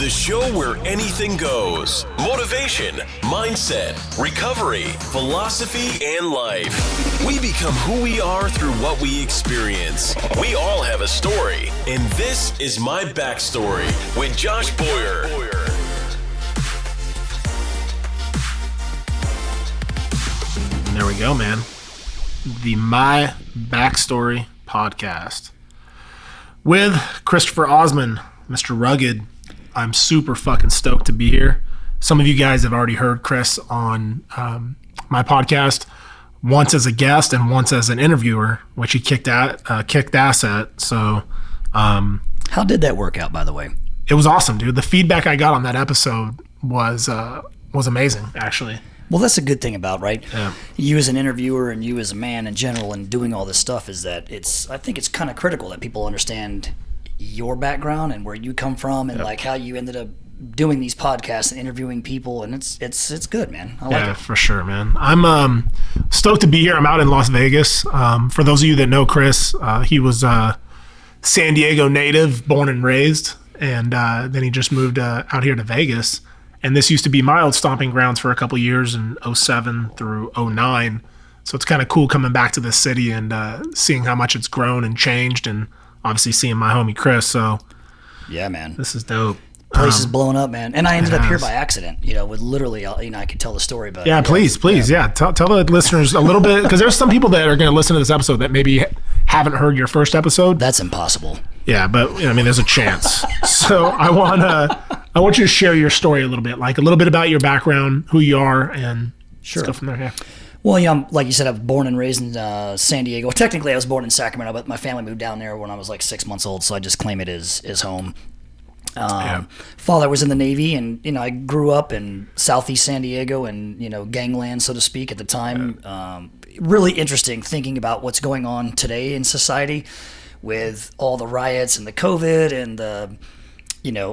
The show where anything goes. Motivation, mindset, recovery, philosophy, and life. We become who we are through what we experience. We all have a story, and this is My Backstory with Josh Boyer. And there we go, man. The My Backstory podcast with Christopher Osman, Mr. Rugged. I'm super fucking stoked to be here. Some of you guys have already heard Chris on my podcast, once as a guest and once as an interviewer, which he kicked ass at. So, how did that work out, by the way? It was awesome, dude. The feedback I got on that episode was amazing, actually. Well, that's a good thing about, right? Yeah. You as an interviewer and you as a man in general and doing all this stuff is that I think it's kind of critical that people understand your background and where you come from and like how you ended up doing these podcasts and interviewing people, and it's good, man. I like it. For sure, man. I'm stoked to be here. I'm out in Las Vegas. For those of you that know Chris, he was San Diego native, born and raised, and then he just moved out here to Vegas. And this used to be my old stomping grounds for a couple of years in 07 through 09. So it's kind of cool coming back to this city and seeing how much it's grown and changed, and obviously seeing my homie Chris. So yeah, man, this is dope. Place is blowing up, man. And I ended up here by accident, with literally, I could tell the story, but yeah, please. Tell the listeners a little bit, because there's some people that are going to listen to this episode that maybe haven't heard your first episode. That's impossible. Yeah, but there's a chance. So I want you to share your story a little bit, like a little bit about your background, who you are, and sure. Let's go from there. Yeah. Well, like you said, I was born and raised in San Diego. Well, technically, I was born in Sacramento, but my family moved down there when I was like 6 months old, so I just claim it as home. Father was in the Navy, and I grew up in Southeast San Diego and gangland, so to speak, at the time. Really interesting thinking about what's going on today in society with all the riots and the COVID and the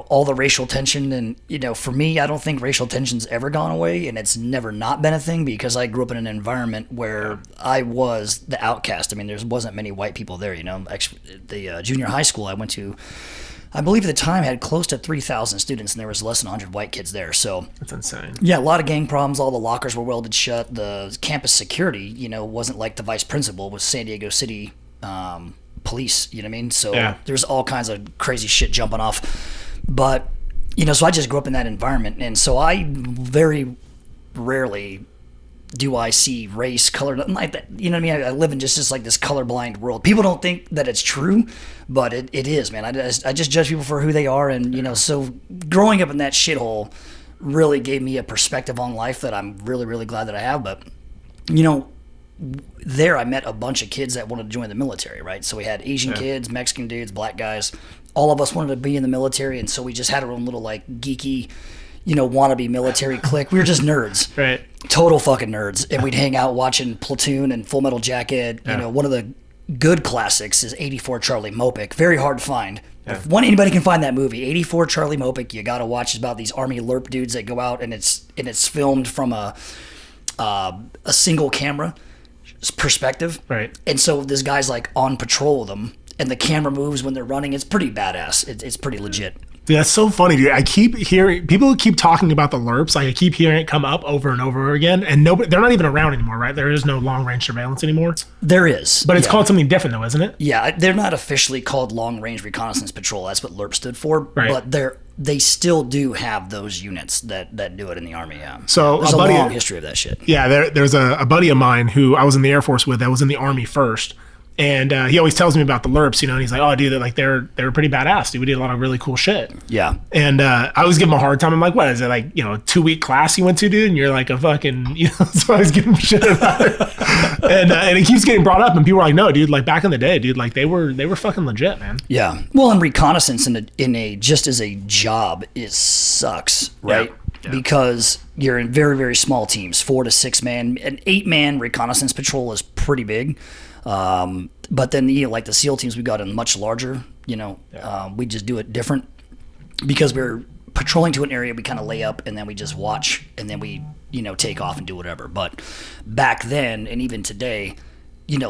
all the racial tension. And for me, I don't think racial tension's ever gone away, and it's never not been a thing, because I grew up in an environment where I was the outcast. There wasn't many white people there. Actually, the junior high school I went to, I believe at the time, had close to 3,000 students, and there was less than 100 white kids there. So that's insane. Yeah, a lot of gang problems. All the lockers were welded shut. The campus security, wasn't like the vice principal was San Diego City police. You know what I mean? So there's all kinds of crazy shit jumping off. But so I just grew up in that environment, and so I very rarely do I see race, color, nothing like that. You know what I mean? I live in just like this colorblind world. People don't think that it's true, but it is, man. I just judge people for who they are, and so growing up in that shithole really gave me a perspective on life that I'm really, really glad that I have. But there I met a bunch of kids that wanted to join the military, right? So we had Asian kids, Mexican dudes, black guys. All of us wanted to be in the military, and so we just had our own little like geeky, wannabe military clique. We were just nerds. Right. Total fucking nerds. And we'd hang out watching Platoon and Full Metal Jacket. One of the good classics is 84 Charlie Mopic. Very hard to find. Yeah. If anybody can find that movie, 84 Charlie Mopic, you got to watch. It's about these Army LERP dudes that go out, and it's filmed from a single camera perspective. Right. And so this guy's like on patrol with them, and the camera moves when they're running. It's pretty badass. It's pretty legit. Dude, that's so funny, dude. I keep hearing people keep talking about the LERPs. Like I keep hearing it come up over and over again, and they're not even around anymore, right? There is no long range surveillance anymore. There is, but it's called something different, though, isn't it? Yeah, they're not officially called long range reconnaissance patrol. That's what LERP stood for. Right. But they still do have those units that do it in the Army. Yeah. So there's a long history of that shit. Yeah, there's a buddy of mine who I was in the Air Force with that was in the Army first. And he always tells me about the LERPs, and he's like, "Oh, dude, they were pretty badass. Dude, we did a lot of really cool shit." Yeah. And I always give him a hard time. I'm like, "What is it, like, a 2-week class you went to, dude? And you're like a fucking, So I was giving him shit about it. And it keeps getting brought up, and people are like, "No, dude, like back in the day, dude, like they were fucking legit, man." Yeah. Well, and reconnaissance in a just as a job, it sucks, right? Yeah. Because you're in very, very small teams, 4 to 6 man. An 8-man reconnaissance patrol is pretty big. But then like the SEAL teams we got in much larger, we just do it different because we're patrolling to an area, we kind of lay up and then we just watch and then we, take off and do whatever. But back then and even today,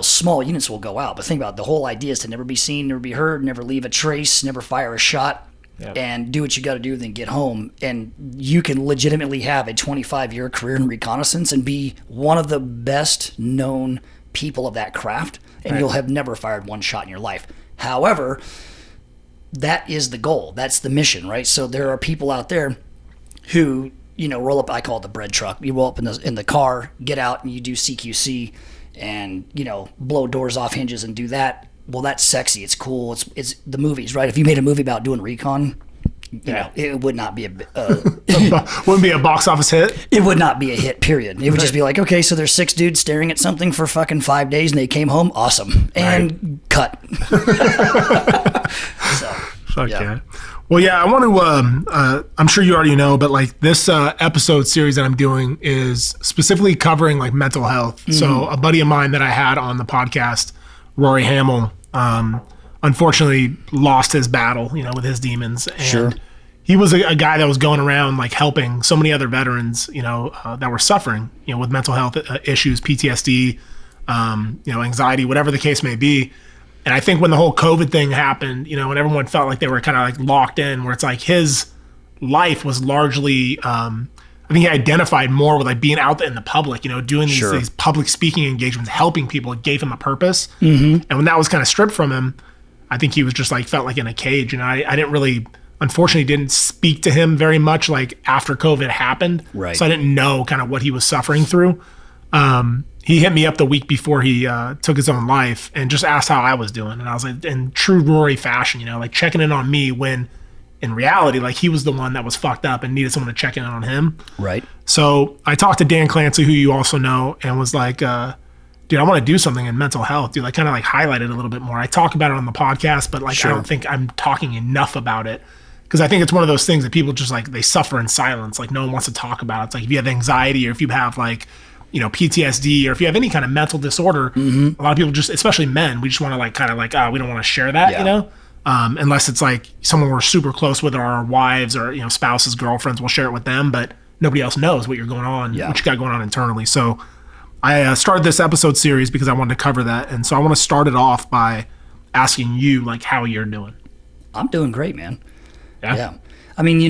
small units will go out. But think about it, the whole idea is to never be seen, never be heard, never leave a trace, never fire a shot. and do what you got to do, then get home. And you can legitimately have a 25-year career in reconnaissance and be one of the best known people of that craft, and you'll have never fired one shot in your life. However, that is the goal. That's the mission, right? So there are people out there who, roll up, I call it the bread truck. You roll up in the car, get out, and you do CQC and, blow doors off hinges and do that. Well, that's sexy. It's cool. It's the movies, right? If you made a movie about doing recon, it would not be wouldn't be a box office hit. It would not be a hit, period. It would just be like, okay, so there's 6 dudes staring at something for fucking 5 days and they came home. Awesome. And cut. Fuck yeah. Well, yeah, I want to, I'm sure you already know, but like this episode series that I'm doing is specifically covering like mental health. Mm-hmm. So a buddy of mine that I had on the podcast, Rory Hamill, unfortunately lost his battle, with his demons. And he was a guy that was going around like helping so many other veterans, that were suffering, with mental health issues, PTSD, anxiety, whatever the case may be. And I think when the whole COVID thing happened, when everyone felt like they were kind of like locked in, where it's like his life was largely, I think he identified more with like being out in the public, doing these public speaking engagements, helping people. It gave him a purpose. Mm-hmm. And when that was kind of stripped from him, I think he was just like, felt like in a cage. And I didn't really, unfortunately didn't speak to him very much like after COVID happened. Right. So I didn't know kind of what he was suffering through. He hit me up the week before he took his own life and just asked how I was doing. And I was like, in true Rory fashion, like checking in on me when in reality, like he was the one that was fucked up and needed someone to check in on him. Right. So I talked to Dan Clancy, who you also know, and was like, dude, I want to do something in mental health, dude. Like kind of like highlight it a little bit more. I talk about it on the podcast, but like I don't think I'm talking enough about it. Because I think it's one of those things that people just like, they suffer in silence. Like no one wants to talk about it. It's like if you have anxiety or if you have like, PTSD or if you have any kind of mental disorder, a lot of people just, especially men, we just want to like kind of like, we don't want to share that, unless it's like someone we're super close with or our wives or, spouses, girlfriends, we'll share it with them, but nobody else knows what you're going on, what you got going on internally. So I started this episode series because I wanted to cover that. And so I want to start it off by asking you like how you're doing. I'm doing great, man. Yeah. I mean,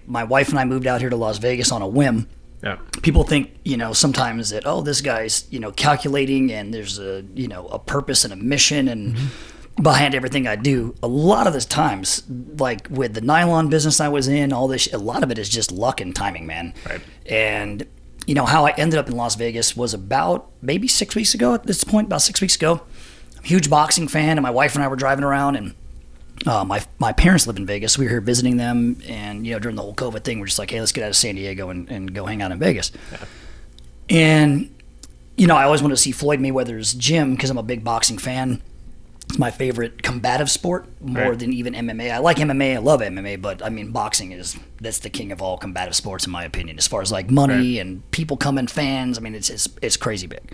my wife and I moved out here to Las Vegas on a whim. Yeah. People think, sometimes that, this guy's, calculating and there's a purpose and a mission and behind everything I do. A lot of the times, like with the nylon business I was in, all this, a lot of it is just luck and timing, man. Right. And, how I ended up in Las Vegas was about maybe 6 weeks ago at this point, about 6 weeks ago. I'm a huge boxing fan, and my wife and I were driving around, and my parents live in Vegas. We were here visiting them, and during the whole COVID thing, we're just like, hey, let's get out of San Diego and go hang out in Vegas. Yeah. And I always wanted to see Floyd Mayweather's gym because I'm a big boxing fan. It's my favorite combative sport more than even MMA. I like MMA, I love MMA, but I mean boxing that's the king of all combative sports in my opinion, as far as like money and people coming, fans. I mean it's crazy big.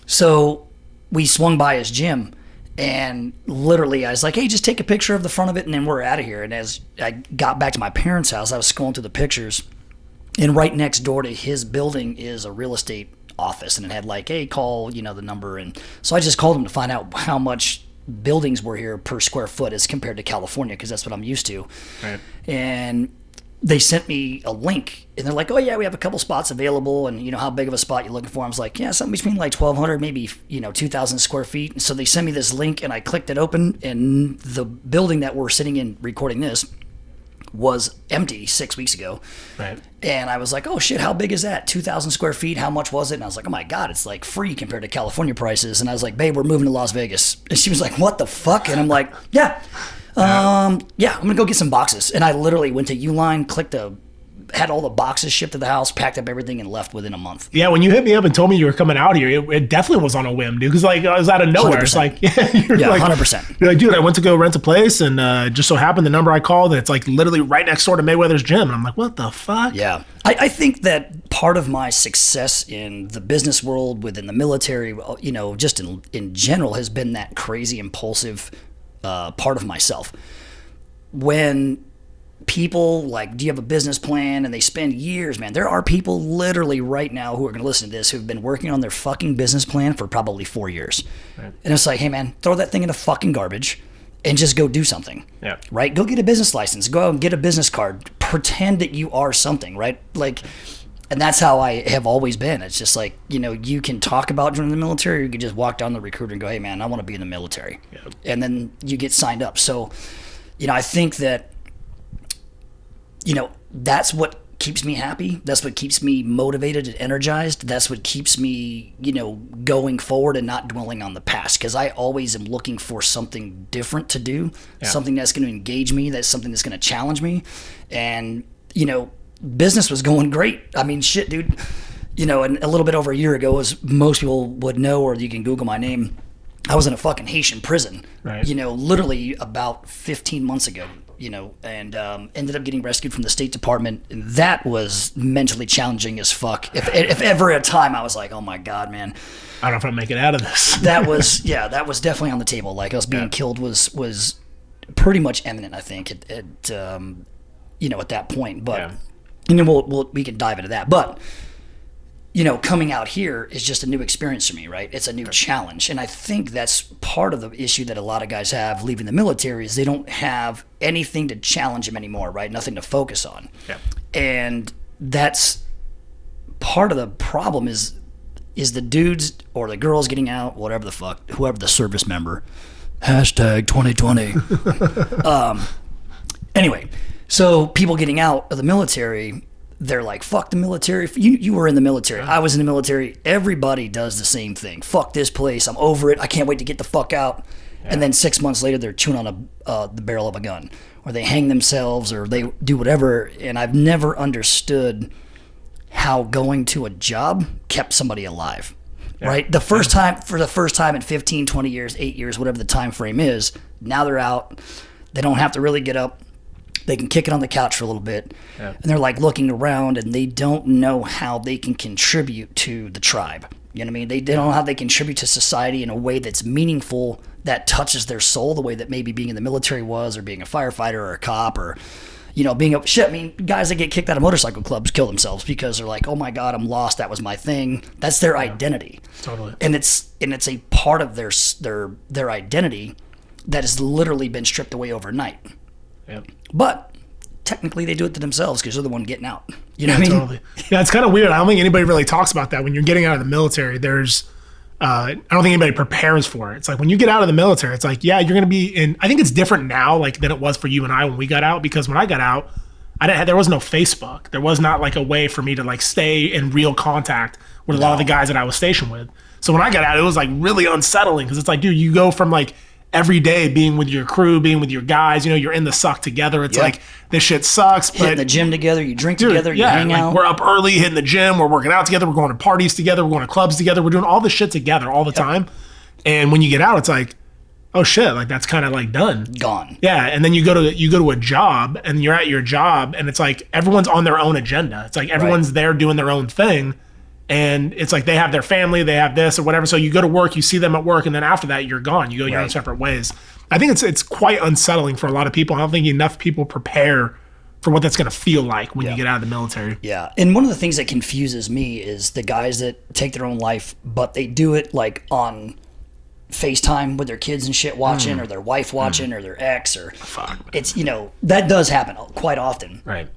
So we swung by his gym. And literally, I was like, hey, just take a picture of the front of it, and then we're out of here. And as I got back to my parents' house, I was scrolling through the pictures, and right next door to his building is a real estate office, and it had like, hey, call, the number. And so I just called him to find out how much buildings were here per square foot as compared to California, because that's what I'm used to. Right. And they sent me a link, and they're like, oh yeah, we have a couple spots available, and how big of a spot you're looking for. I was like, yeah, something between like 1,200, maybe 2,000 square feet. And so they sent me this link, and I clicked it open, and the building that we're sitting in recording this was empty 6 weeks ago. Right. And I was like, oh shit, how big is that? 2,000 square feet, how much was it? And I was like, oh my God, it's like free compared to California prices. And I was like, babe, we're moving to Las Vegas. And she was like, what the fuck? And I'm like, yeah, I'm gonna go get some boxes. And I literally went to Uline, had all the boxes shipped to the house, packed up everything, and left within a month. Yeah, when you hit me up and told me you were coming out here, it definitely was on a whim, dude. Because like I was out of nowhere. 100%. It's like, you're like, 100%. You're like, dude, I went to go rent a place, and just so happened the number I called, and it's like literally right next door to Mayweather's gym. And I'm like, what the fuck? Yeah, I think that part of my success in the business world, within the military, just in general, has been that crazy impulsive part of myself. When people like, do you have a business plan? And they spend years, man. There are people literally right now who are going to listen to this who've been working on their fucking business plan for probably 4 years. Right. And it's like, hey man, throw that thing in the fucking garbage and just go do something. Yeah. Right? Go get a business license. Go out and get a business card. Pretend that you are something, right? Like, and that's how I have always been. It's just like, you know, you can talk about joining the military, or you can just walk down the recruiter and go, hey, man, I want to be in the military. Yeah. And then you get signed up. So, you know, I think that, you know, that's what keeps me happy. That's what keeps me motivated and energized. That's what keeps me, you know, going forward and not dwelling on the past. Because I always am looking for something different to do, something that's going to engage me, that's something that's going to challenge me. And, you know, business was going great. I mean, shit, dude. You know, and a little bit over a year ago, as most people would know, or you can Google my name, I was in a fucking Haitian prison. Right. You know, literally about 15 months ago. You know, and ended up getting rescued from the State Department, and that was mentally challenging as fuck. If ever a time I was like, oh my God, man, I don't know if I'm making it out of this. that was definitely on the table. Like, us being killed was pretty much imminent, I think, at you know, at that point. But and then we can dive into that. But you know, coming out here is just a new experience for me, right? It's a new challenge. And I think that's part of the issue that a lot of guys have leaving the military is they don't have anything to challenge them anymore, right? Nothing to focus on. Yeah. And that's part of the problem is the dudes or the girls getting out, whatever the fuck, whoever the service member, #2020. Anyway, so people getting out of the military, they're like, fuck the military. You were in the military. I was in the military. Everybody does the same thing. Fuck this place. I'm over it. I can't wait to get the fuck out. Yeah. And then 6 months later, they're chewing on the barrel of a gun, or they hang themselves, or they do whatever. And I've never understood how going to a job kept somebody alive, right? For the first time in 15, 20 years, 8 years, whatever the time frame is, now they're out. They don't have to really get up. They can kick it on the couch for a little bit, and they're like looking around, and they don't know how they can contribute to the tribe. You know what I mean? They don't know how they contribute to society in a way that's meaningful, that touches their soul, the way that maybe being in the military was, or being a firefighter or a cop, or, you know, being a shit. I mean, guys that get kicked out of motorcycle clubs kill themselves because they're like, oh my God, I'm lost. That was my thing. That's their identity. Totally. And it's a part of their identity that has literally been stripped away overnight. Yep. But technically they do it to themselves because they're the one getting out. You know what I mean? Totally. Yeah, it's kind of weird. I don't think anybody really talks about that. When you're getting out of the military, there's I don't think anybody prepares for it. It's like when you get out of the military, it's like, yeah, you're going to be in, I think it's different now like than it was for you and I when we got out, because when I got out, there was no Facebook. There was not like a way for me to like stay in real contact with a lot of the guys that I was stationed with. So when I got out, it was like really unsettling because it's like, dude, you go from like every day being with your crew, being with your guys, you know, you're in the suck together. It's like, this shit sucks. But hitting the gym together, you drink together, you hang out. We're up early, hitting the gym, we're working out together, we're going to parties together, we're going to clubs together, we're doing all this shit together all the time. And when you get out, it's like, oh shit, like that's kind of like done. Gone. Yeah, and then you go to a job, and you're at your job, and it's like everyone's on their own agenda. It's like everyone's there doing their own thing. And it's like they have their family, they have this or whatever. So you go to work, you see them at work, and then after that, you're gone. You go your own separate ways. I think it's quite unsettling for a lot of people. I don't think enough people prepare for what that's going to feel like when you get out of the military. Yeah. And one of the things that confuses me is the guys that take their own life, but they do it like on FaceTime with their kids and shit watching, or their wife watching, or their ex, or it's, you know, that does happen quite often. Right.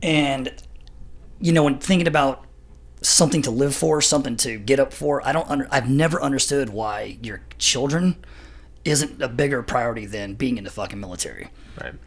And, you know, when thinking about something to live for, something to get up for, I've never understood why your children isn't a bigger priority than being in the fucking military.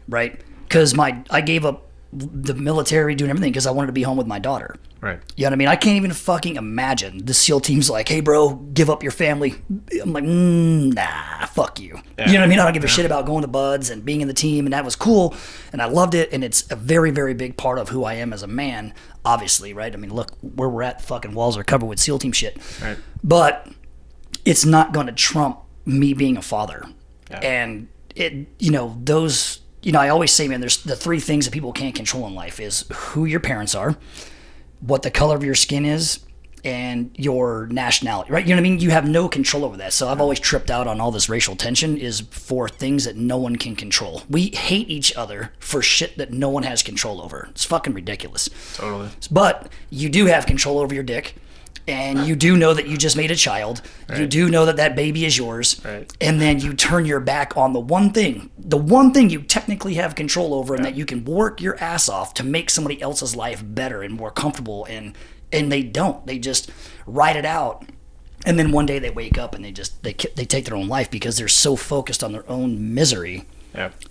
Right? Because I gave up the military, doing everything because I wanted to be home with my daughter. Right. You know what I mean? I can't even fucking imagine the SEAL team's like, hey bro, give up your family. I'm like, nah, fuck you. Yeah. You know what I mean? I don't give a shit about going to buds and being in the team, and that was cool, and I loved it, and it's a very, very big part of who I am as a man, obviously, right? I mean, look, where we're at, fucking walls are covered with SEAL team shit. Right. But it's not going to trump me being a father. Yeah. And it, you know, those, you know, I always say, man, there's the three things that people can't control in life is who your parents are, what the color of your skin is, and your nationality, right? You know what I mean? You have no control over that. So I've always tripped out on all this racial tension is for things that no one can control. We hate each other for shit that no one has control over. It's fucking ridiculous. Totally. But you do have control over your dick. and you do know that you just made a child. Right. You do know that that baby is yours. Right. And then you turn your back on the one thing you technically have control over, and that you can work your ass off to make somebody else's life better and more comfortable. And they don't. They just ride it out. And then one day they wake up and they take their own life because they're so focused on their own misery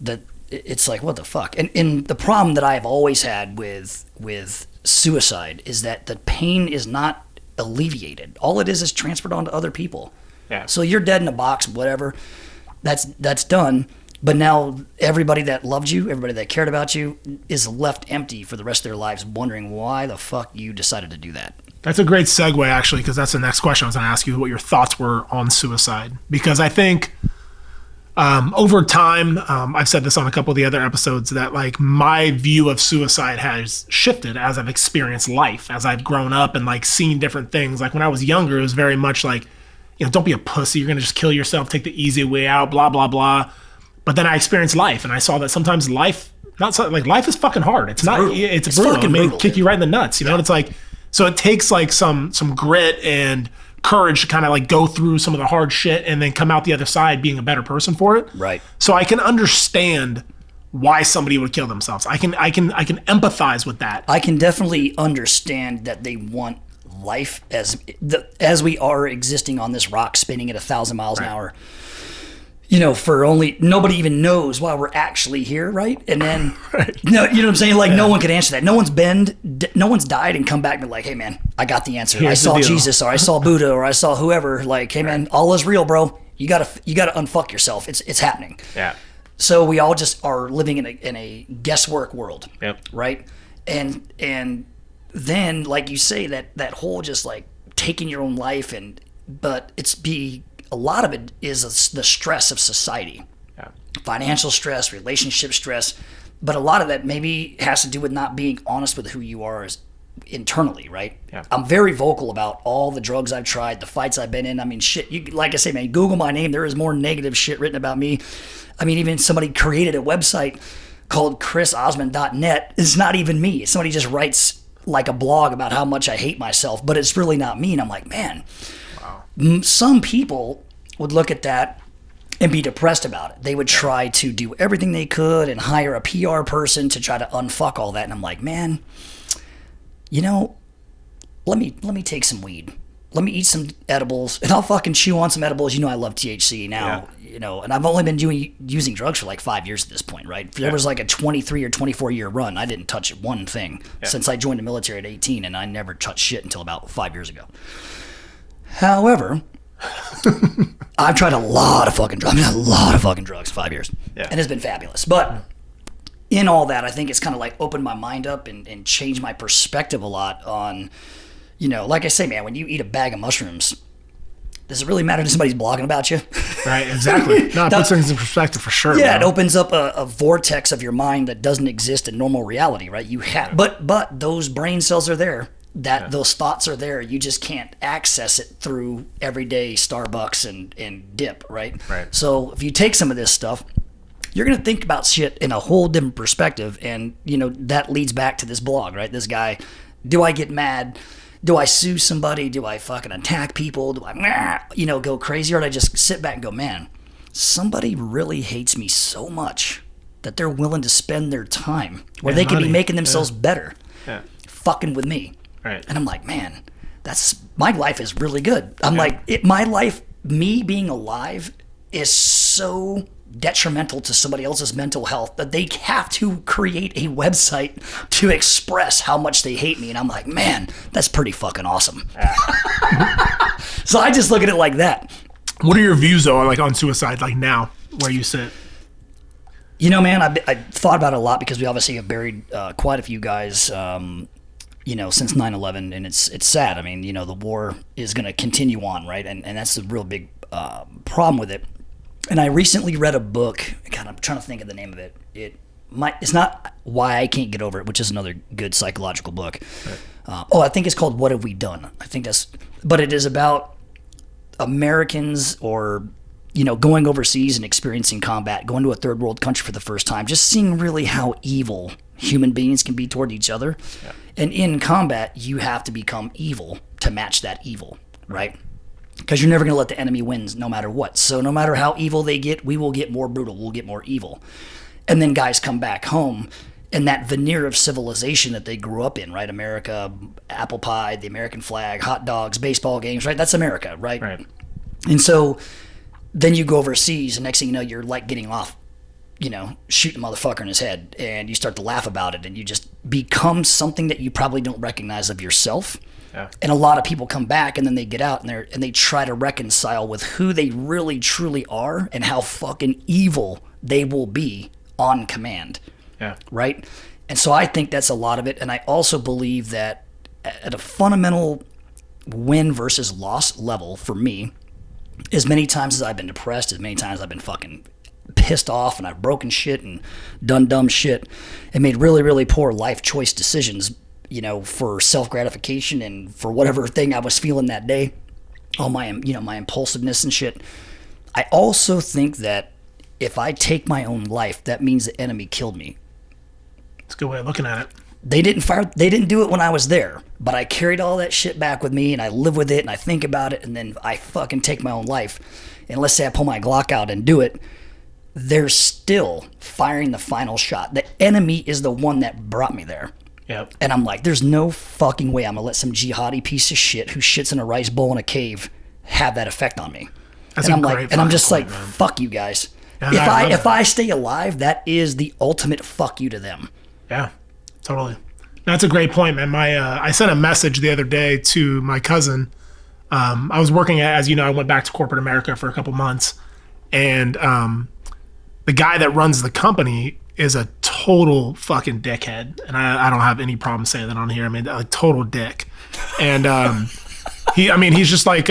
that it's like, what the fuck? And the problem that I've always had with suicide is that the pain is not alleviated. All it is transferred onto other people. Yeah. So you're dead in a box, whatever. That's done. But now everybody that loved you, everybody that cared about you, is left empty for the rest of their lives, wondering why the fuck you decided to do that. That's a great segue, actually, because that's the next question I was going to ask you, what your thoughts were on suicide. Because I think over time, I've said this on a couple of the other episodes, that like my view of suicide has shifted as I've experienced life, as I've grown up and like seen different things. Like when I was younger, it was very much like, don't be a pussy. You're going to just kill yourself, take the easy way out, blah, blah, blah. But then I experienced life, and I saw that sometimes life is fucking hard. It's not, brutal. It's brutal. It may kick you right in the nuts, and it's like, so it takes like some grit and courage to kind of like go through some of the hard shit and then come out the other side being a better person for it. Right. So I can understand why somebody would kill themselves. I can empathize with that. I can definitely understand that they want life as we are existing on this rock spinning at 1,000 miles an hour. For only, nobody even knows why we're actually here, right? And then, no, you know what I'm saying? Like, no one could answer that. No one's died and come back and be like, hey, man, I got the answer. I saw Jesus, or I saw Buddha, or I saw whoever. Like, hey, man, all is real, bro. You gotta unfuck yourself. It's happening. Yeah. So we all just are living in a guesswork world, right? And then, like you say, that whole just like taking your own life, but a lot of it is the stress of society, financial stress, relationship stress, but a lot of that maybe has to do with not being honest with who you are internally, right? Yeah. I'm very vocal about all the drugs I've tried, the fights I've been in. I mean, shit, like I say, man, Google my name. There is more negative shit written about me. I mean, even somebody created a website called chrisosman.net. It's not even me. Somebody just writes like a blog about how much I hate myself, but it's really not me. And I'm like, man, some people would look at that and be depressed about it. They would try to do everything they could and hire a PR person to try to unfuck all that. And I'm like, man, let me take some weed. Let me eat some edibles, and I'll fucking chew on some edibles. I love THC now, and I've only been using drugs for like 5 years at this point, right? There was like a 23 or 24 year run. I didn't touch one thing since I joined the military at 18, and I never touched shit until about 5 years ago. However, I've tried a lot of fucking drugs 5 years, and it's been fabulous. But in all that, I think it's kind of like opened my mind up and changed my perspective a lot on, like I say, man, when you eat a bag of mushrooms, does it really matter if somebody's blogging about you? Right, exactly. No, it puts things in perspective for sure. Yeah, man. It opens up a vortex of your mind that doesn't exist in normal reality, right? But those brain cells are there. Those thoughts are there. You just can't access it through everyday Starbucks and dip, right? Right. So if you take some of this stuff, you're going to think about shit in a whole different perspective. And, that leads back to this blog, right? This guy, do I get mad? Do I sue somebody? Do I fucking attack people? Do I, go crazy? Or do I just sit back and go, man, somebody really hates me so much that they're willing to spend their time where they could be making themselves better fucking with me. Right. And I'm like, man, my life is really good. I'm like, my life, me being alive is so detrimental to somebody else's mental health that they have to create a website to express how much they hate me. And I'm like, man, that's pretty fucking awesome. So I just look at it like that. What are your views though, like on suicide, like now, where you sit? Man, I thought about it a lot because we obviously have buried quite a few guys, since 9/11, and it's sad. I mean, the war is going to continue on, right? And that's the real big problem with it. And I recently read a book. God, I'm trying to think of the name of it. It's not Why I Can't Get Over It, which is another good psychological book. Right. I think it's called What Have We Done? But it is about Americans or, going overseas and experiencing combat, going to a third world country for the first time, just seeing really how evil human beings can be toward each other. Yeah. And in combat, you have to become evil to match that evil, right? Because you're never going to let the enemy win no matter what. So no matter how evil they get, we will get more brutal. We'll get more evil. And then guys come back home, and that veneer of civilization that they grew up in, right? America, apple pie, the American flag, hot dogs, baseball games, right? That's America, right? Right. And so then you go overseas, and next thing you know, you're like getting off, shoot a motherfucker in his head, and you start to laugh about it, and you just become something that you probably don't recognize of yourself. Yeah. And a lot of people come back, and then they get out and they try to reconcile with who they really truly are and how fucking evil they will be on command. Yeah. Right? And so I think that's a lot of it. And I also believe that at a fundamental win versus loss level for me, as many times as I've been depressed, as many times I've been fucking pissed off and I've broken shit and done dumb shit and made really, really poor life choice decisions, for self-gratification and for whatever thing I was feeling that day, all my, my impulsiveness and shit. I also think that if I take my own life, that means the enemy killed me. It's a good way of looking at it. They didn't do it when I was there, but I carried all that shit back with me and I live with it and I think about it, and then I fucking take my own life. And let's say I pull my Glock out and do it, they're still firing the final shot. The enemy is the one that brought me there. Yep. And I'm like, there's no fucking way I'm gonna let some jihadi piece of shit who shits in a rice bowl in a cave have that effect on me. That's and I'm just point, like, man. fuck you guys. Yeah, if I stay alive, that is the ultimate fuck you to them. Yeah, totally. That's a great point, man. I sent a message the other day to my cousin. I was working as you know, I went back to corporate America for a couple months, and the guy that runs the company is a total fucking dickhead, and I don't have any problem saying that on here. I mean, a total dick, and he's just like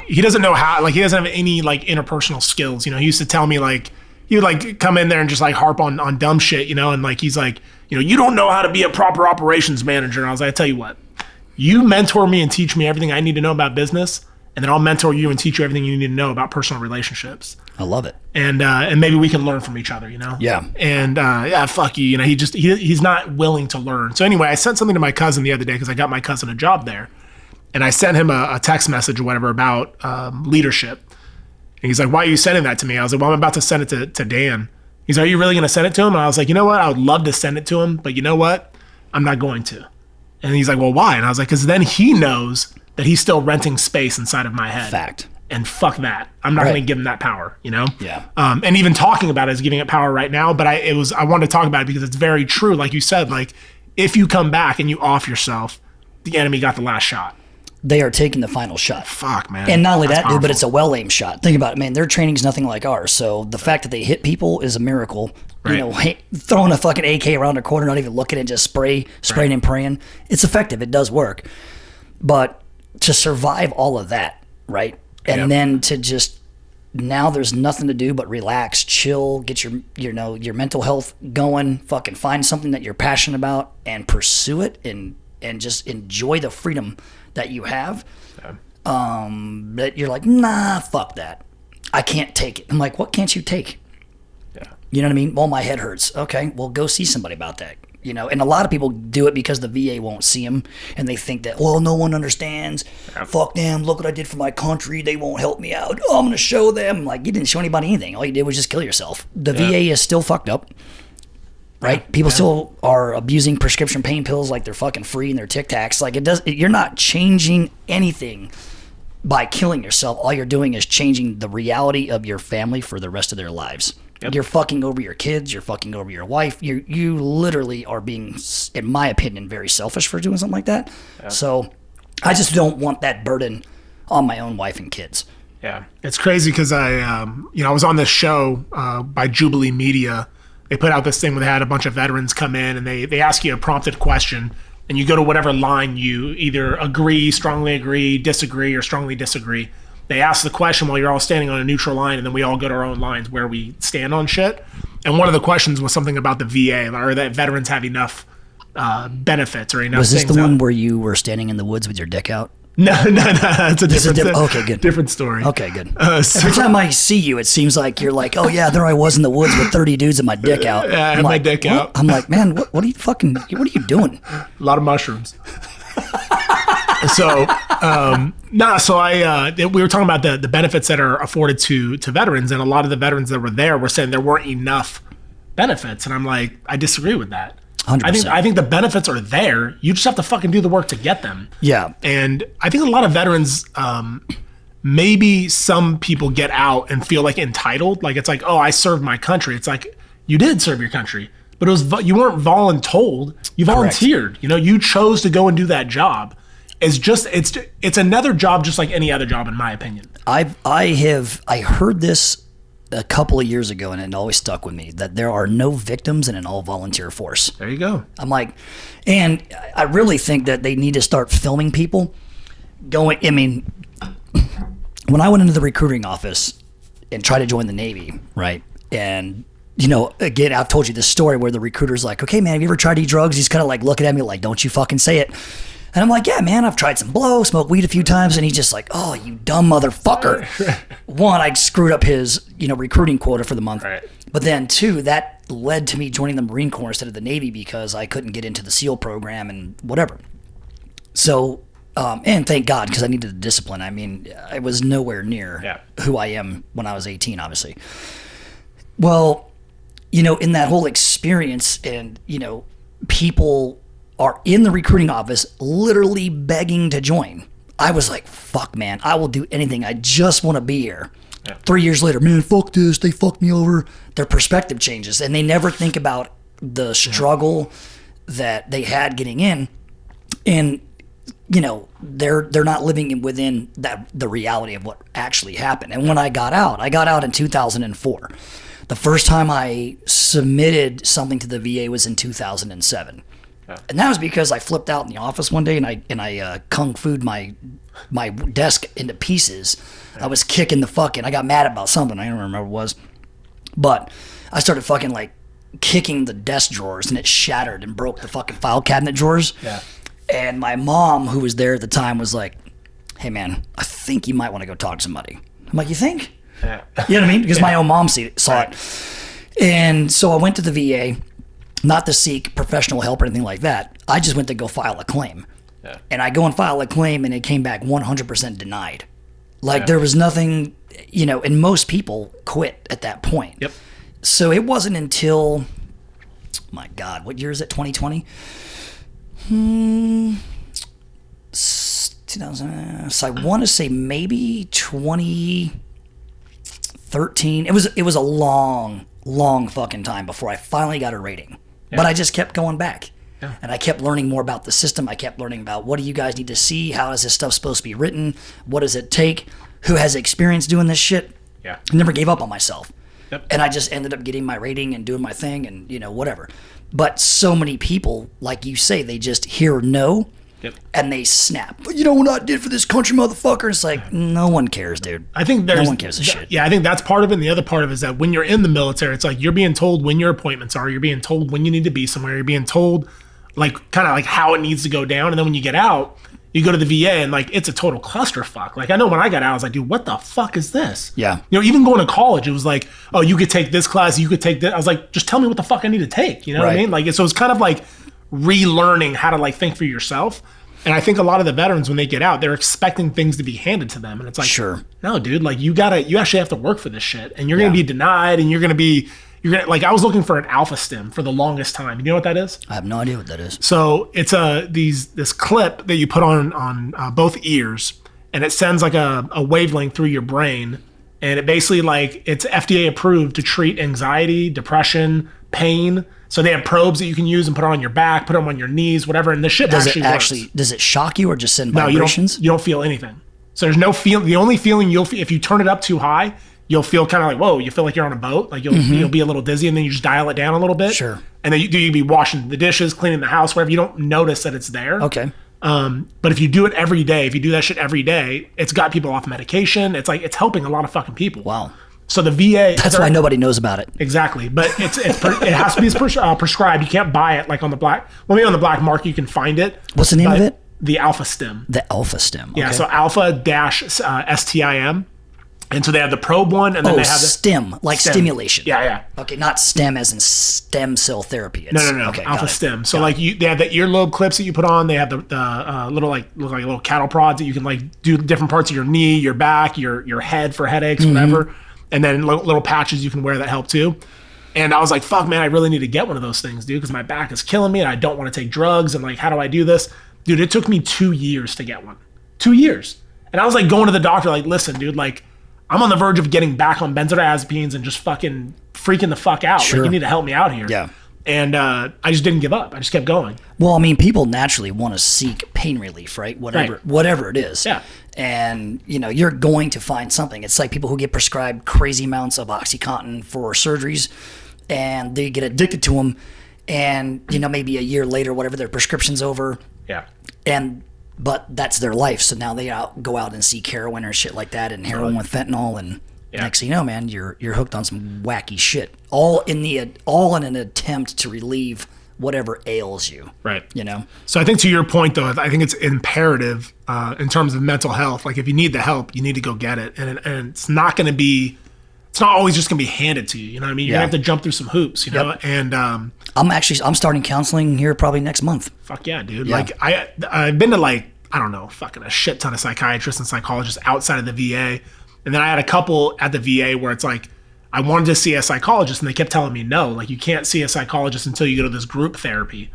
he doesn't know how, like he doesn't have any like interpersonal skills. He used to tell me like he would like come in there and just like harp on dumb shit, and like he's like, you don't know how to be a proper operations manager. And I was like, I tell you what, you mentor me and teach me everything I need to know about business, and then I'll mentor you and teach you everything you need to know about personal relationships. I love it. And maybe we can learn from each other, Yeah. And fuck you, he's not willing to learn. So anyway, I sent something to my cousin the other day because I got my cousin a job there, and I sent him a text message or whatever about leadership. And he's like, "Why are you sending that to me?" I was like, "Well, I'm about to send it to Dan." He's like, "Are you really going to send it to him?" And I was like, "You know what? I would love to send it to him, but you know what? I'm not going to." And he's like, "Well, why?" And I was like, "Because then he knows that he's still renting space inside of my head." Fact. And fuck that. I'm not going to give him that power, Yeah. And even talking about it is giving it power right now. But I wanted to talk about it because it's very true. Like you said, like if you come back and you off yourself, the enemy got the last shot. They are taking the final shot. Fuck, man. And not only That's that, dude, but powerful. it's a well-aimed shot. Think about it, man. Their training's nothing like ours. So the fact that they hit people is a miracle. Right. Throwing a fucking AK around a corner, not even looking at it, just spraying and praying. It's effective. It does work. But to survive all of that, right? And then to just, now there's nothing to do but relax, chill, get your mental health going, fucking find something that you're passionate about and pursue it and just enjoy the freedom that you have. That you're like, nah, fuck that. I can't take it. I'm like, what can't you take? Yeah. You know what I mean? Well, my head hurts. Okay, well, go see somebody about that. And a lot of people do it because the VA won't see them, and they think that, well, no one understands. Yeah. Fuck them. Look what I did for my country. They won't help me out. Oh, I'm going to show them. I'm like, you didn't show anybody anything. All you did was just kill yourself. The VA is still fucked up, right? People still are abusing prescription pain pills like they're fucking free and they're Tic Tacs. Like you're not changing anything by killing yourself. All you're doing is changing the reality of your family for the rest of their lives. Yep. You're fucking over your kids. You're fucking over your wife. You literally are being, in my opinion, very selfish for doing something like that. Yep. So I just don't want that burden on my own wife and kids. Yeah, it's crazy because I was on this show by Jubilee Media. They put out this thing where they had a bunch of veterans come in and they ask you a prompted question, and you go to whatever line you either agree, strongly agree, disagree, or strongly disagree. They ask the question while you're all standing on a neutral line, and then we all go to our own lines where we stand on shit. And one of the questions was something about the VA, or that veterans have enough benefits or enough. Was this things the one out. where you were standing in the woods with your dick out? No, it's a different. Okay, good. Different story. Okay, good. Every time I see you, it seems like you're like, oh yeah, there I was in the woods with 30 dudes and my dick out. Yeah, I had my dick out. I'm like, man, what are you doing? A lot of mushrooms. So, we were talking about the benefits that are afforded to veterans, and a lot of the veterans that were there were saying there weren't enough benefits, and I'm like, I disagree with that. 100%. I think the benefits are there. You just have to fucking do the work to get them. Yeah. And I think a lot of veterans, maybe some people get out and feel like entitled. Like, it's like, oh, I served my country. It's like, you did serve your country, but you weren't voluntold. You volunteered. Correct. You know, you chose to go and do that job. It's another job just like any other job, in my opinion. I heard this a couple of years ago, and it always stuck with me, that there are no victims in an all-volunteer force. There you go. I'm like, and I really think that they need to start filming people going. I mean, when I went into the recruiting office and tried to join the Navy, right? And, you know, again, I've told you this story where the recruiter's like, okay, man, have you ever tried to eat drugs? He's kind of like looking at me like, don't you fucking say it. And I'm like, yeah, man, I've tried some blow, smoked weed a few times. And he's just like, oh, you dumb motherfucker. One, I screwed up his, recruiting quota for the month. Right. But then two, that led to me joining the Marine Corps instead of the Navy because I couldn't get into the SEAL program and whatever. So, and thank God, because I needed the discipline. I mean, I was nowhere near who I am when I was 18, obviously. Well, in that whole experience and, people are in the recruiting office literally begging to join. I was like, fuck, man, I will do anything. I just want to be here. Yeah. 3 years later, man, fuck this. They fucked me over. Their perspective changes, and they never think about the struggle that they had getting in. And, they're not living within the reality of what actually happened. And when I got out in 2004. The first time I submitted something to the VA was in 2007. And that was because I flipped out in the office one day and I kung fu'd my desk into pieces. I was kicking I got mad about something. I don't remember what it was. But I started fucking like kicking the desk drawers and it shattered and broke the fucking file cabinet drawers. Yeah. And my mom, who was there at the time, was like, hey man, I think you might want to go talk to somebody. I'm like, you think? Yeah. You know what I mean? Because my own mom saw it. And so I went to the VA. Not to seek professional help or anything like that. I just went to go file a claim. Yeah. And I go and file a claim and it came back 100% denied. Like there was nothing, and most people quit at that point. Yep. So it wasn't until, my God, what year is it, 2020? 2000, so I want to say maybe 2013. It was a long fucking time before I finally got a rating. Yeah. But I just kept going back. Yeah. And I kept learning more about the system. I kept learning about what do you guys need to see? How is this stuff supposed to be written? What does it take? Who has experience doing this shit? Yeah. I never gave up on myself. Yep. And I just ended up getting my rating and doing my thing and, whatever. But so many people, like you say, they just hear no. Yep. And they snap. But you know what I did for this country, motherfucker? It's like, no one cares, dude. I think no one gives a shit. Yeah, I think that's part of it. And the other part of it is that when you're in the military, it's like you're being told when your appointments are. You're being told when you need to be somewhere. You're being told like kind of like how it needs to go down. And then when you get out, you go to the VA and like it's a total clusterfuck. Like I know when I got out, I was like, dude, what the fuck is this? Yeah. Even going to college, it was like, oh, you could take this class, you could take that. I was like, just tell me what the fuck I need to take. You know what I mean? Like so it's kind of like relearning how to like think for yourself. And I think a lot of the veterans, when they get out, they're expecting things to be handed to them. And it's like, sure, no, dude, like you actually have to work for this shit. And you're going to be denied and like I was looking for an alpha stim for the longest time. You know what that is? I have no idea what that is. So it's this clip that you put on both ears and it sends like a wavelength through your brain. And it basically like it's FDA approved to treat anxiety, depression, pain. So they have probes that you can use and put on your back, put them on your knees, whatever. And the shit actually works. Does it shock you or just send vibrations? No, you don't feel anything. So there's no feel. The only feeling you'll feel, if you turn it up too high, you'll feel kind of like, whoa, you feel like you're on a boat. Like you'll be a little dizzy and then you just dial it down a little bit. Sure. And then you'd be washing the dishes, cleaning the house, whatever. You don't notice that it's there. Okay. But if you do it every day, if you do that shit every day, it's got people off medication. It's like, it's helping a lot of fucking people. Wow. So the VA... That's why nobody knows about it. Exactly. But it has to be prescribed. You can't buy it like on the black... Well, maybe on the black market you can find it. What's the name of it? The Alpha Stim. The Alpha Stim. Okay. Yeah, so Alpha-STIM. And so they have the probe one, and then they have the STEM, like STEM. stimulation. Yeah. Okay, not STEM as in stem cell therapy. It's, No. Okay, Alpha stem. So like they have the earlobe clips that you put on. They have the little look like little cattle prods that you can like do different parts of your knee, your back, your head for headaches, whatever. And then little patches you can wear that help too. And I was like, fuck, man, I really need to get one of those things, dude, because my back is killing me and I don't want to take drugs. And like, how do I do this? Dude, it took me 2 years to get one. 2 years. And I was like going to the doctor like, listen, dude, like I'm on the verge of getting back on benzodiazepines and just fucking freaking the fuck out. Sure. Like, you need to help me out here. Yeah. And I just didn't give up. I just kept going. Well, I mean, people naturally want to seek pain relief, right? Whatever it is. Yeah. And, you're going to find something. It's like people who get prescribed crazy amounts of OxyContin for surgeries and they get addicted to them. And, maybe a year later, whatever, their prescription's over. Yeah. But that's their life. So now they go out and seek heroin or shit like that and heroin with fentanyl. And next thing you know, man, you're hooked on some wacky shit. All in an attempt to relieve whatever ails you. Right. So I think to your point, though, I think it's imperative in terms of mental health. Like if you need the help, you need to go get it. And it's not going to be, it's not always just going to be handed to you. You know what I mean? You're going to have to jump through some hoops, you know? And I'm starting counseling here probably next month. Fuck yeah, dude. Yeah. Like I've been to like, I don't know, fucking a shit ton of psychiatrists and psychologists outside of the VA. And then I had a couple at the VA where it's like, I wanted to see a psychologist and they kept telling me no, like you can't see a psychologist until you go to this group therapy.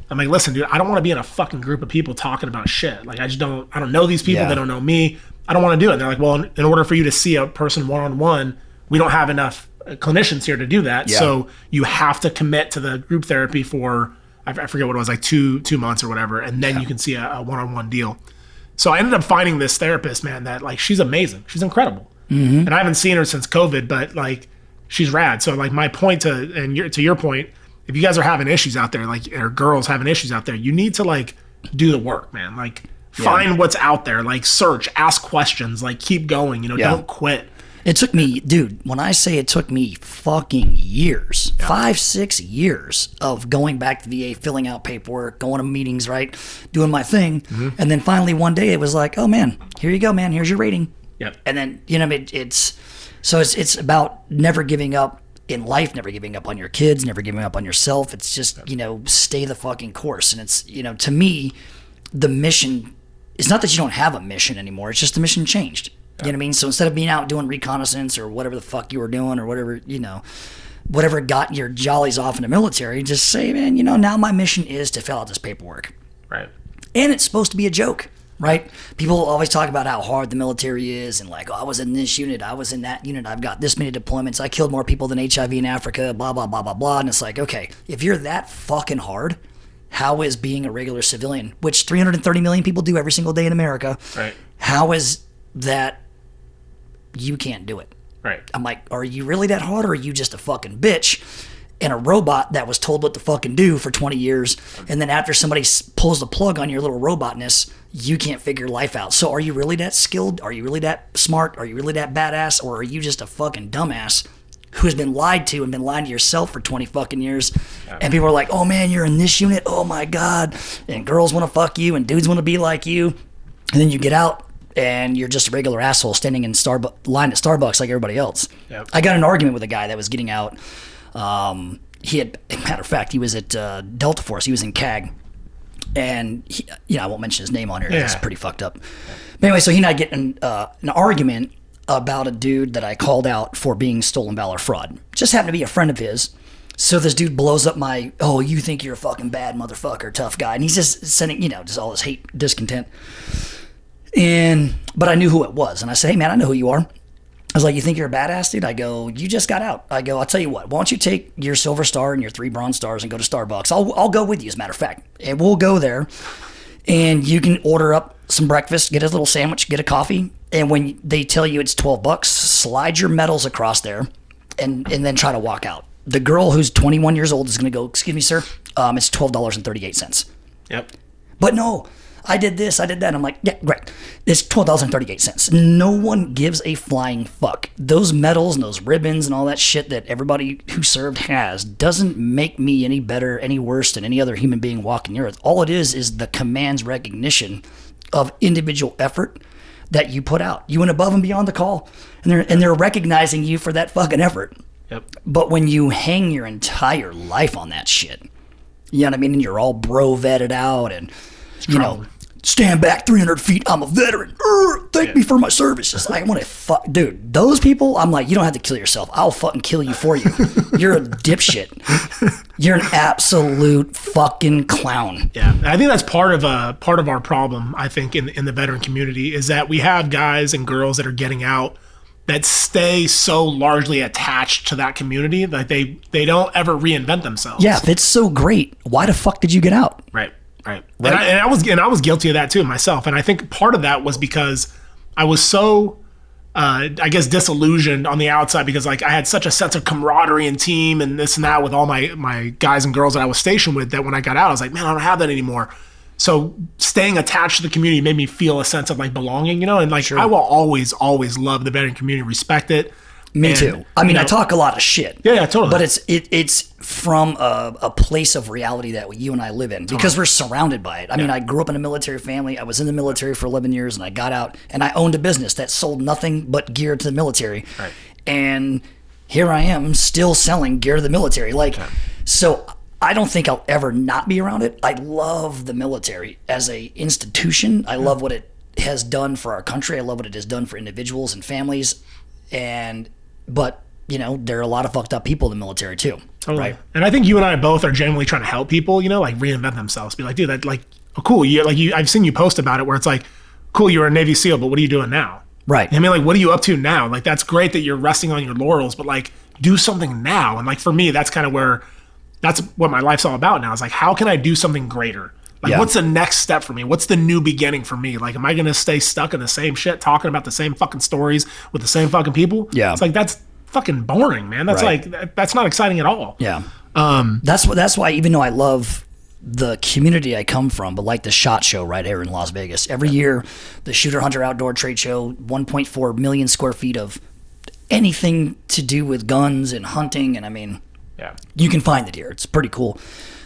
I'm like, listen, dude, I don't want to be in a fucking group of people talking about shit. Like I don't know these people. They don't know me. I don't want to do it. And they're like, well, in order for you to see a person one-on-one, we don't have enough clinicians here to do that. Yeah. So you have to commit to the group therapy for, I forget what it was, like two months or whatever. And then you can see a one-on-one deal. So I ended up finding this therapist, man, that like, she's amazing. She's incredible. Mm-hmm. And I haven't seen her since COVID, but like, she's rad. So like my point to your point, if you guys are having issues out there, like, or girls having issues out there, you need to like do the work, man. Like find what's out there, like search, ask questions, like keep going, don't quit. It took me, dude, when I say it took me fucking years, 5-6 years of going back to the VA, filling out paperwork, going to meetings, right? Doing my thing. Mm-hmm. And then finally one day it was like, oh man, here you go, man. Here's your rating. Yep. And then, it's about never giving up in life, never giving up on your kids, never giving up on yourself. It's just, stay the fucking course. And it's, to me, the mission is not that you don't have a mission anymore. It's just the mission changed. You know what I mean? So instead of being out doing reconnaissance or whatever the fuck you were doing or whatever, whatever got your jollies off in the military, just say, man, now my mission is to fill out this paperwork. Right. And it's supposed to be a joke, right? People always talk about how hard the military is and like, oh, I was in this unit, I was in that unit, I've got this many deployments, I killed more people than HIV in Africa, blah, blah, blah, blah, blah. And it's like, okay, if you're that fucking hard, how is being a regular civilian, which 330 million people do every single day in America, right? How is that you can't do it? Right. I'm like, are you really that hard or are you just a fucking bitch and a robot that was told what to fucking do for 20 years and then after somebody pulls the plug on your little robotness, you can't figure life out? So are you really that skilled? Are you really that smart? Are you really that badass? Or are you just a fucking dumbass who's been lied to and been lying to yourself for 20 fucking years? Yeah. And people are like, oh man, you're in this unit, oh my God, and girls want to fuck you and dudes want to be like you, and then you get out and you're just a regular asshole standing in line at Starbucks like everybody else. Yep. I got in an argument with a guy that was getting out. Matter of fact, he was at Delta Force. He was in CAG. And, I won't mention his name on here. Yeah. It's pretty fucked up. But anyway, so he and I get in an argument about a dude that I called out for being stolen valor fraud. Just happened to be a friend of his. So this dude blows up you think you're a fucking bad motherfucker, tough guy. And he's just sending, just all this hate, discontent. But I knew who it was. And I said, hey, man, I know who you are. I was like, you think you're a badass, dude? I go, you just got out. I go, I'll tell you what. Why don't you take your silver star and your 3 bronze stars and go to Starbucks? I'll go with you, as a matter of fact. And we'll go there. And you can order up some breakfast, get a little sandwich, get a coffee. And when they tell you it's $12, slide your medals across there and then try to walk out. The girl who's 21 years old is going to go, excuse me, sir, it's $12.38. Yep. But no, I did this, I did that. I'm like, yeah, great. It's $12.38. No one gives a flying fuck. Those medals and those ribbons and all that shit that everybody who served has doesn't make me any better, any worse than any other human being walking the earth. All it is the command's recognition of individual effort that you put out. You went above and beyond the call, and they're recognizing you for that fucking effort. Yep. But when you hang your entire life on that shit, you know what I mean? And you're all bro vetted out and, you know, stand back 300 feet. I'm a veteran. Thank me for my services. I want to fuck, dude. Those people, I'm like, you don't have to kill yourself. I'll fucking kill you for you. You're a dipshit. You're an absolute fucking clown. Yeah, I think that's part of our problem. I think in the veteran community is that we have guys and girls that are getting out that stay so largely attached to that community that they don't ever reinvent themselves. Yeah, if it's so great, why the fuck did you get out? Right. And I was guilty of that too myself. And I think part of that was because I was so, I guess, disillusioned on the outside because like I had such a sense of camaraderie and team and this and that with all my guys and girls that I was stationed with that when I got out, I was like, man, I don't have that anymore. So staying attached to the community made me feel a sense of like belonging, you know, and like sure. I will always love the veteran community, respect it. Me too. I mean, I talk a lot of shit. Yeah, totally. But it's from a place of reality that you and I live in because we're surrounded by it. I mean, I grew up in a military family. I was in the military for 11 years and I got out and I owned a business that sold nothing but gear to the military. Right. And here I am still selling gear to the military. So I don't think I'll ever not be around it. I love the military as a institution. I love what it has done for our country. I love what it has done for individuals and families. But, you know, there are a lot of fucked up people in the military too. Totally. Right. And I think you and I both are genuinely trying to help people, you know, like reinvent themselves. Be like, dude, that like, oh, cool. I've seen you post about it where it's like, cool, you're a Navy SEAL, but what are you doing now? Right. I mean, like, what are you up to now? Like, that's great that you're resting on your laurels, but like, do something now. And like, for me, that's kind of where, that's what my life's all about now. Is like, how can I do something greater? Like, what's the next step for me? What's the new beginning for me? Like, am I going to stay stuck in the same shit, talking about the same fucking stories with the same fucking people? Yeah. It's like, that's fucking boring, man. That's like, that's not exciting at all. Yeah. That's why, even though I love the community I come from, but like the SHOT Show right here in Las Vegas, every year, the Shooter Hunter Outdoor Trade Show, 1.4 million square feet of anything to do with guns and hunting. And I mean, you can find it here. It's pretty cool.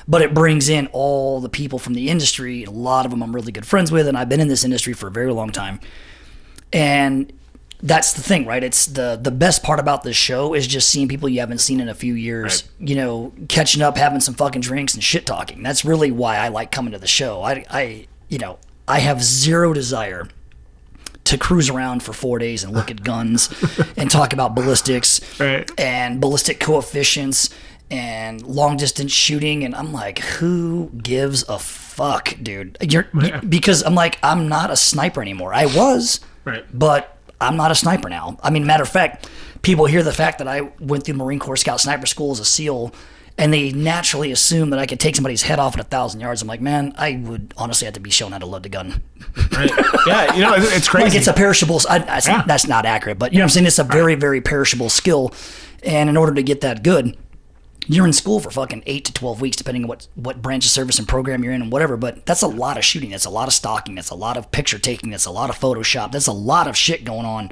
But it brings in all the people from the industry. A lot of them I'm really good friends with, and I've been in this industry for a very long time. And that's the thing, right? It's the best part about this show is just seeing people you haven't seen in a few years, you know, catching up, having some fucking drinks and shit talking. That's really why I like coming to the show. I have zero desire to cruise around for 4 days and look at guns and talk about ballistics and ballistic coefficients and long distance shooting. And I'm like, who gives a fuck, dude? Because I'm like, I'm not a sniper anymore. I was, but I'm not a sniper now. I mean, matter of fact, people hear the fact that I went through Marine Corps Scout Sniper School as a SEAL, and they naturally assume that I could take somebody's head off at 1,000 yards. I'm like, man, I would honestly have to be shown how to load the gun. Yeah, you know, it's crazy. Like, it's a perishable. That's not accurate, but you know what I'm saying? It's a very, very perishable skill, and in order to get that good, you're in school for fucking 8 to 12 weeks, depending on what branch of service and program you're in and whatever. But that's a lot of shooting. That's a lot of stalking. That's a lot of picture taking. That's a lot of Photoshop. That's a lot of shit going on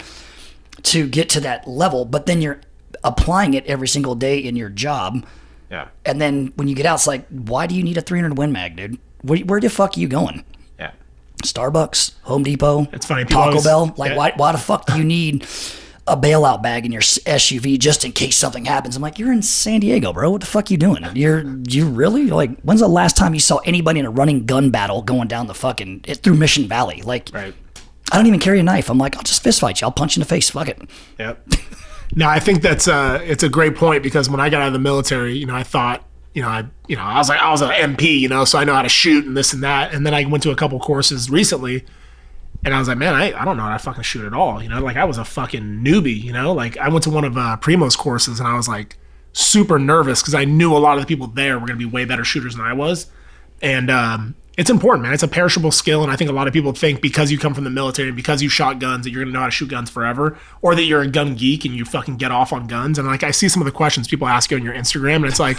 to get to that level. But then you're applying it every single day in your job. Yeah. And then when you get out, it's like, why do you need a 300 Win Mag, dude? Where the fuck are you going? Yeah. Starbucks, Home Depot, it's funny, Taco Bell. Like, why the fuck do you need a bailout bag in your SUV just in case something happens? I'm like, you're in San Diego, bro. What the fuck you doing? You really? Like, when's the last time you saw anybody in a running gun battle going down the fucking through Mission Valley? Like, I don't even carry a knife. I'm like, I'll just fist fight you. I'll punch you in the face. Fuck it. Yep. No, I think that's it's a great point, because when I got out of the military, you know, I thought, I was an MP, you know, so I know how to shoot and this and that. And then I went to a couple courses recently, and I was like, man, I don't know how to fucking shoot at all. You know, like, I was a fucking newbie, you know, like, I went to one of Primo's courses, and I was like super nervous because I knew a lot of the people there were going to be way better shooters than I was. And it's important, man. It's a perishable skill. And I think a lot of people think because you come from the military and because you shot guns that you're going to know how to shoot guns forever, or that you're a gun geek and you fucking get off on guns. And like, I see some of the questions people ask you on your Instagram, and it's like,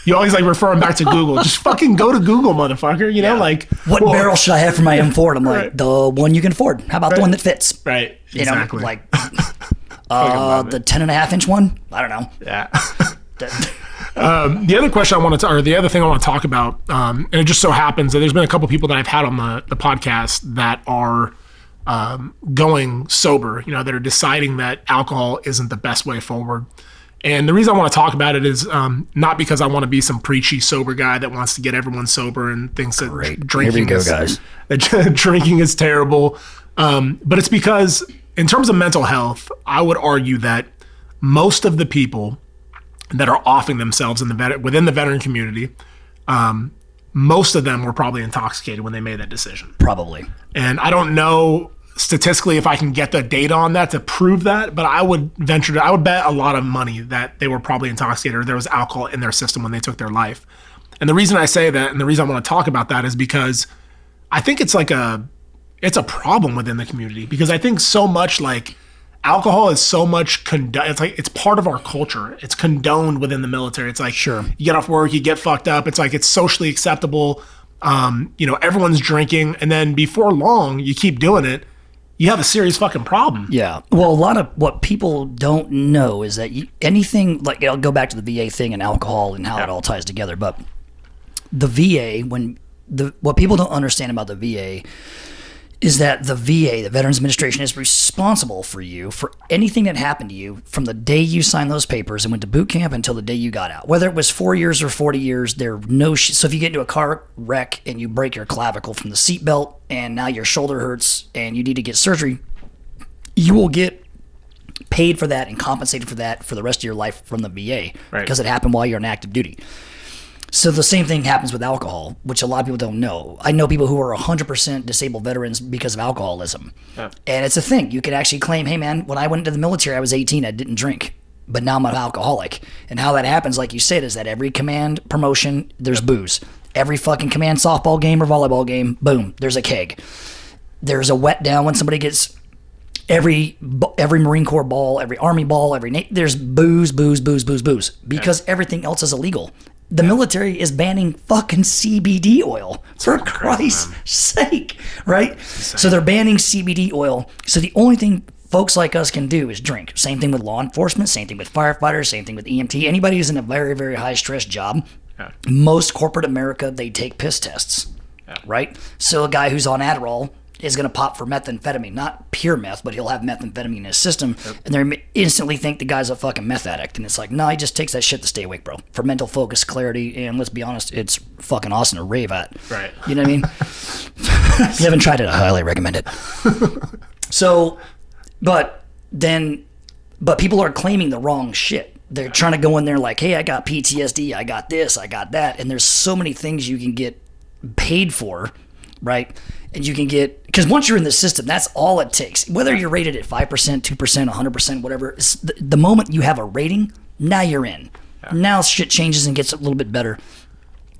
you always like refer them back to Google. Just fucking go to Google, motherfucker. You know, like, what barrel should I have for my M4? I'm like, the one you can afford. How about the one that fits? Right. Exactly. You know, like the 10.5-inch one. I don't know. Yeah. The other question the other thing I want to talk about, and it just so happens that there's been a couple people that I've had on the podcast that are going sober, that are deciding that alcohol isn't the best way forward. And the reason I want to talk about it is not because I want to be some preachy sober guy that wants to get everyone sober and thinks that drinking is terrible. But it's because in terms of mental health, I would argue that most of the people that are offing themselves within the veteran community, most of them were probably intoxicated when they made that decision. Probably. And I don't know statistically if I can get the data on that to prove that, but I would bet a lot of money that they were probably intoxicated or there was alcohol in their system when they took their life. And the reason I say that and the reason I want to talk about that is because I think it's a problem within the community, because I think so much like alcohol is so much it's part of our culture. It's condoned within the military. It's like, sure, you get off work, you get fucked up. It's like, it's socially acceptable. Everyone's drinking. And then before long, you keep doing it, you have a serious fucking problem. Yeah. Well, a lot of what people don't know is that anything like, I'll go back to the VA thing and alcohol and how it all ties together. But the VA, what people don't understand about the VA is that the VA, the Veterans Administration, is responsible for you for anything that happened to you from the day you signed those papers and went to boot camp until the day you got out. Whether it was 4 years or 40 years, so if you get into a car wreck and you break your clavicle from the seatbelt and now your shoulder hurts and you need to get surgery, you will get paid for that and compensated for that for the rest of your life from the VA, right? Because it happened while you're on active duty. So the same thing happens with alcohol, which a lot of people don't know. I know people who are 100% disabled veterans because of alcoholism. Yeah. And it's a thing. You could actually claim, hey man, when I went into the military, I was 18, I didn't drink, but now I'm an alcoholic. And how that happens, like you said, is that every command promotion, there's booze. Every fucking command softball game or volleyball game, boom, there's a keg. There's a wet down when somebody gets every Marine Corps ball, every Army ball, there's booze, because everything else is illegal. The military is banning fucking CBD oil, for Christ's sake, right? So they're banning CBD oil. So the only thing folks like us can do is drink. Same thing with law enforcement, same thing with firefighters, same thing with EMT. Anybody who's in a very, very high stress job, most corporate America, they take piss tests, right? So a guy who's on Adderall is going to pop for methamphetamine, not pure meth, but he'll have methamphetamine in his system, and they instantly think the guy's a fucking meth addict. And it's like, no, he just takes that shit to stay awake, bro, for mental focus, clarity, and let's be honest, it's fucking awesome to rave at. Right. You know what I mean? If you haven't tried it, I highly recommend it. So, but people are claiming the wrong shit. They're trying to go in there like, hey, I got PTSD, I got this, I got that, and there's so many things you can get paid for, right? And you can get, because once you're in the system, that's all it takes. Whether you're rated at 5%, 2%, 100%, whatever, the moment you have a rating, now you're in. Yeah. Now shit changes and gets a little bit better.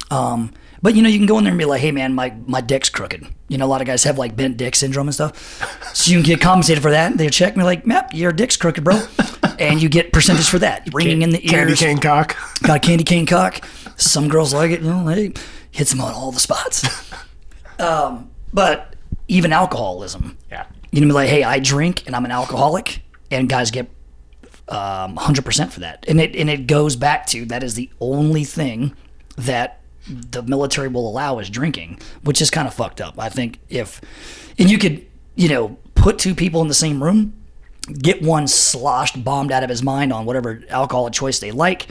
But you can go in there and be like, hey man, my dick's crooked. A lot of guys have like bent dick syndrome and stuff. So you can get compensated for that. They check me like, Matt, your dick's crooked, bro. And you get percentage for that. Ringing in the ears. Candy cane cock. Got a candy cane cock. Some girls like it. Hey, hits them on all the spots. But even alcoholism, be like, hey, I drink and I'm an alcoholic, and guys get 100% for that. And it goes back to, that is the only thing that the military will allow is drinking, which is kind of fucked up. I think and you could, put two people in the same room, get one sloshed, bombed out of his mind on whatever alcohol choice they like,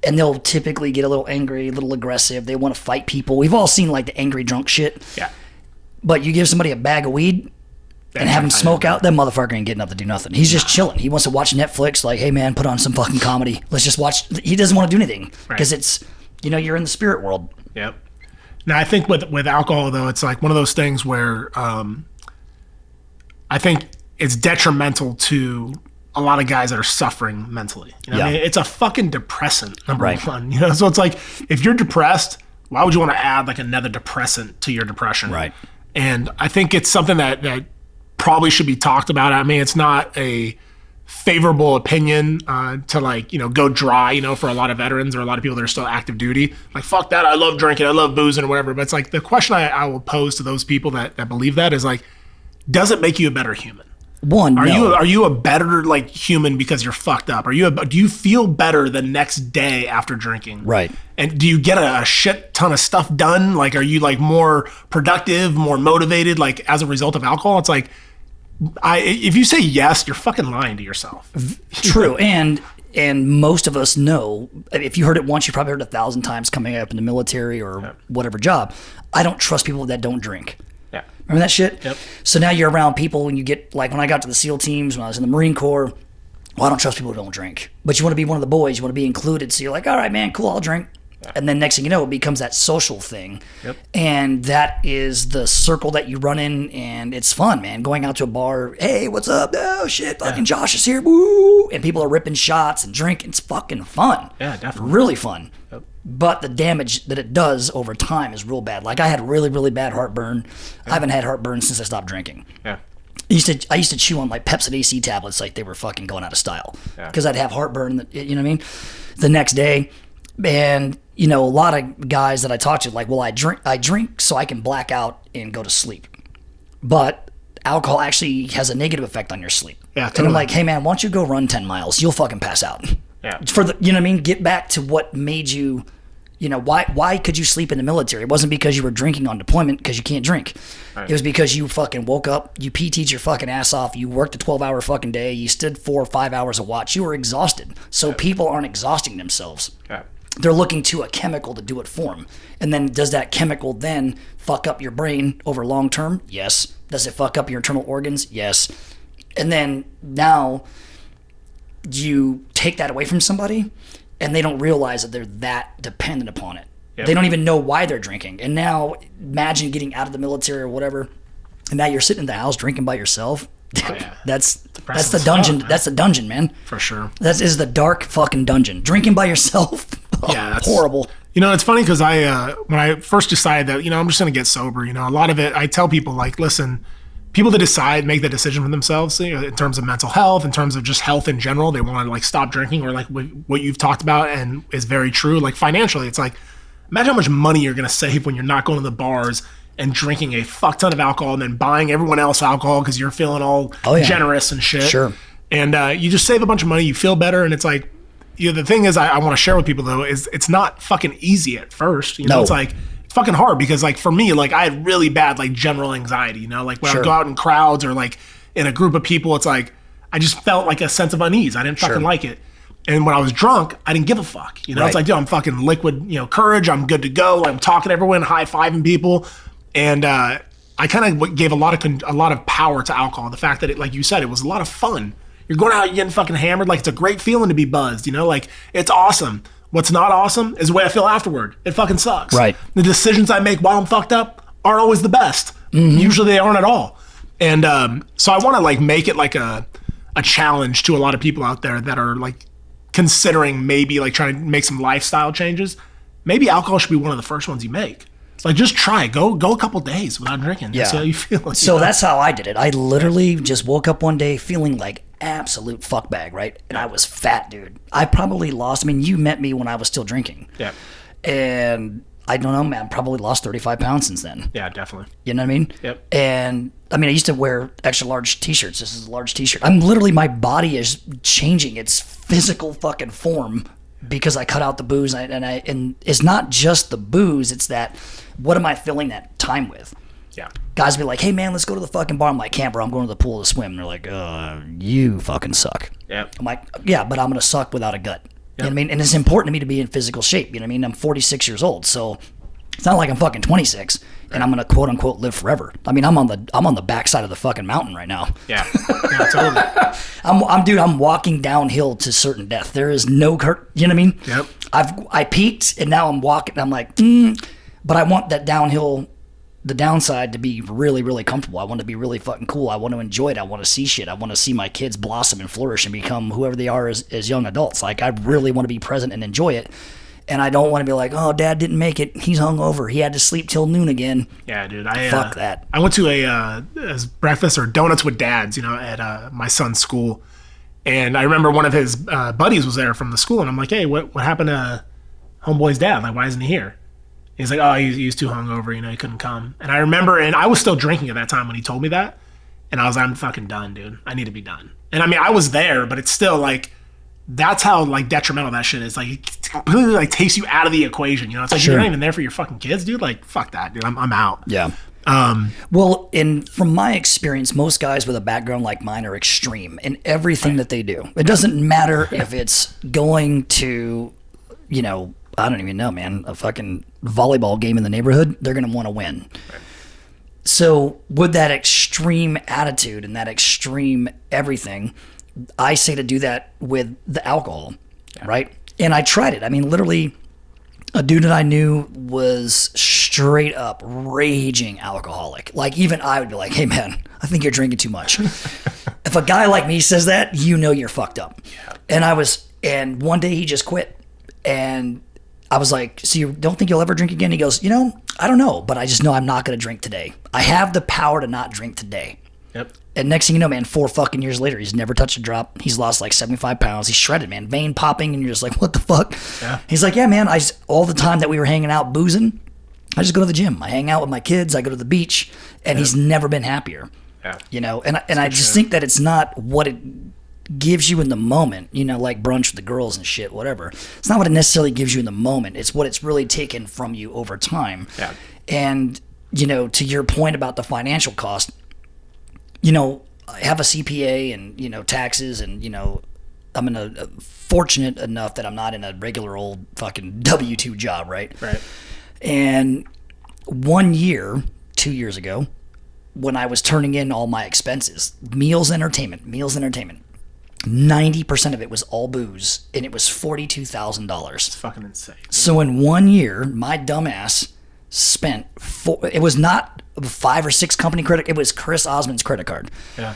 and they'll typically get a little angry, a little aggressive. They want to fight people. We've all seen like the angry drunk shit. Yeah. But you give somebody a bag of weed and have him smoke out, that motherfucker ain't getting up to do nothing. He's just chilling. He wants to watch Netflix, like, hey man, put on some fucking comedy. Let's just watch. He doesn't want to do anything because it's, you're in the spirit world. Yep. Now I think with alcohol though, it's like one of those things where I think it's detrimental to a lot of guys that are suffering mentally. I mean, it's a fucking depressant, number one. So it's like, if you're depressed, why would you want to add like another depressant to your depression? Right. And I think it's something that probably should be talked about. I mean, it's not a favorable opinion to like, go dry, for a lot of veterans or a lot of people that are still active duty. Like, fuck that, I love drinking, I love boozing or whatever. But it's like, the question I will pose to those people that believe that is like, does it make you a better human? Are you a better like human because you're fucked up? Do you feel better the next day after drinking? Right. And do you get a shit ton of stuff done? Like, are you like more productive, more motivated, like as a result of alcohol? It's like, if you say yes, you're fucking lying to yourself. True. And most of us know, if you heard it once, you probably heard it 1,000 times coming up in the military or whatever job. I don't trust people that don't drink. Yeah. Remember that shit? Yep. So now you're around people when you get, like when I got to the SEAL teams, when I was in the Marine Corps, well, I don't trust people who don't drink. But you want to be one of the boys, you want to be included. So you're like, all right, man, cool, I'll drink. Yeah. And then next thing you know, it becomes that social thing. Yep. And that is the circle that you run in, and it's fun, man. Going out to a bar, hey, what's up? Oh, shit, fucking Josh is here, woo! And people are ripping shots and drinking. It's fucking fun. Yeah, definitely. Really fun. Yep. But the damage that it does over time is real bad. Like, I had really, really bad heartburn. I haven't had heartburn since I stopped drinking. Yeah. I used to chew on like Pepsid AC tablets like they were fucking going out of style. Because I'd have heartburn, you know what I mean? The next day. And, you know, a lot of guys that I talk to, like, well, I drink so I can black out and go to sleep. But alcohol actually has a negative effect on your sleep. Yeah, totally. And I'm like, hey, man, why don't you go run 10 miles? You'll fucking pass out. Yeah. You know what I mean? Get back to what made you, you know, why could you sleep in the military? It wasn't because you were drinking on deployment because you can't drink. Right. It was because you fucking woke up, you PT'd your fucking ass off, you worked a 12-hour fucking day, you stood 4 or 5 hours of watch, you were exhausted. So people aren't exhausting themselves. Yeah. They're looking to a chemical to do it for them. And then does that chemical then fuck up your brain over long term? Yes. Does it fuck up your internal organs? Yes. And then now you take that away from somebody and they don't realize that they're that dependent upon it. Yep. They don't even know why they're drinking. And now imagine getting out of the military or whatever, and now you're sitting in the house drinking by yourself. Oh, yeah. That's the dungeon. That's the dungeon, man. For sure. That is the dark fucking dungeon. Drinking by yourself. Yeah, that's horrible. You know, it's funny because when I first decided that, you know, I'm just going to get sober, you know, a lot of it, I tell people, like, listen, people that make the decision for themselves, you know, in terms of mental health, in terms of just health in general, they want to, like, stop drinking, or like what you've talked about and is very true. Like, financially, it's like, imagine how much money you're going to save when you're not going to the bars and drinking a fuck ton of alcohol and then buying everyone else alcohol because you're feeling all generous and shit. Sure. And you just save a bunch of money, you feel better, and it's like, you know, the thing is I want to share with people, though, is it's not fucking easy at first. You know, it's like, it's fucking hard because, like, for me, like, I had really bad, like, general anxiety, you know? Like, when I would go out in crowds or, like, in a group of people, it's like, I just felt like a sense of unease. I didn't fucking like it. And when I was drunk, I didn't give a fuck. You know, it's like, dude, I'm fucking liquid, you know, courage. I'm good to go. I'm talking to everyone, high-fiving people. And I kind of gave a lot of power to alcohol. The fact that it, like you said, it was a lot of fun. You're going out, you're getting fucking hammered. Like, it's a great feeling to be buzzed, you know? Like, it's awesome. What's not awesome is the way I feel afterward. It fucking sucks. Right. The decisions I make while I'm fucked up aren't always the best. Mm-hmm. Usually they aren't at all. And so I want to, like, make it like a challenge to a lot of people out there that are, like, considering maybe, like, trying to make some lifestyle changes. Maybe alcohol should be one of the first ones you make. Like, just try it. Go a couple days without drinking. Yeah. See how you feel. So that's how I did it. I literally just woke up one day feeling like absolute fuckbag, right? And I was fat, dude. I probably lost, I mean, you met me when I was still drinking. Yeah. And I don't know, man, I probably lost 35 pounds since then. Yeah, definitely. You know what I mean? Yep. And I mean, I used to wear extra large t-shirts. This is a large t-shirt. I'm literally, my body is changing its physical fucking form because I cut out the booze, and it's not just the booze, it's that, what am I filling that time with? Yeah. Guys be like, hey man, let's go to the fucking bar. I'm like, can't, bro, I'm going to the pool to swim. And they're like, you fucking suck. Yeah. I'm like, yeah, but I'm going to suck without a gut. You know what I mean? And it's important to me to be in physical shape. You know what I mean? I'm 46 years old, so it's not like I'm fucking 26 and I'm going to quote unquote live forever. I mean, I'm on the backside of the fucking mountain right now. Yeah. Yeah, totally. I'm walking downhill to certain death. There is no you know what I mean? Yep. I peaked and now I'm walking. I'm like, but I want that downhill, the downside, to be really, really comfortable. I want to be really fucking cool. I want to enjoy it. I want to see shit. I want to see my kids blossom and flourish and become whoever they are as young adults. Like, I really want to be present and enjoy it. And I don't want to be like, oh, dad didn't make it. He's hungover. He had to sleep till noon again. Yeah, dude. Fuck that. I went to a breakfast or donuts with dads, you know, at my son's school. And I remember one of his buddies was there from the school. And I'm like, hey, what happened to homeboy's dad? Like, why isn't he here? He's like, oh, he's too hungover, you know, he couldn't come. And I remember, and I was still drinking at that time when he told me that. And I was like, I'm fucking done, dude. I need to be done. And I mean, I was there, but it's still like, that's how, like, detrimental that shit is. Like, it completely, like, takes you out of the equation, you know? It's like, you're not even there for your fucking kids, dude. Like, fuck that, dude. I'm out. Yeah. Well, and from my experience, most guys with a background like mine are extreme in everything that they do. It doesn't matter if it's going to, I don't even know, man, a fucking volleyball game in the neighborhood. They're going to want to win. Right. So with that extreme attitude and that extreme everything, I say to do that with the alcohol, right? And I tried it. I mean, literally, a dude that I knew was straight up raging alcoholic. Like, even I would be like, hey, man, I think you're drinking too much. If a guy like me says that, you're fucked up. Yeah. And one day he just quit. And I was like, so you don't think you'll ever drink again? He goes, I don't know, but I just know I'm not going to drink today. I have the power to not drink today. Yep. And next thing you know, man, 4 fucking years later, he's never touched a drop. He's lost like 75 pounds. He's shredded, man. Vein popping, and you're just like, what the fuck? Yeah. He's like, yeah, man, all the time that we were hanging out boozing, I just go to the gym. I hang out with my kids. I go to the beach, and he's never been happier. Yeah. And I just think that it's not what it gives you in the moment, like brunch with the girls and shit, whatever. It's not what it necessarily gives you in the moment. It's what it's really taken from you over time. Yeah. And, to your point about the financial cost, I have a CPA and, taxes and, I'm fortunate enough that I'm not in a regular old fucking W-2 job, right? Right. And 2 years ago, when I was turning in all my expenses, meals, entertainment, 90% of it was all booze, and it was $42,000. It's fucking insane. So in 1 year, my dumbass spent it was not 5 or 6 company credit, it was Chris Osman's credit card. Yeah.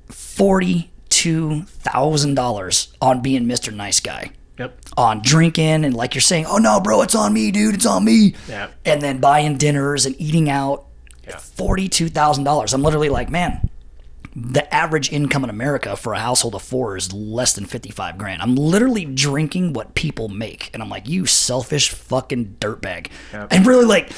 $42,000 on being Mr. Nice Guy. Yep. On drinking and like you're saying, oh no, bro, it's on me, dude, it's on me. Yeah. And then buying dinners and eating out. Yeah. $42,000. I'm literally like, man, the average income in America for a household of 4 is less than 55 grand. I'm literally drinking what people make. And I'm like, you selfish fucking dirtbag. Yep. And really, like,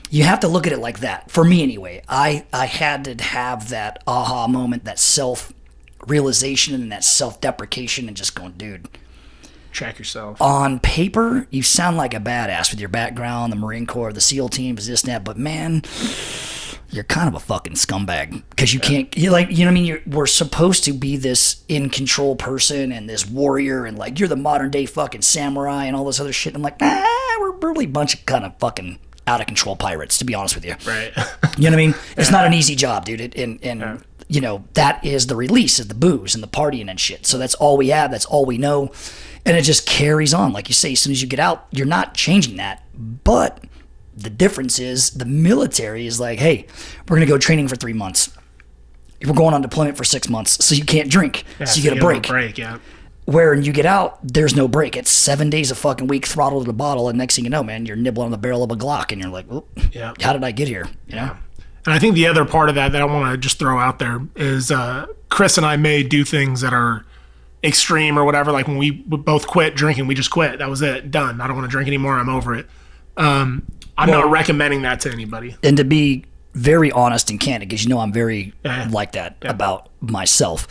you have to look at it like that. For me anyway, I had to have that aha moment, that self-realization and that self-deprecation and just going, dude. Check yourself. On paper, you sound like a badass with your background, the Marine Corps, the SEAL teams, this and that. But man, you're kind of a fucking scumbag because you can't. You know what I mean? We're supposed to be this in control person and this warrior, and like you're the modern day fucking samurai and all this other shit. I'm like, we're really a bunch of kind of fucking out of control pirates, to be honest with you. Right. You know what I mean? It's not an easy job, dude. That is the release of the booze and the partying and shit. So that's all we have. That's all we know. And it just carries on. Like you say, as soon as you get out, you're not changing that. But the difference is the military is like, hey, we're going to go training for 3 months. We're going on deployment for 6 months. So you can't drink. So you get a break. Where when you get out, there's no break. It's 7 days a fucking week, throttle to the bottle. And next thing you know, man, you're nibbling on the barrel of a Glock. And you're like, how did I get here? You know? And I think the other part of that I want to just throw out there is Chris and I may do things that are extreme or whatever. Like when we both quit drinking, we just quit. That was it. Done. I don't want to drink anymore. I'm over it. I'm not recommending that to anybody. And to be very honest and candid, because I'm very like that about myself,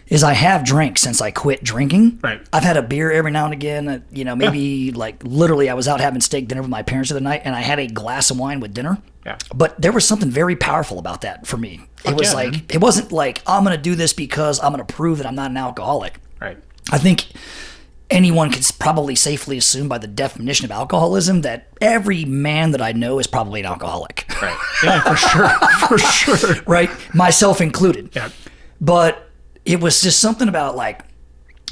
is I have drank since I quit drinking. Right. I've had a beer every now and again. Maybe like literally I was out having steak dinner with my parents the other night, and I had a glass of wine with dinner. Yeah. But there was something very powerful about that for me. It wasn't like I'm going to do this because I'm going to prove that I'm not an alcoholic. Right. I think anyone could probably safely assume by the definition of alcoholism that every man that I know is probably an alcoholic. Right. Yeah, for sure. For sure. Right. Myself included. Yeah. But it was just something about like,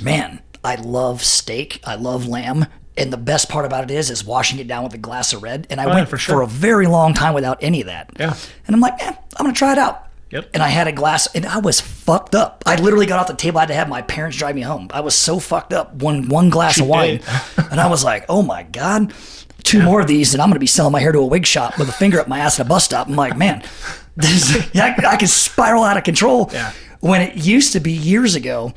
man, I love steak. I love lamb. And the best part about it is washing it down with a glass of red. And I went for a very long time without any of that. Yeah. And I'm like, I'm going to try it out. Yep. And I had a glass, and I was fucked up. I literally got off the table. I had to have my parents drive me home. I was so fucked up. One glass of wine. And I was like, oh my God, 2 more of these, and I'm going to be selling my hair to a wig shop with a finger up my ass at a bus stop. I'm like, man, I can spiral out of control. Yeah. When it used to be years ago,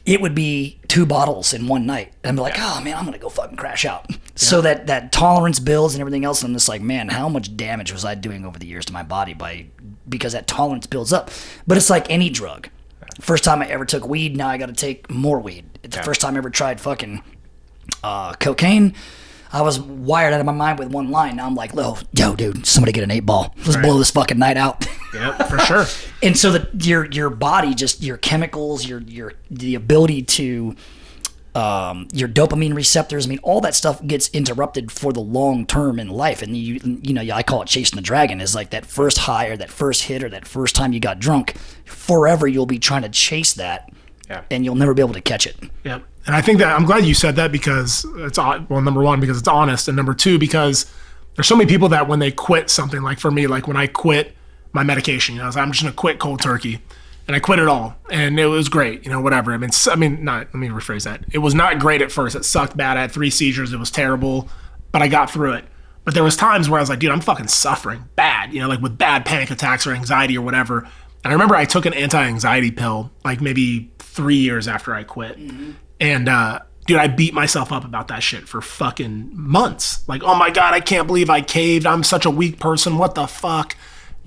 it would be 2 bottles in one night. And I'm like, oh man, I'm going to go fucking crash out. Yeah. So that tolerance builds and everything else. And I'm just like, man, how much damage was I doing over the years to my body because that tolerance builds up. But it's like any drug. First time I ever took weed, now I got to take more weed. The first time I ever tried fucking cocaine, I was wired out of my mind with one line. Now I'm like, yo, dude, somebody get an 8-ball. Let's blow this fucking night out. Yep, for sure. And so your body, just your chemicals, the ability to your dopamine receptors. I mean, all that stuff gets interrupted for the long term in life. And you know, I call it chasing the dragon. Is like that first high or that first hit or that first time you got drunk. Forever, you'll be trying to chase that, and you'll never be able to catch it. Yep. And I think that I'm glad you said that because it's, well, number one, because it's honest, and number two, because there's so many people that when they quit something, like for me, like when I quit my medication, you know, I was like, I'm just gonna quit cold turkey. And I quit it all, and it was great, you know, whatever. Let me rephrase that. It was not great at first. It sucked bad. I had 3 seizures. It was terrible, but I got through it. But there was times where I was like, dude, I'm fucking suffering bad, you know, like with bad panic attacks or anxiety or whatever. And I remember I took an anti-anxiety pill like maybe 3 years after I quit. Mm-hmm. And, dude, I beat myself up about that shit for fucking months. Like, oh my God, I can't believe I caved. I'm such a weak person. What the fuck?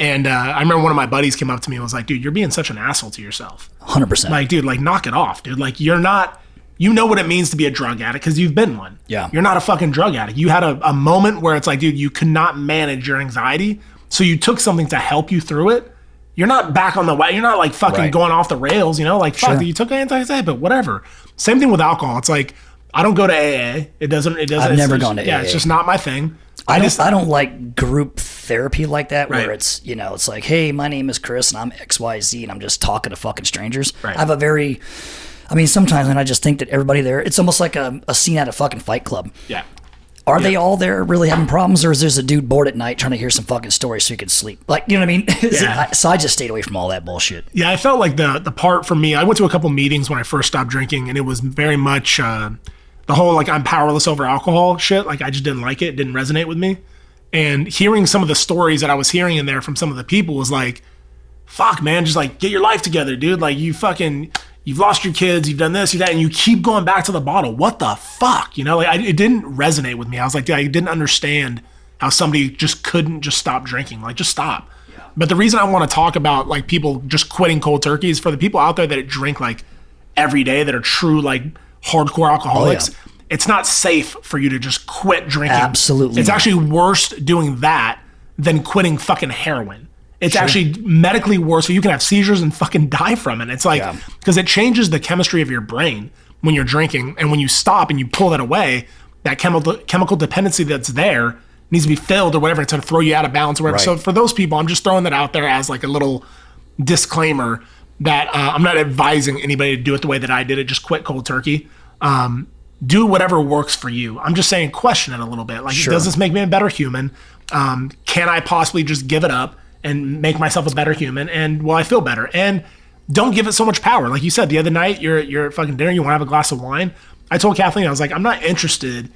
And I remember one of my buddies came up to me and was like, dude, you're being such an asshole to yourself. 100%. Like, dude, like, knock it off, dude. Like, you're not, you know what it means to be a drug addict because you've been one. Yeah. You're not a fucking drug addict. You had a moment where it's like, dude, you could not manage your anxiety. So you took something to help you through it. You're not back on the way. You're not like fucking going off the rails, you know? Like, fuck, you took anti-anxiety, but whatever. Same thing with alcohol. It's like, I don't go to AA. It doesn't. I've never gone to AA. Yeah, it's just not my thing. I don't like group therapy like that where it's, you know, it's like, hey, my name is Chris and I'm XYZ and I'm just talking to fucking strangers. Right. I have a very, I mean, sometimes when I just think that everybody there, it's almost like a scene at a fucking Fight Club. Yeah. Are they all there really having problems, or is there a dude bored at night trying to hear some fucking stories so he can sleep? Like, you know what I mean? Yeah. So I just stayed away from all that bullshit. Yeah, I felt like the part for me, I went to a couple meetings when I first stopped drinking, and it was very much the whole, like, I'm powerless over alcohol shit. Like, I just didn't like it. It didn't resonate with me. And hearing some of the stories that I was hearing in there from some of the people was like, fuck, man, just like, get your life together, dude. Like, you've lost your kids, you've done this, you've that, and you keep going back to the bottle. What the fuck? You know, like, it didn't resonate with me. I was like, dude, I didn't understand how somebody just couldn't just stop drinking. Like, just stop. Yeah. But the reason I want to talk about, like, people just quitting cold turkey is for the people out there that drink, like, every day, that are true, like, hardcore alcoholics. Oh, yeah. It's not safe for you to just quit drinking. Absolutely. It's actually worse doing that than quitting fucking heroin. It's actually medically worse. So you can have seizures and fucking die from it. It's like, because it changes the chemistry of your brain when you're drinking. And when you stop and you pull that away, that chemical dependency that's there needs to be filled or whatever. It's going to throw you out of balance or whatever. Right. So for those people, I'm just throwing that out there as like a little disclaimer that I'm not advising anybody to do it the way that I did it. Just quit cold turkey. Do whatever works for you. I'm just saying, question it a little bit. Like, does this make me a better human? Can I possibly just give it up and make myself a better human? And will I feel better? And don't give it so much power. Like you said, the other night, you're at fucking dinner, you want to have a glass of wine. I told Kathleen, I was like, I'm not interested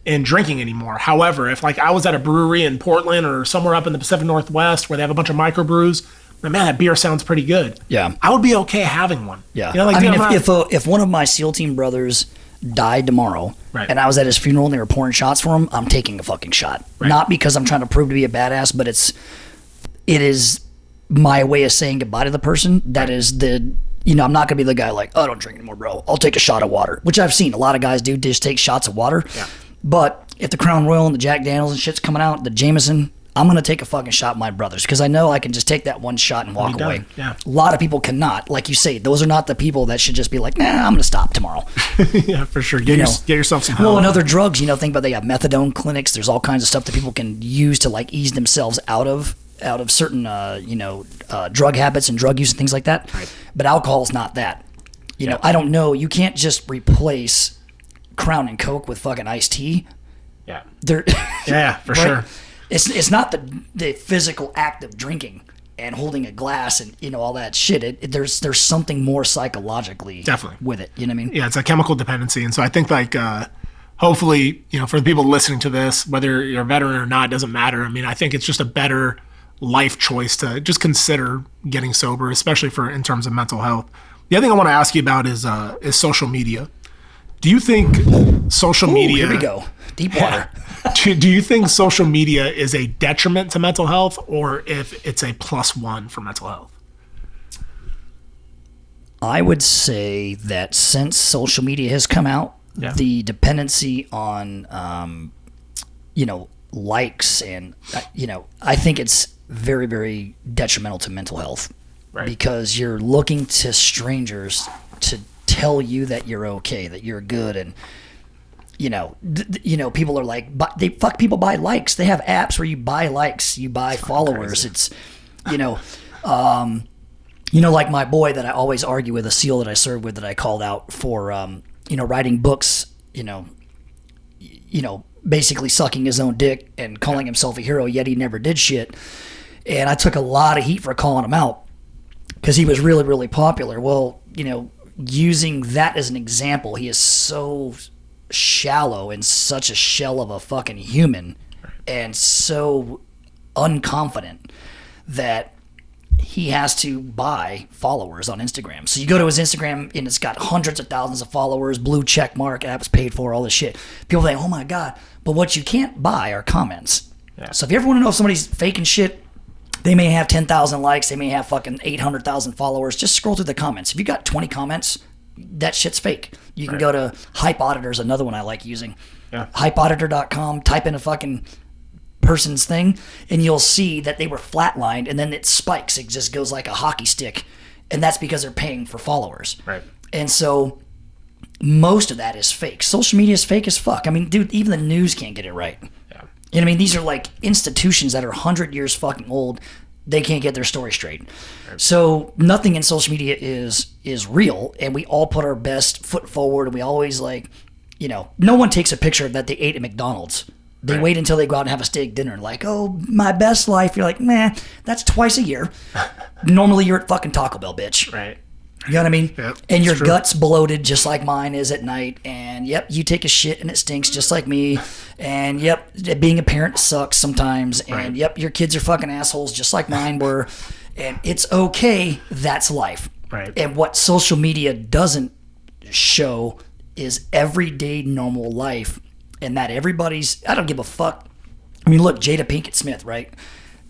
in drinking anymore. However, if like I was at a brewery in Portland or somewhere up in the Pacific Northwest where they have a bunch of microbrews, man, that beer sounds pretty good. Yeah. I would be okay having one. Yeah. You know, like, I mean, if one of my SEAL team brothers died tomorrow and I was at his funeral and they were pouring shots for him, I'm taking a fucking shot. Right. Not because I'm trying to prove to be a badass, but it is my way of saying goodbye to the person. That is you know, I'm not gonna be the guy like, oh, don't drink anymore, bro. I'll take a shot of water, which I've seen a lot of guys do, just take shots of water. Yeah. But if the Crown Royal and the Jack Daniels and shit's coming out, the Jameson, I'm going to take a fucking shot with my brothers because I know I can just take that one shot and walk away. Yeah. A lot of people cannot. Like you say, those are not the people that should just be like, nah, I'm going to stop tomorrow. Yeah, for sure. Get yourself some help. Well, and other drugs, you know, think about they have methadone clinics. There's all kinds of stuff that people can use to like ease themselves out of certain, drug habits and drug use and things like that. Right. But alcohol is not that. You know, I don't know. You can't just replace Crown and Coke with fucking iced tea. Yeah. Yeah, for sure. It's not the physical act of drinking and holding a glass and, you know, all that shit. There's something more psychologically with it. You know what I mean? Yeah, it's a chemical dependency. And so I think like hopefully, you know, for the people listening to this, whether you're a veteran or not, it doesn't matter. I mean, I think it's just a better life choice to just consider getting sober, especially in terms of mental health. The other thing I want to ask you about is social media. Do you think social media... Here we go. Deep water. Do you think social media is a detriment to mental health or if it's a +1 for mental health? I would say that since social media has come out, the dependency on likes and, I think it's very, very detrimental to mental health because you're looking to strangers to tell you that you're okay, that you're good. And, people are like, people buy likes. They have apps where you buy likes, you buy followers. Crazy. It's, like my boy that I always argue with, a SEAL that I served with, that I called out for, writing books, basically sucking his own dick and calling himself a hero, yet he never did shit. And I took a lot of heat for calling him out because he was really, really popular. Well, using that as an example, he is so shallow and such a shell of a fucking human and so unconfident that he has to buy followers on Instagram. So you go to his Instagram and it's got hundreds of thousands of followers, blue check mark, apps paid for, all this shit. People think, oh my God. But what you can't buy are comments. Yeah. So if you ever want to know if somebody's faking shit, they may have 10,000 likes, they may have fucking 800,000 followers. Just scroll through the comments. If you got 20 comments, that shit's fake. You can go to Hype Auditor's another one I like using. Yeah. Hypeauditor.com, type in a fucking person's thing, and you'll see that they were flatlined, and then it spikes. It just goes like a hockey stick, and that's because they're paying for followers. Right. And so most of that is fake. Social media is fake as fuck. I mean, dude, even the news can't get it right. Yeah. You know what I mean? These are like institutions that are 100 years fucking old. They can't get their story straight. Right. So nothing in social media is real, and we all put our best foot forward, and we always no one takes a picture that they ate at McDonald's. They wait until they go out and have a steak dinner and like, oh, my best life. You're like, nah, that's twice a year. Normally you're at fucking Taco Bell, bitch. Right. You know what I mean? Yep, and your gut's bloated just like mine is at night. And yep, you take a shit and it stinks just like me. And yep, being a parent sucks sometimes. And yep, your kids are fucking assholes just like mine were. And it's okay. That's life. Right. And what social media doesn't show is everyday normal life. And that I don't give a fuck. I mean, look, Jada Pinkett Smith, right?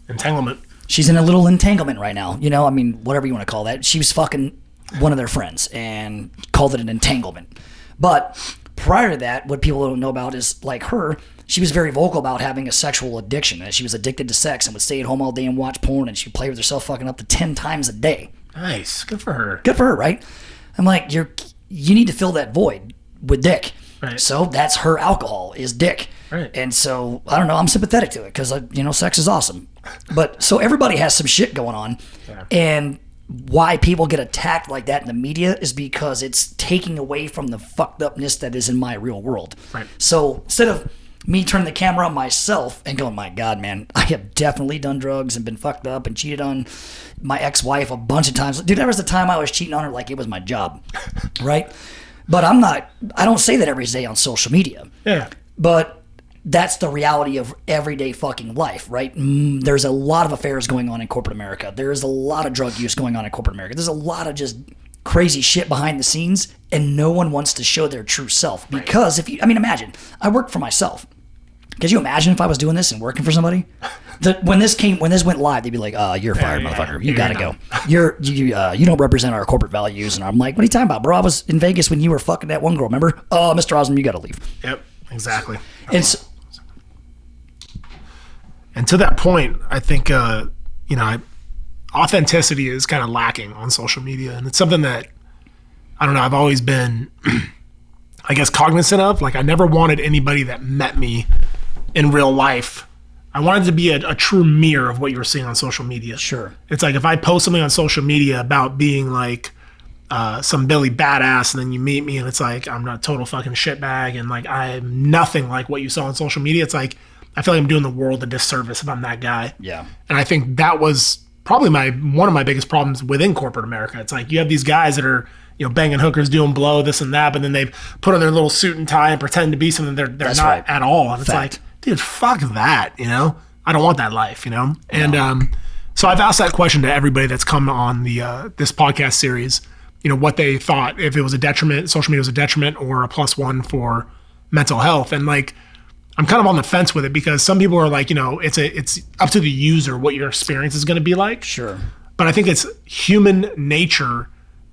Entanglement. She's in a little entanglement right now. Whatever you want to call that. She was fucking one of their friends and called it an entanglement. But prior to that, what people don't know about is, like her, she was very vocal about having a sexual addiction. That she was addicted to sex and would stay at home all day and watch porn, and she'd play with herself fucking up to 10 times a day. Nice. Good for her. Good for her, right? I'm like, you need to fill that void with dick. Right. So that's her alcohol, is dick. Right. And so, I don't know, I'm sympathetic to it because, sex is awesome. But so everybody has some shit going on. Yeah. And why people get attacked like that in the media is because it's taking away from the fucked upness that is in my real world. Right. So instead of me turning the camera on myself and going, my God, man, I have definitely done drugs and been fucked up and cheated on my ex-wife a bunch of times. Dude, there was the time I was cheating on her like it was my job. Right? But I don't say that every day on social media. Yeah. But that's the reality of everyday fucking life, right? There's a lot of affairs going on in corporate America. There's a lot of drug use going on in corporate America. There's a lot of just crazy shit behind the scenes, and no one wants to show their true self. Because imagine, I work for myself. Could you imagine if I was doing this and working for somebody? When this went live, they'd be like, you're fired, motherfucker. You gotta go. You don't represent our corporate values. And I'm like, what are you talking about, bro? I was in Vegas when you were fucking that one girl, remember? Oh, Mr. Osman, you gotta leave. Yep, exactly. And to that point, I think, authenticity is kind of lacking on social media. And it's something that, I don't know, I've always been, I guess, cognizant of. Like, I never wanted anybody that met me in real life. I wanted to be a true mirror of what you were seeing on social media. Sure. It's like if I post something on social media about being like some Billy badass, and then you meet me and it's like I'm a total fucking shitbag and like I'm nothing like what you saw on social media. It's like I feel like I'm doing the world a disservice if I'm that guy. Yeah. And I think that was probably one of my biggest problems within corporate America. It's like you have these guys that are banging hookers, doing blow, this and that, but then they've put on their little suit and tie and pretend to be something they're not right. At all. And it's like, dude, fuck that, I don't want that life, And so I've asked that question to everybody that's come on the this podcast series, what they thought, if it was a detriment, social media was a detriment or a plus one for mental health. And like, I'm kind of on the fence with it because some people are like, it's up to the user what your experience is going to be like. Sure. But I think it's human nature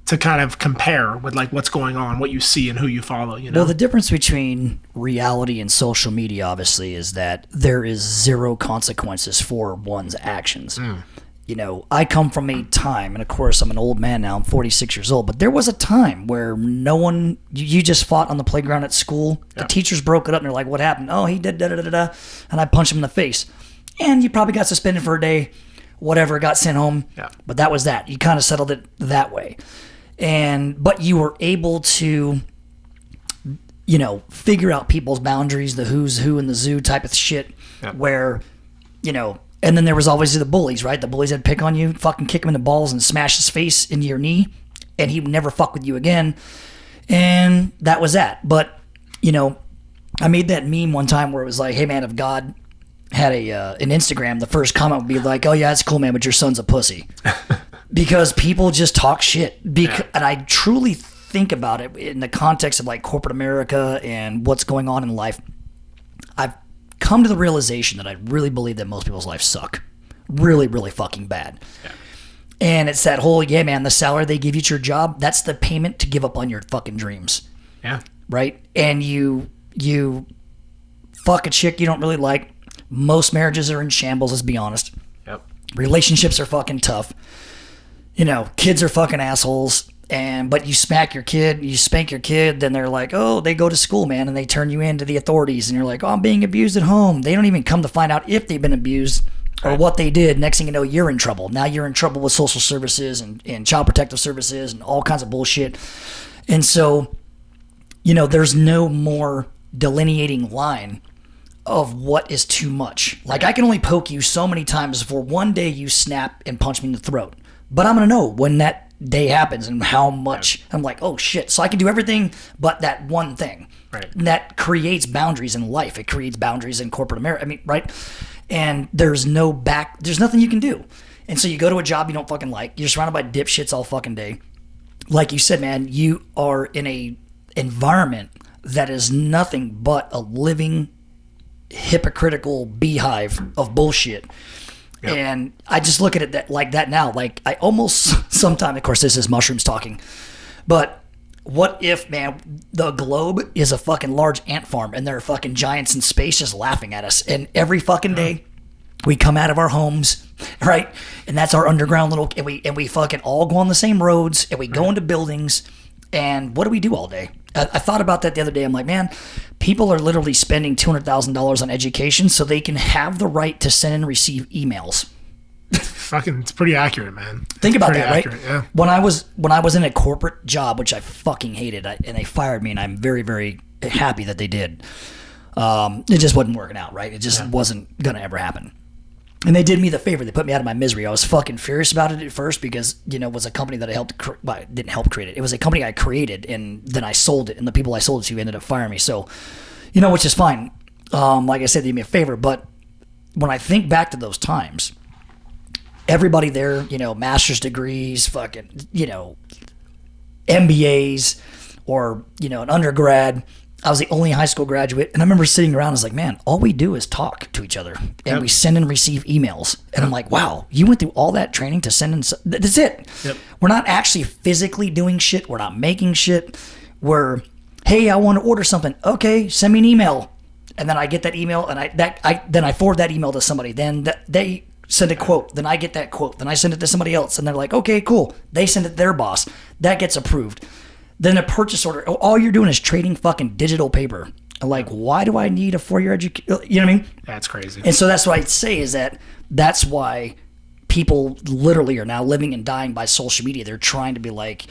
to kind of compare with like what's going on, what you see and who you follow, you know? Well, the difference between reality and social media, obviously, is that there is zero consequences for one's actions. You know, I come from a time, and of course I'm an old man now, I'm 46 years old, but there was a time where no one, you just fought on the playground at school. The teachers broke it up and they're like, what happened? Oh, he did da-da-da-da, and I punched him in the face. And you probably got suspended for a day, whatever, got sent home. Yeah. But that was that. You kind of settled it that way. But you were able to, you know, figure out people's boundaries, the who's who in the zoo type of shit, where, you know, and then there was always the bullies, right? The bullies that pick on you, fucking kick him in the balls and smash his face into your knee, and he would never fuck with you again. And that was that. But, you know, I made that meme one time where it was like, hey man, if God had an Instagram, the first comment would be like, oh yeah, it's cool, man, but your son's a pussy. Because people just talk shit. And I truly think about it in the context of like corporate America and what's going on in life. I've come to the realization that I really believe that most people's lives suck. Really, really fucking bad. Yeah. And it's that whole, yeah, man, the salary they give you at your job, that's the payment to give up on your fucking dreams. Yeah. Right? And you fuck a chick you don't really like. Most marriages are in shambles, let's be honest. Yep. Relationships are fucking tough. You know, kids are fucking assholes, but you spank your kid, then they're like, oh, they go to school, man, and they turn you in to the authorities, and you're like, oh, I'm being abused at home. They don't even come to find out if they've been abused or what they did. Next thing you know, you're in trouble. Now you're in trouble with social services and child protective services and all kinds of bullshit. And so, you know, there's no more delineating line of what is too much. Like, I can only poke you so many times before one day you snap and punch me in the throat. But I'm going to know when that day happens and how much. I'm like, oh shit. So I can do everything but that one thing. Right. That creates boundaries in life. It creates boundaries in corporate America. I mean, right? And there's nothing you can do. And so you go to a job you don't fucking like. You're surrounded by dipshits all fucking day. Like you said, man, you are in a environment that is nothing but a living hypocritical beehive of bullshit. Yep. And I just look at it like that now. Like, I almost sometimes, of course, this is mushrooms talking, but what if, man, the globe is a fucking large ant farm and there are fucking giants in space just laughing at us, and every fucking day we come out of our homes, right? And that's our underground little, and we fucking all go on the same roads, and we go into buildings, and what do we do all day? I thought about that the other day. I'm like, man, people are literally spending $200,000 on education so they can have the right to send and receive emails. Fucking, it's pretty accurate, man. Think about Pretty that, right? accurate, yeah. When I was in a corporate job, which I fucking hated, and they fired me, and I'm very, very happy that they did. It just wasn't working out, right? It just wasn't gonna ever happen. And they did me the favor. They put me out of my misery. I was fucking furious about it at first because, you know, it was a company that I didn't help create it. It was a company I created, and then I sold it, and the people I sold it to ended up firing me. So, you know, which is fine. Like I said, they did me a favor. But when I think back to those times, everybody there, you know, master's degrees, fucking, you know, MBAs, or, you know, an undergrad. I was the only high school graduate, and I remember sitting around, I was like, man, all we do is talk to each other, and we send and receive emails. And I'm like, wow, you went through all that training to send and that's it. Yep. We're not actually physically doing shit. We're not making shit. We're, hey, I want to order something. Okay, send me an email. And then I get that email, and then I forward that email to somebody. Then they send a quote. Then I get that quote. Then I send it to somebody else, and they're like, okay, cool. They send it to their boss. That gets approved. Then a purchase order. All you're doing is trading fucking digital paper. Like, why do I need a 4-year education? You know what I mean? That's crazy. And so that's what I'd say is that's why people literally are now living and dying by social media. They're trying to be like,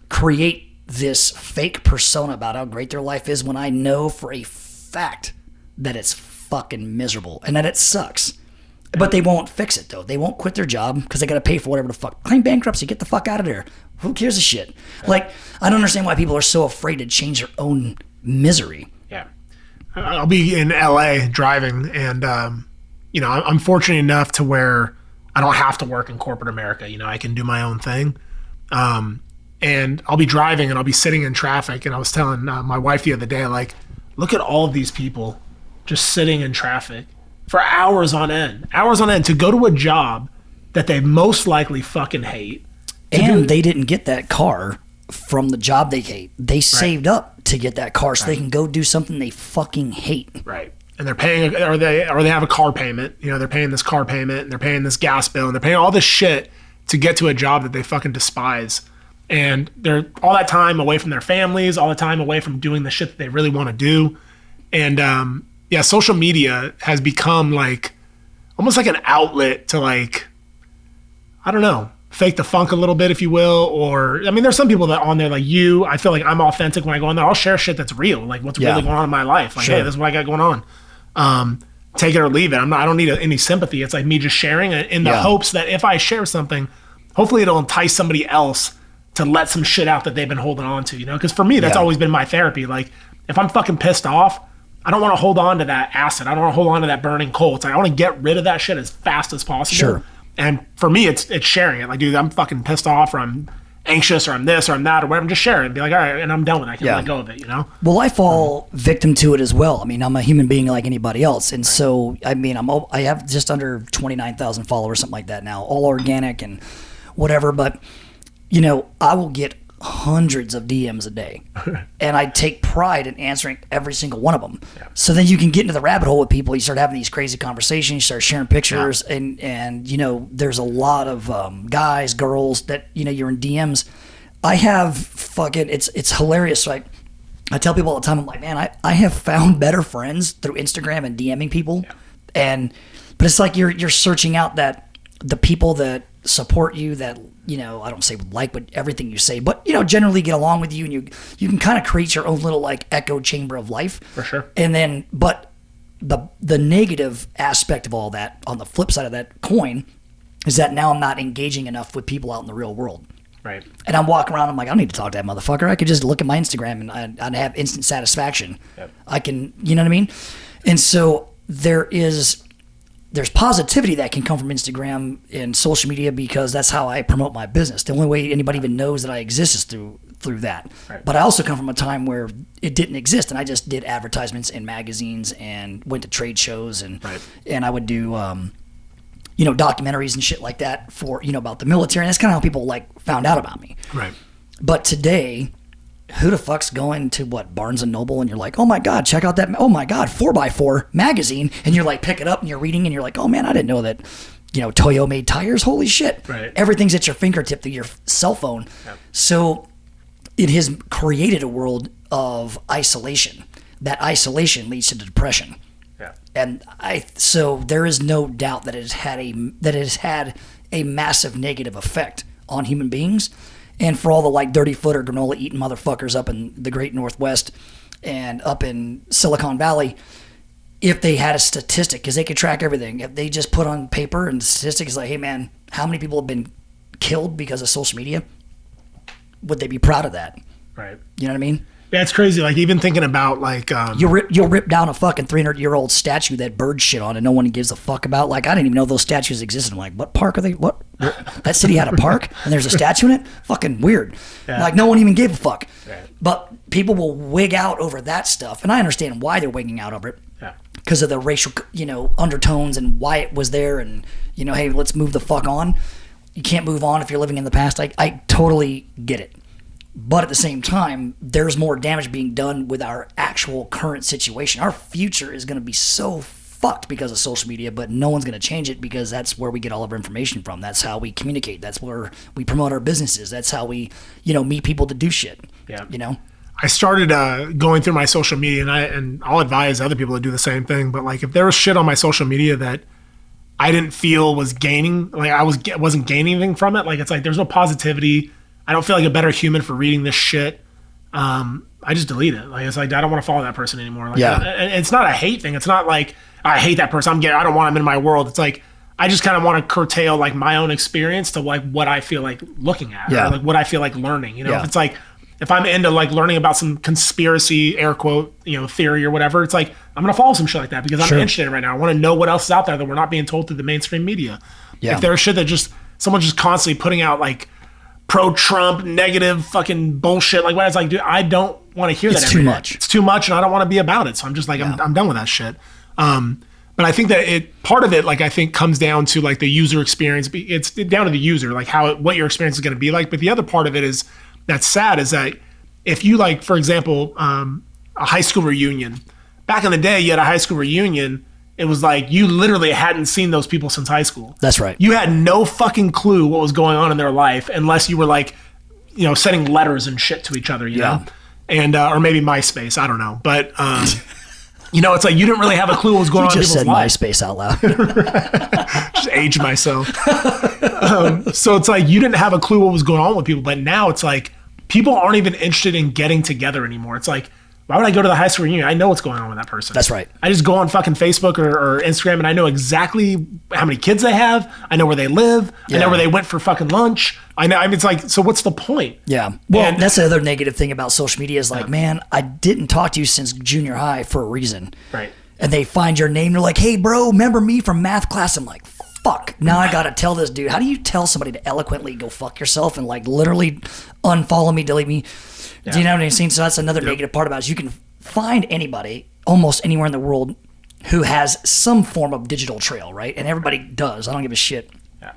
create this fake persona about how great their life is, when I know for a fact that it's fucking miserable and that it sucks. But they won't fix it, though. They won't quit their job because they got to pay for whatever the fuck. Claim bankruptcy. Get the fuck out of there. Who cares a shit? Like, I don't understand why people are so afraid to change their own misery. Yeah. I'll be in LA driving, and, you know, I'm fortunate enough to where I don't have to work in corporate America. You know, I can do my own thing. And I'll be driving, and I'll be sitting in traffic, and I was telling my wife the other day, like, look at all of these people just sitting in traffic for hours on end to go to a job that they most likely fucking hate, And they didn't get that car from the job they hate. They saved up to get that car so they can go do something they fucking hate. Right. And they're paying, or they have a car payment. You know, they're paying this car payment, and they're paying this gas bill, and they're paying all this shit to get to a job that they fucking despise. And they're all that time away from their families, all the time away from doing the shit that they really want to do. And social media has become like almost like an outlet to like, I don't know, fake the funk a little bit, if you will. Or, I mean, there's some people that on there, like you, I feel like I'm authentic when I go on there. I'll share shit that's real, like what's really going on in my life. Like, hey, this is what I got going on. Take it or leave it. I don't need any sympathy. It's like me just sharing it in the hopes that if I share something, hopefully it'll entice somebody else to let some shit out that they've been holding on to, you know? Because for me, that's always been my therapy. Like, if I'm fucking pissed off, I don't want to hold on to that acid. I don't want to hold on to that burning coal. It's like, I want to get rid of that shit as fast as possible. Sure. And for me, it's sharing it. Like, dude, I'm fucking pissed off, or I'm anxious, or I'm this, or I'm that, or whatever. I'm just sharing it and be like, all right, and I'm done with it. I can let go of it, you know? Well, I fall victim to it as well. I mean, I'm a human being like anybody else. And so, I mean, I have just under 29,000 followers, something like that now, all organic and whatever. But, you know, I will get hundreds of DMs a day, and I take pride in answering every single one of them. So then you can get into the rabbit hole with people. You start having these crazy conversations, you start sharing pictures, and you know, there's a lot of guys, girls that, you know, you're in DMs. I have fucking, it's hilarious. So I tell people all the time, I'm like, man, I have found better friends through Instagram and DMing people. But it's like you're searching out the people that support you, that, you know, I don't say like, but everything you say, but, you know, generally get along with you, and you can kind of create your own little like echo chamber of life. For sure. And then, but the negative aspect of all that, on the flip side of that coin, is that now I'm not engaging enough with people out in the real world. Right. And I'm walking around, I'm like, I don't need to talk to that motherfucker. I could just look at my Instagram and I'd have instant satisfaction. I can, you know what I mean? And so there's positivity that can come from Instagram and social media, because that's how I promote my business. The only way anybody even knows that I exist is through that. Right. But I also come from a time where it didn't exist, and I just did advertisements in magazines and went to trade shows, and I would do you know, documentaries and shit like that for, you know, about the military. And that's kind of how people like found out about me. Right. But today, who the fuck's going to Barnes and Noble, and you're like, oh my God, check out that, oh my God, 4x4 magazine, and you're like, pick it up and you're reading and you're like, oh man, I didn't know that, you know, Toyo made tires. Holy shit. Right. Everything's at your fingertip through your cell phone. So it has created a world of isolation. That isolation leads to depression. And so there is no doubt that it has had a massive negative effect on human beings. And for all the like dirty footer granola eating motherfuckers up in the great Northwest and up in Silicon Valley, if they had a statistic, because they could track everything, if they just put on paper and the statistic is like, hey man, how many people have been killed because of social media? Would they be proud of that? Right. You know what I mean? Yeah, it's crazy. Like, even thinking about like you'll rip down a fucking 300-year-old statue that birds shit on and no one gives a fuck about. Like, I didn't even know those statues existed. I'm like, what park are they? What? That city had a park and there's a statue in it? Fucking weird. Like, no one even gave a fuck. But people will wig out over that stuff, and I understand why they're wigging out over it. Because of the racial, you know, undertones and why it was there, and, you know, hey, let's move the fuck on. You can't move on if you're living in the past. I totally get it. But at the same time, there's more damage being done with our actual current situation. Our future is going to be so fucked because of social media, but no one's going to change it, because that's where we get all of our information from. That's how we communicate. That's where we promote our businesses. That's how we, you know, meet people to do shit. You know? I started going through my social media, and I'll advise other people to do the same thing. But like, if there was shit on my social media that I didn't feel was gaining, like wasn't gaining anything from it, like, it's like there's no positivity. I don't feel like a better human for reading this shit. I just delete it. Like, it's like, I don't want to follow that person anymore. Like, it's not a hate thing. It's not like I hate that person. I don't want him in my world. It's like, I just kind of want to curtail like my own experience to like what I feel like looking at, or like what I feel like learning. You know, if it's like, if I'm into like learning about some conspiracy, air quote, you know, theory or whatever, it's like, I'm going to follow some shit like that because I'm interested in it right now. I want to know what else is out there that we're not being told through the mainstream media. If there's shit that just, someone's just constantly putting out like pro-Trump, negative fucking bullshit, like what, it's like, dude, I don't want to hear that. It's too much. It's too much, and I don't want to be about it. So I'm just like, I'm done with that shit. But I think that part of it, like I think, comes down to like the user experience. It's down to the user, like what your experience is going to be like. But the other part of it is that's sad is that if you like, for example, a high school reunion. Back in the day, you had a high school reunion. It was like you literally hadn't seen those people since high school. That's right. You had no fucking clue what was going on in their life unless you were like, sending letters and shit to each other, you know? And, or maybe MySpace, I don't know. But, it's like you didn't really have a clue what was going on in people's lives. You just said MySpace out loud. Just aged myself. So it's like you didn't have a clue what was going on with people. But now it's like people aren't even interested in getting together anymore. It's like, why would I go to the high school reunion? I know what's going on with that person. That's right. I just go on fucking Facebook or Instagram and I know exactly how many kids they have. I know where they live. Yeah. I know where they went for fucking lunch. I know. I mean, it's like, so what's the point? Yeah. Well, that's the other negative thing about social media is like, man, I didn't talk to you since junior high for a reason. Right. And they find your name. They're like, hey, bro, remember me from math class? I'm like, fuck. Now I got to tell this dude. How do you tell somebody to eloquently go fuck yourself and like literally unfollow me, delete me? Yeah. Do you know what I'm saying? So that's another negative part about it is you can find anybody almost anywhere in the world who has some form of digital trail, right? And everybody does. I don't give a shit. Yeah.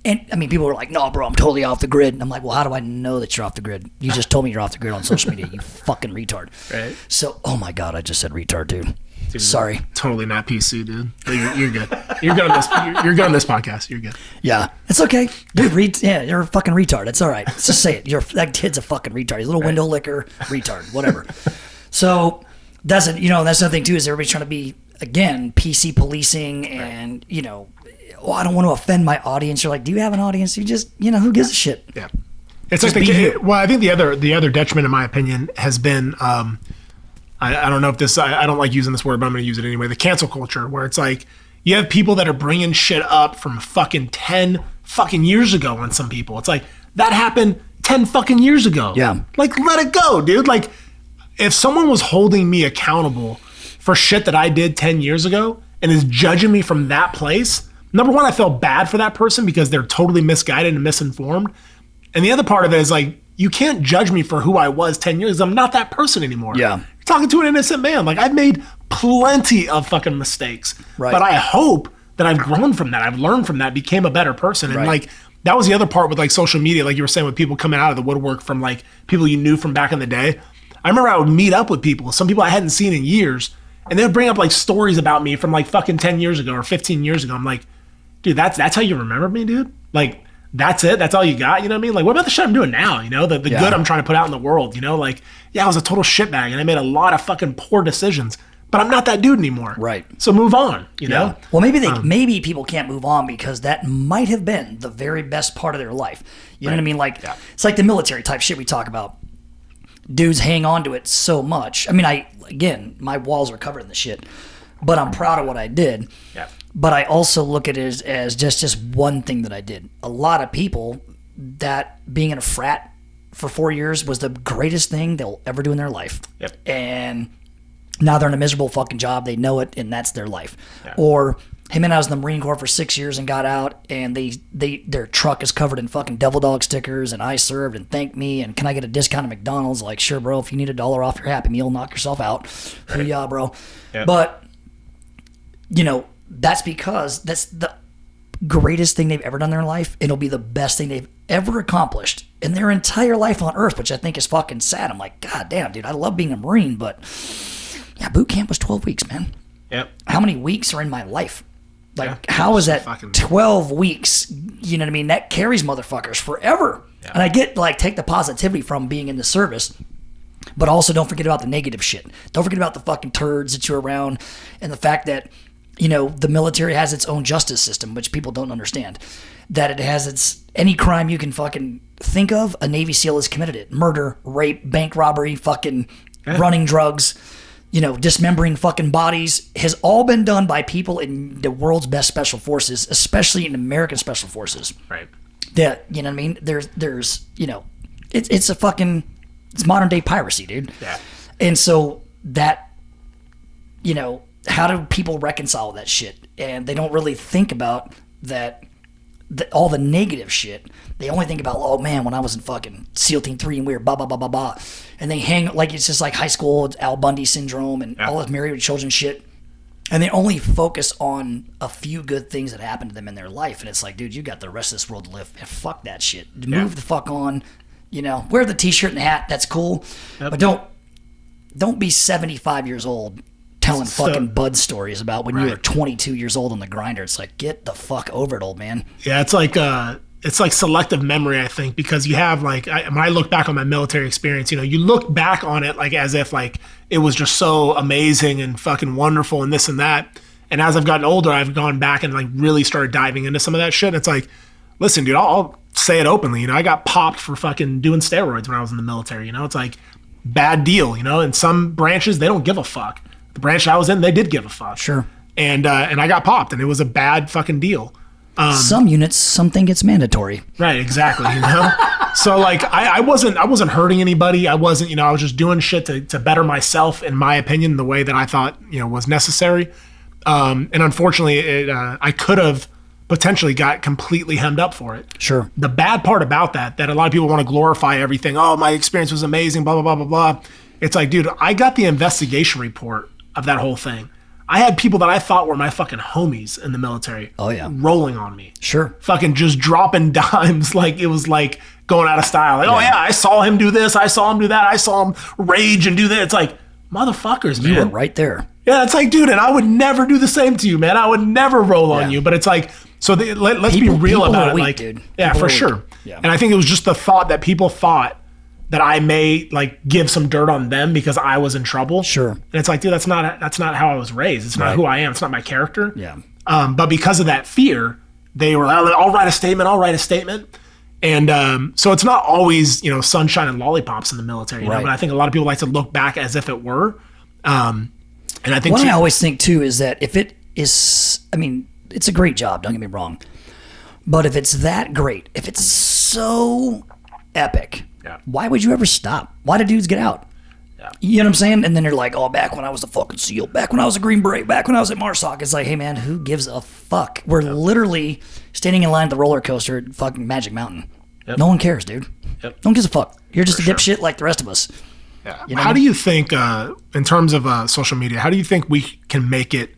And I mean, people are like, no, bro, I'm totally off the grid. And I'm like, well, how do I know that you're off the grid? You just told me you're off the grid on social media, you fucking retard. Right. So, oh my God, I just said retard, dude. Sorry. Totally not PC, dude. You're good. You're good on this. You're good on this podcast. You're good. Yeah, it's okay, dude. You're a fucking retard. It's all right. Let's just say it. That kid's a fucking retard. He's a little window licker, retard, whatever. So that's that's the thing too is everybody's trying to be again PC policing and I don't want to offend my audience. You're like, do you have an audience? You just who gives a shit? Yeah, it's just like I think the other detriment in my opinion has been. I don't know if this, I don't like using this word, but I'm going to use it anyway. The cancel culture, where it's like you have people that are bringing shit up from fucking 10 fucking years ago on some people. It's like that happened 10 fucking years ago. Yeah. Like, let it go, dude. Like, if someone was holding me accountable for shit that I did 10 years ago and is judging me from that place, number one, I felt bad for that person because they're totally misguided and misinformed. And the other part of it is like, you can't judge me for who I was 10 years. I'm not that person anymore. Yeah. You're talking to an innocent man. Like, I've made plenty of fucking mistakes. Right. But I hope that I've grown from that. I've learned from that, became a better person. And like, that was the other part with like social media, like you were saying, with people coming out of the woodwork from like people you knew from back in the day. I remember I would meet up with people, some people I hadn't seen in years, and they would bring up like stories about me from like fucking 10 years ago or 15 years ago. I'm like, dude, that's how you remember me, dude? Like, that's it? That's all you got? You know what I mean? Like, what about the shit I'm doing now? The good I'm trying to put out in the world, Like, yeah, I was a total shitbag and I made a lot of fucking poor decisions, but I'm not that dude anymore. Right. So move on, you know? Well, maybe people can't move on because that might have been the very best part of their life. You know what I mean? Like, it's like the military type shit we talk about. Dudes hang on to it so much. I mean, my walls are covered in the shit, but I'm proud of what I did. Yeah. But I also look at it as just one thing that I did. A lot of people that being in a frat for 4 years was the greatest thing they'll ever do in their life. Yep. And now they're in a miserable fucking job. They know it, and that's their life. Yeah. Or him and I was in the Marine Corps for 6 years and got out, and their truck is covered in fucking devil dog stickers, and I served and thanked me, and can I get a discount at McDonald's? Like, sure, bro. If you need $1 off your Happy Meal, knock yourself out. Right. Yeah, bro. Yep. But that's because that's the greatest thing they've ever done in their life. It'll be the best thing they've ever accomplished in their entire life on Earth, which I think is fucking sad. I'm like, God damn, dude, I love being a Marine, but yeah, boot camp was 12 weeks, man. Yep. How many weeks are in my life? Like, how is that 12 weeks? You know what I mean? That carries motherfuckers forever. Yeah. And I get, like, take the positivity from being in the service, but also don't forget about the negative shit. Don't forget about the fucking turds that you're around and the fact that the military has its own justice system, which people don't understand. That it has any crime you can fucking think of, a Navy SEAL has committed it. Murder, rape, bank robbery, fucking running drugs, dismembering fucking bodies has all been done by people in the world's best special forces, especially in American special forces. Right. That, you know what I mean? There's it's modern day piracy, dude. Yeah. And so that, how do people reconcile that shit? And they don't really think about that, all the negative shit. They only think about, oh man, when I was in fucking SEAL Team 3 and we were blah, blah, blah, blah, blah. And they hang, like, it's just like high school, Al Bundy syndrome and all this married with children shit. And they only focus on a few good things that happened to them in their life. And it's like, dude, you got the rest of this world to live. And fuck that shit. Move the fuck on. Wear the t-shirt and the hat. That's cool. Yep. But don't be 75 years old telling fucking Bud stories about when you were 22 years old on the grinder. It's like, get the fuck over it, old man. Yeah, it's like selective memory, I think, because you have when I look back on my military experience, you look back on it like as if like it was just so amazing and fucking wonderful and this and that. And as I've gotten older, I've gone back and like really started diving into some of that shit. And it's like, listen, dude, I'll say it openly. I got popped for fucking doing steroids when I was in the military. It's like bad deal. In some branches they don't give a fuck. The branch I was in, they did give a fuck. Sure. And I got popped, and it was a bad fucking deal. Some units, something gets mandatory. Right, exactly. So like I wasn't hurting anybody. I wasn't, I was just doing shit to better myself, in my opinion, the way that I thought, was necessary. And unfortunately, I could have potentially got completely hemmed up for it. Sure. The bad part about that a lot of people want to glorify everything. Oh, my experience was amazing, blah, blah, blah, blah, blah. It's like, dude, I got the investigation report of that whole thing. I had people that I thought were my fucking homies in the military. Oh, yeah. Rolling on me. Sure. Fucking just dropping dimes like it was like going out of style. Like, oh, yeah, I saw him do this. I saw him do that. I saw him rage and do that. It's like, motherfuckers, man. You were right there. Yeah, it's like, dude, and I would never do the same to you, man. I would never roll on you. But it's like, so let's be real about it. Weak, like, dude. Yeah, for sure. Yeah. And I think it was just the thought that people thought that I may like give some dirt on them because I was in trouble. Sure. And it's like, dude, that's not how I was raised. It's not who I am. It's not my character. Yeah. But because of that fear, they were, I'll write a statement. And so it's not always, sunshine and lollipops in the military, but I think a lot of people like to look back as if it were. And I think I always think too is that if it is, it's a great job, don't get me wrong. But if it's that great, if it's so epic, why would you ever stop? Why do dudes get out? Yeah. You know what I'm saying? And then you're like, oh, back when I was the fucking SEAL, back when I was a Green Beret, back when I was at MARSOC. It's like, hey, man, who gives a fuck? We're literally standing in line at the roller coaster at fucking Magic Mountain. Yep. No one cares, dude. Yep. No one gives a fuck. You're just a dipshit like the rest of us. Yeah. How do you think, in terms of social media, how do you think we can make it,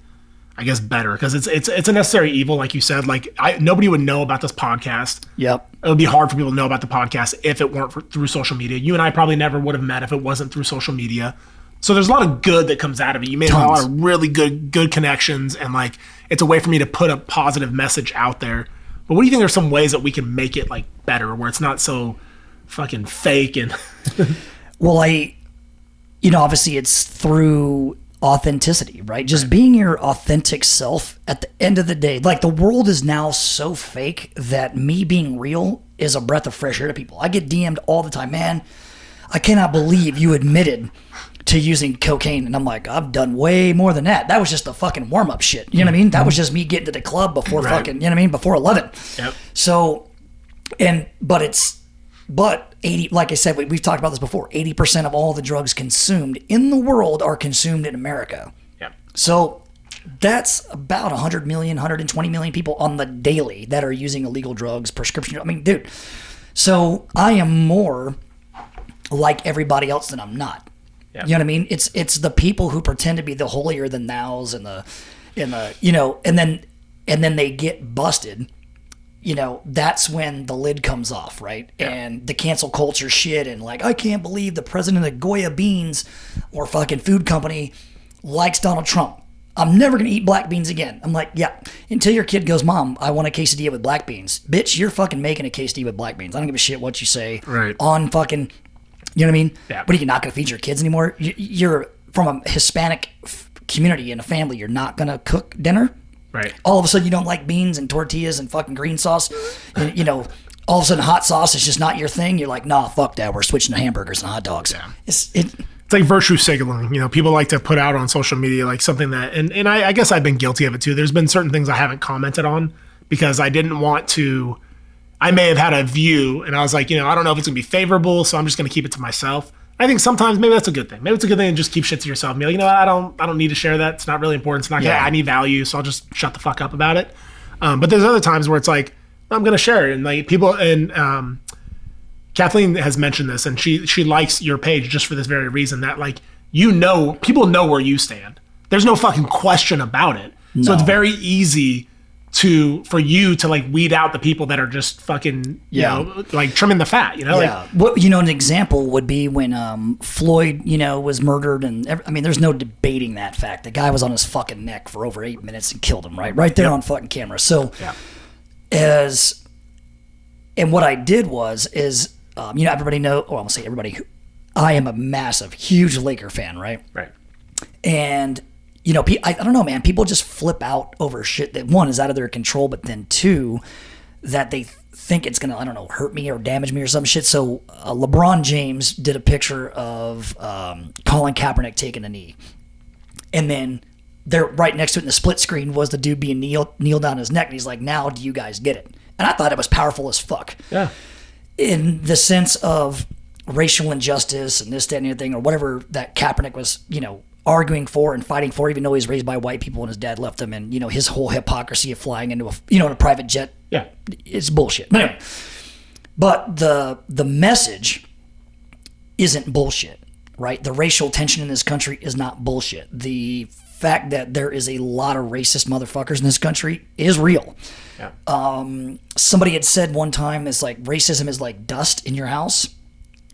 I guess, better? Because it's a necessary evil, like you said. Like nobody would know about this podcast. Yep. It would be hard for people to know about the podcast if it weren't through social media. You and I probably never would have met if it wasn't through social media. So there's a lot of good that comes out of it. You made a lot of really good connections, and like it's a way for me to put a positive message out there. But what do you think are some ways that we can make it like better, where it's not so fucking fake and? Well, obviously it's through authenticity, right? Just being your authentic self at the end of the day. Like the world is now so fake that me being real is a breath of fresh air to people. I get DM'd all the time, man, I cannot believe you admitted to using cocaine. And I'm like, I've done way more than that. That was just the fucking warm-up shit. You know what I mean? That was just me getting to the club before fucking, you know what I mean? Before 11. Yep. So, but 80, like I said, we've talked about this before, 80% of all the drugs consumed in the world are consumed in America. Yeah. So that's about 100 million, 120 million people on the daily that are using illegal drugs, prescription. Dude, so I am more like everybody else than I'm not. Yeah. You know what I mean? It's the people who pretend to be the holier than thous and then they get busted. That's when the lid comes off, right? Yeah. And the cancel culture shit and like, I can't believe the president of Goya Beans or fucking food company likes Donald Trump. I'm never going to eat black beans again. I'm like, yeah, until your kid goes, Mom, I want a quesadilla with black beans. Bitch, you're fucking making a quesadilla with black beans. I don't give a shit what you say on fucking, you know what I mean? Yeah. What are you not going to feed your kids anymore? You're from a Hispanic community and a family. You're not going to cook dinner? Right. All of a sudden you don't like beans and tortillas and fucking green sauce. And, all of a sudden hot sauce is just not your thing. You're like, nah, fuck that. We're switching to hamburgers and hot dogs. Yeah. It's like virtue signaling. People like to put out on social media like something that, and I guess I've been guilty of it too. There's been certain things I haven't commented on because I didn't want to. I may have had a view and I was like, I don't know if it's gonna be favorable, so I'm just gonna keep it to myself. I think sometimes maybe that's a good thing. Maybe it's a good thing to just keep shit to yourself and be like, I don't need to share that. It's not really important. It's not gonna add any value, so I'll just shut the fuck up about it. But there's other times where it's like, I'm gonna share it, and like people, and Kathleen has mentioned this, and she likes your page just for this very reason that like people know where you stand. there's no fucking question about it. No. So it's very easy for you to like weed out the people that are just fucking, you know, like trimming the fat, you know? Yeah. Like, what, you know, an example would be when Floyd, you know, was murdered, and I mean, there's no debating that fact. The guy was on his fucking neck for over 8 minutes and killed him, right there on fucking camera. So and what I did is, you know, everybody know, or I'm gonna say everybody, I am a massive, huge Laker fan, right? Right. And you know, I don't know, man. People just flip out over shit that, one, is out of their control, but then two, that they think it's gonna, I don't know, hurt me or damage me or some shit. So LeBron James did a picture of Colin Kaepernick taking a knee, and then there, right next to it in the split screen, was the dude being kneel down his neck, and he's like, "Now, do you guys get it?" And I thought it was powerful as fuck. Yeah. In the sense of racial injustice and this, that, and everything, or whatever that Kaepernick was, you know, arguing for and fighting for, even though he's raised by white people and his dad left him, and you know, his whole hypocrisy of flying into in a private jet, it's bullshit. But anyway, but the message isn't bullshit, right? The racial tension in this country is not bullshit. The fact that there is a lot of racist motherfuckers in this country is real. Somebody had said one time, it's like racism is like dust in your house.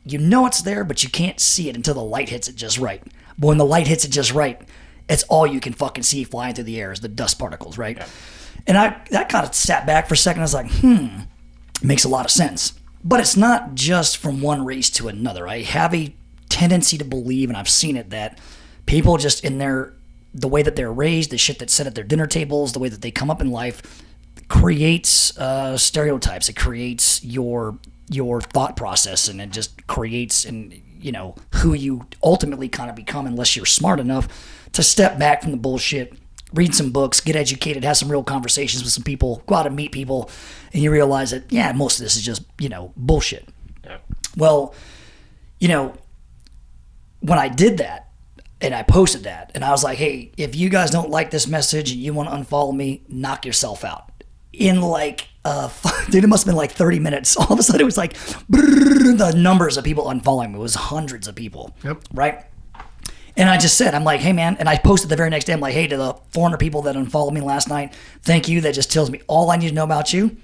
You know it's there, but you can't see it until the light hits it just right. But when the light hits it just right, it's all you can fucking see flying through the air is the dust particles, right? Yeah. And that kind of sat back for a second. I was like, makes a lot of sense. But it's not just from one race to another. I have a tendency to believe, and I've seen it, that people just in the way that they're raised, the shit that's said at their dinner tables, the way that they come up in life, creates stereotypes. It creates your thought process, and it just creates who you ultimately kind of become, unless you're smart enough to step back from the bullshit, read some books, get educated, have some real conversations with some people, go out and meet people, and you realize that, most of this is just, bullshit. Yeah. Well, when I did that and I posted that and I was like, hey, if you guys don't like this message and you want to unfollow me, knock yourself out. In like, dude, it must have been like 30 minutes. All of a sudden it was like, the numbers of people unfollowing me was hundreds of people. Yep. Right? And I just said, I'm like, hey man, and I posted the very next day, I'm like, hey, to the 400 people that unfollowed me last night, thank you. That just tells me all I need to know about you,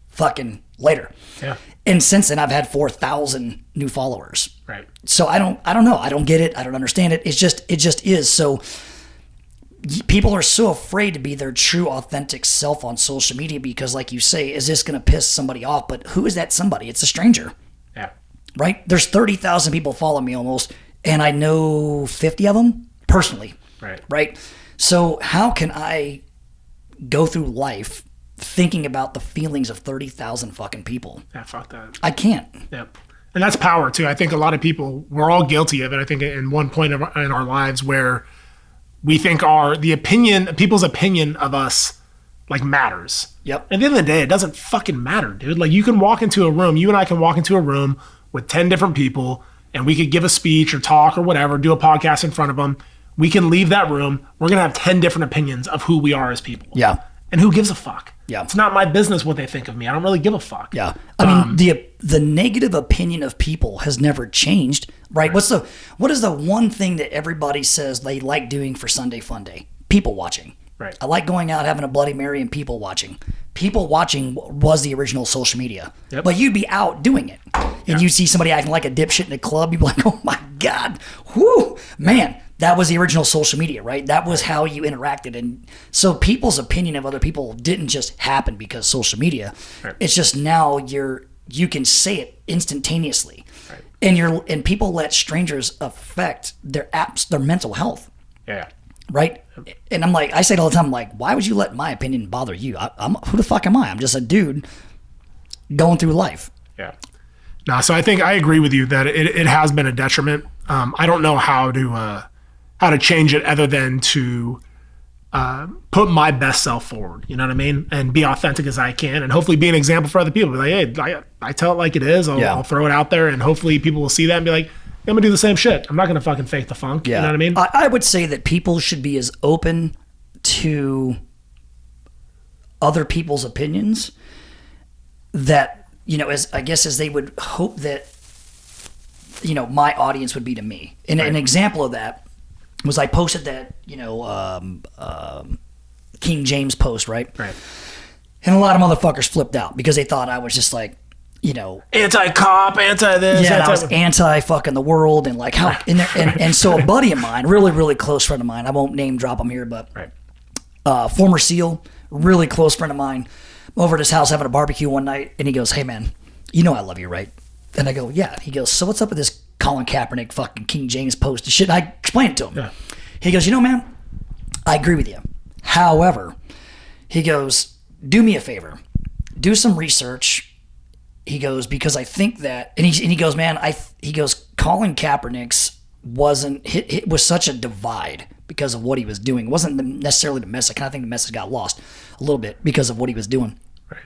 fucking later. Yeah. And since then I've had 4,000 new followers. Right. So I don't know. I don't get it. I don't understand it. It just is. So people are so afraid to be their true, authentic self on social media because, like you say, is this going to piss somebody off? But who is that somebody? It's a stranger. Yeah. Right? There's 30,000 people follow me almost, and I know 50 of them personally. Right. Right? So how can I go through life thinking about the feelings of 30,000 fucking people? Yeah, fuck that. I can't. Yep. And that's power, too. I think a lot of people, we're all guilty of it, I think, in one point in our lives where we think people's opinion of us like matters. Yep. At the end of the day, it doesn't fucking matter, dude. Like you and I can walk into a room with 10 different people and we could give a speech or talk or whatever, do a podcast in front of them. We can leave that room. We're going to have 10 different opinions of who we are as people. Yeah. And who gives a fuck? Yeah. It's not my business what they think of me. I don't really give a fuck. Yeah. I mean, the negative opinion of people has never changed, right? What is the one thing that everybody says they like doing for Sunday Fun Day? People watching. Right. I like going out, having a Bloody Mary, and people watching. People watching was the original social media. Yep. But you'd be out doing it. And you'd see somebody acting like a dipshit in a club. You'd be like, oh my God. Whoo, man. That was the original social media, right? That was how you interacted. And so people's opinion of other people didn't just happen because social media. Right. It's just now you can say it instantaneously. Right. And people let strangers affect their mental health. Yeah. Right? And I say it all the time, I'm like, why would you let my opinion bother you? Who the fuck am I? I'm just a dude going through life. Yeah. No, so I think I agree with you that it has been a detriment. I don't know how to change it other than to put my best self forward, you know what I mean? And be authentic as I can and hopefully be an example for other people. Be like, hey, I tell it like it is. I'll throw it out there and hopefully people will see that and be like, I'm going to do the same shit. I'm not going to fucking fake the funk. Yeah. You know what I mean? I would say that people should be as open to other people's opinions that, as they would hope that, my audience would be to me. And an example of that was I posted that, King James post, right? Right. And a lot of motherfuckers flipped out because they thought I was just like, anti-cop, anti-this. Yeah, and I was anti-fucking the world and like how, and so a buddy of mine, really, really close friend of mine, I won't name drop him here, but former SEAL, really close friend of mine, I'm over at his house having a barbecue one night, and he goes, "Hey man, you know I love you, right?" And I go, "Yeah." He goes, "So what's up with this Colin Kaepernick fucking King James post and shit?" And I explained it to him. Yeah. He goes, "Man, I agree with you. However," he goes, "do me a favor, do some research." He goes, because I think that, and he goes, "Man, he goes, Colin Kaepernick's it was such a divide because of what he was doing. It wasn't necessarily the message. I kind of think the message got lost a little bit because of what he was doing." Right.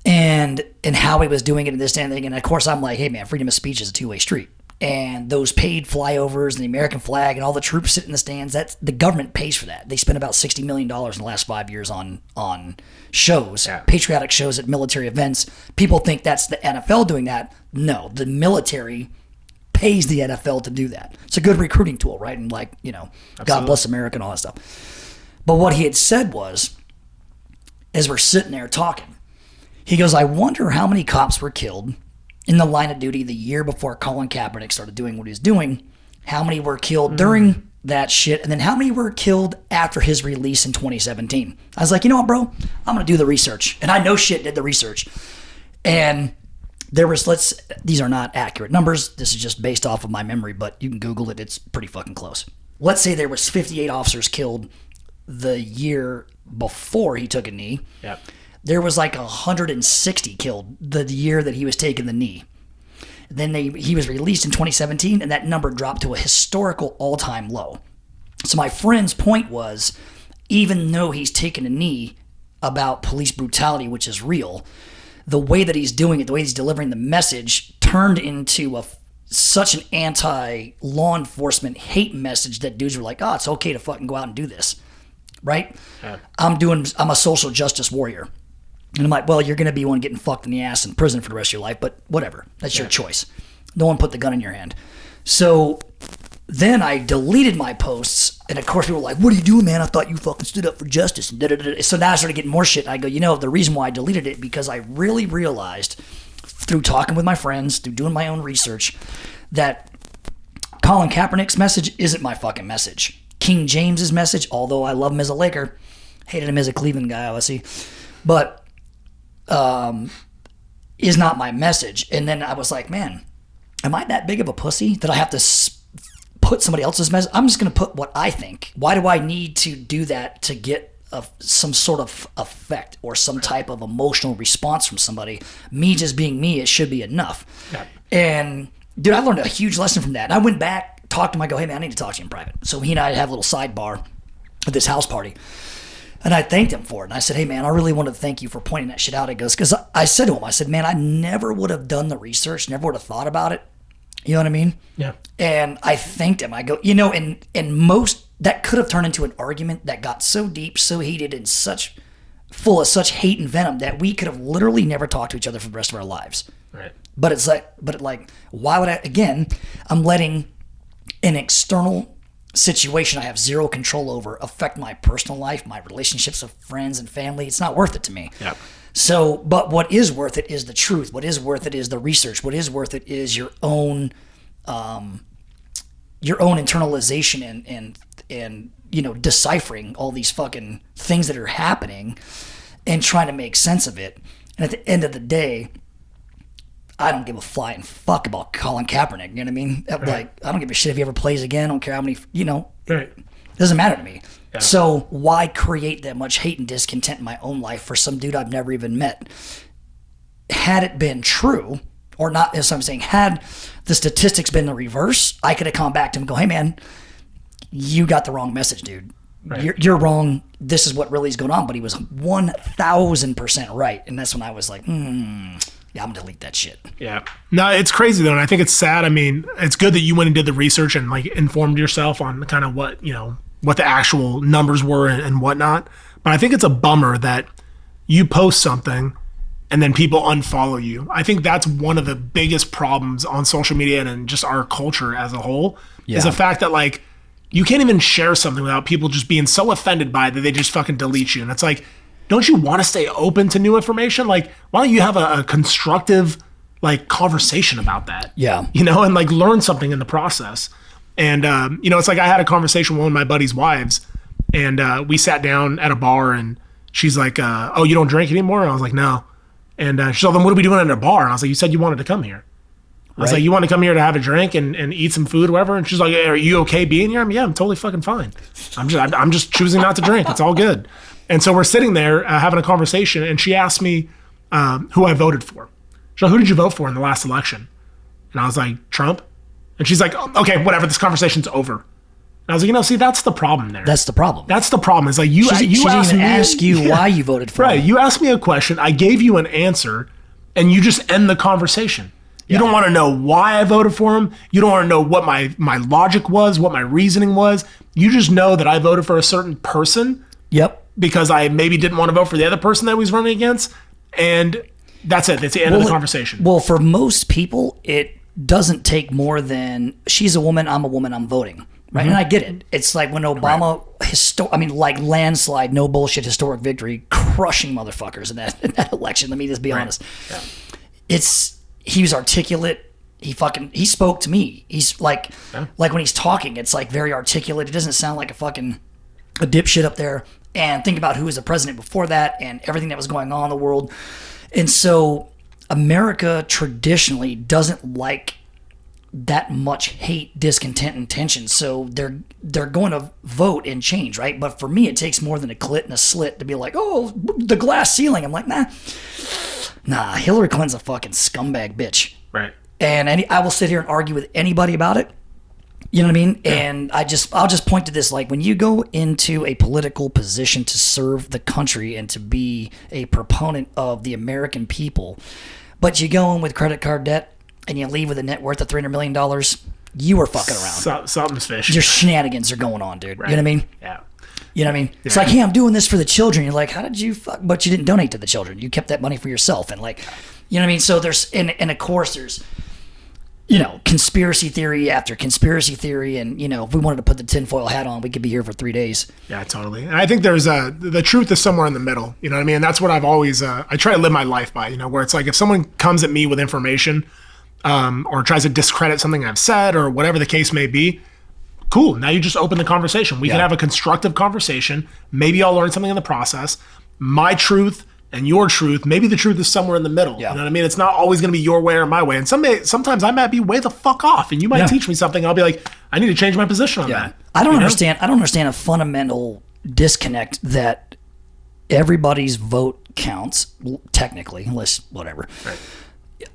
And how he was doing it and this and that. And of course I'm like, hey man, freedom of speech is a two-way street. And those paid flyovers and the American flag and all the troops sitting in the stands, that's the government pays for that. They spent about $60 million in the last 5 years on shows, patriotic shows at military events. People think that's the NFL doing that. No, the military pays the NFL to do that. It's a good recruiting tool, right? And like, God bless America and all that stuff. But what he had said was, as we're sitting there talking, he goes, "I wonder how many cops were killed in the line of duty the year before Colin Kaepernick started doing what he was doing. How many were killed during that shit? And then how many were killed after his release in 2017? I was like, you know what, bro? I'm going to do the research. And I know shit did the research. And there was, these are not accurate numbers. This is just based off of my memory, but you can Google it. It's pretty fucking close. Let's say there was 58 officers killed the year before he took a knee. Yep. There was like 160 killed the year that he was taking the knee. Then he was released in 2017, and that number dropped to a historical all-time low. So my friend's point was, even though he's taken a knee about police brutality, which is real, the way that he's doing it, the way he's delivering the message, turned into such an anti-law enforcement hate message that dudes were like, "Oh, it's okay to fucking go out and do this." Right? Yeah. I'm a social justice warrior. And I'm like, well, you're going to be one getting fucked in the ass in prison for the rest of your life, but whatever. That's your choice. No one put the gun in your hand. So then I deleted my posts, and of course people were like, "What are you doing, man? I thought you fucking stood up for justice." And da-da-da-da. So now I started getting more shit, and I go, the reason why I deleted it, because I really realized through talking with my friends, through doing my own research, that Colin Kaepernick's message isn't my fucking message. King James's message, although I love him as a Laker, hated him as a Cleveland guy, obviously, but is not my message. And then I was like, man, am I that big of a pussy that I have to put somebody else's message? I'm just going to put what I think. Why do I need to do that to get some sort of effect or some type of emotional response from somebody? Me just being me, it should be enough. Yeah. And dude, I learned a huge lesson from that. And I went back, talked to him. I go, "Hey man, I need to talk to you in private." So he and I have a little sidebar at this house party. And I thanked him for it. And I said, "Hey, man, I really wanted to thank you for pointing that shit out." He goes, because I said to him, I said, "Man, I never would have done the research, never would have thought about it." You know what I mean? Yeah. And I thanked him. I go, and most, that could have turned into an argument that got so deep, so heated, and full of such hate and venom that we could have literally never talked to each other for the rest of our lives. Right. But it's like, why would I'm letting an external situation I have zero control over affect my personal life, my relationships with friends and family. It's not worth it to me. Yep. So, but what is worth it is the truth. What is worth it is the research. What is worth it is your own internalization and deciphering all these fucking things that are happening and trying to make sense of it. And at the end of the day, I don't give a flying fuck about Colin Kaepernick. You know what I mean? Right. Like, I don't give a shit if he ever plays again. I don't care how many, right. It doesn't matter to me. Yeah. So why create that much hate and discontent in my own life for some dude I've never even met? Had it been true, or not, as I'm saying, had the statistics been the reverse, I could have come back to him and go, "Hey man, you got the wrong message, dude. Right. You're wrong. This is what really is going on." But he was 1,000% right. And that's when I was like, yeah, I'm gonna delete that shit. Yeah. No, it's crazy though, and I think it's sad. I mean, it's good that you went and did the research and like informed yourself on kind of what the actual numbers were and whatnot. But I think it's a bummer that you post something and then people unfollow you. I think that's one of the biggest problems on social media and in just our culture as a whole is the fact that like you can't even share something without people just being so offended by it that they just fucking delete you. And it's like, don't you want to stay open to new information? Like, why don't you have a constructive, like, conversation about that? Yeah. You know, and like learn something in the process. And, you know, it's like I had a conversation with one of my buddy's wives, and we sat down at a bar, and she's like, oh, you don't drink anymore? And I was like, no. And she's like, then what are we doing at a bar? And I was like, you said you wanted to come here. I was like, you want to come here to have a drink and eat some food or whatever? And she's like, are you okay being here? Yeah, I'm totally fucking fine. I'm just choosing not to drink. It's all good. And so we're sitting there having a conversation, and she asked me who I voted for. She's like, who did you vote for in the last election? And I was like, Trump. And she's like, okay, whatever, this conversation's over. And I was like, you know, see, that's the problem there. That's the problem. That's the problem. It's like you she didn't asked even me, ask you why you voted for right. him. You asked me a question, I gave you an answer, and you just end the conversation. You don't want to know why I voted for him. You don't want to know what my logic was, what my reasoning was. You just know that I voted for a certain person. Yep. Because I maybe didn't want to vote for the other person that he was running against. And that's it. That's the end of the conversation. Well, for most people, it doesn't take more than she's a woman, I'm voting. Right? And I get it. It's like when Obama, like landslide, no bullshit, historic victory, crushing motherfuckers in that election. Let me just be honest. Yeah. He was articulate. He spoke to me. He's like when he's talking, it's like very articulate. It doesn't sound like a dipshit up there. And think about who was the president before that and everything that was going on in the world. And so America traditionally doesn't like that much hate, discontent, and tension. So they're going to vote and change, right? But for me, it takes more than a clit and a slit to be like, oh, the glass ceiling. I'm like, nah, Hillary Clinton's a fucking scumbag bitch. Right. And I will sit here and argue with anybody about it. You know what I mean? Yeah. And I'll just point to this, like when you go into a political position to serve the country and to be a proponent of the American people, but you go in with credit card debt and you leave with a net worth of $300 million, you are fucking around. Something's fishy. Your shenanigans are going on, dude. Right. You know what I mean? Yeah. You know what I mean? Yeah. It's like, hey, I'm doing this for the children. You're like, how did you fuck? But you didn't donate to the children. You kept that money for yourself. And like, you know what I mean? So there's, and of course there's, you know, conspiracy theory after conspiracy theory. And, you know, if we wanted to put the tinfoil hat on, we could be here for 3 days. Yeah, totally. And I think there's the truth is somewhere in the middle. You know what I mean? And that's what I've always, I try to live my life by, you know, where it's like if someone comes at me with information or tries to discredit something I've said or whatever the case may be, cool. Now you just open the conversation. We can have a constructive conversation. Maybe I'll learn something in the process. My truth and your truth, maybe the truth is somewhere in the middle. Yeah. You know what I mean? It's not always going to be your way or my way. And sometimes I might be way the fuck off, and you might teach me something. I'll be like, I need to change my position on that. I don't understand a fundamental disconnect that everybody's vote counts technically, unless whatever. Right.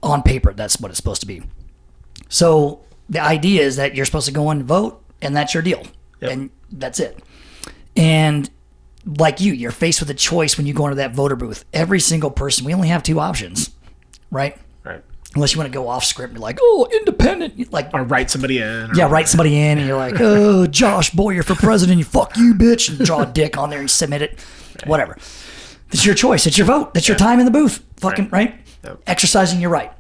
On paper, that's what it's supposed to be. So the idea is that you're supposed to go in and vote, and that's your deal. Yep. And that's it. And like you're faced with a choice when you go into that voter booth. Every single person, we only have two options, right? Right. Unless you want to go off script and be like, oh, independent. Like, or write somebody in. Write somebody in, and you're like, oh, Josh Boyer for president, you fuck you, bitch, and draw a dick on there and submit it. Right. Whatever. It's your choice. It's your vote. That's your time in the booth. Fucking, right? Yep. Exercising your right.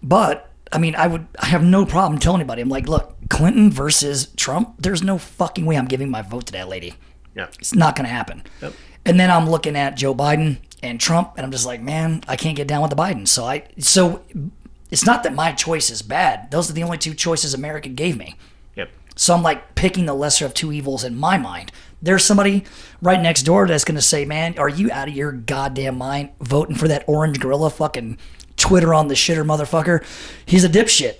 But, I mean, I have no problem telling anybody. I'm like, look, Clinton versus Trump, there's no fucking way I'm giving my vote to that lady. Yeah. It's not going to happen. Yep. And then I'm looking at Joe Biden and Trump, and I'm just like, man, I can't get down with the Biden. So it's not that my choice is bad. Those are the only two choices America gave me. Yep. So I'm like picking the lesser of two evils in my mind. There's somebody right next door that's going to say, man, are you out of your goddamn mind voting for that orange gorilla fucking Twitter on the shitter motherfucker? He's a dipshit.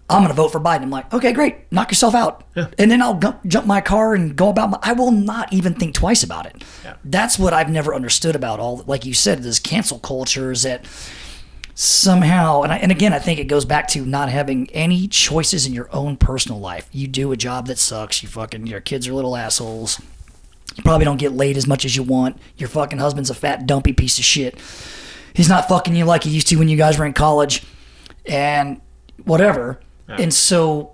I'm going to vote for Biden. I'm like, okay, great. Knock yourself out. Yeah. And then I'll jump my car and go about I will not even think twice about it. Yeah. That's what I've never understood about all, like you said, this cancel culture is that somehow, and again, I think it goes back to not having any choices in your own personal life. You do a job that sucks. Your kids are little assholes. You probably don't get laid as much as you want. Your fucking husband's a fat, dumpy piece of shit. He's not fucking you like he used to when you guys were in college and whatever. Yeah. And so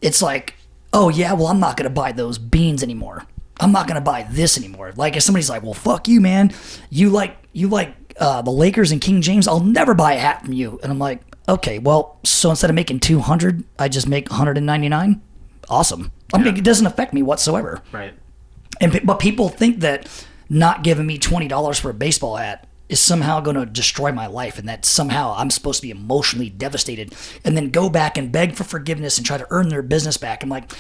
it's like, oh yeah, well, I'm not going to buy those beans anymore. I'm not going to buy this anymore. Like if somebody's like, well, fuck you, man. You like the Lakers and King James. I'll never buy a hat from you. And I'm like, okay, well, so instead of making 200, I just make 199. Awesome. I mean, it doesn't affect me whatsoever. Right. But people think that not giving me $20 for a baseball hat is somehow going to destroy my life, and that somehow I'm supposed to be emotionally devastated and then go back and beg for forgiveness and try to earn their business back. I'm like,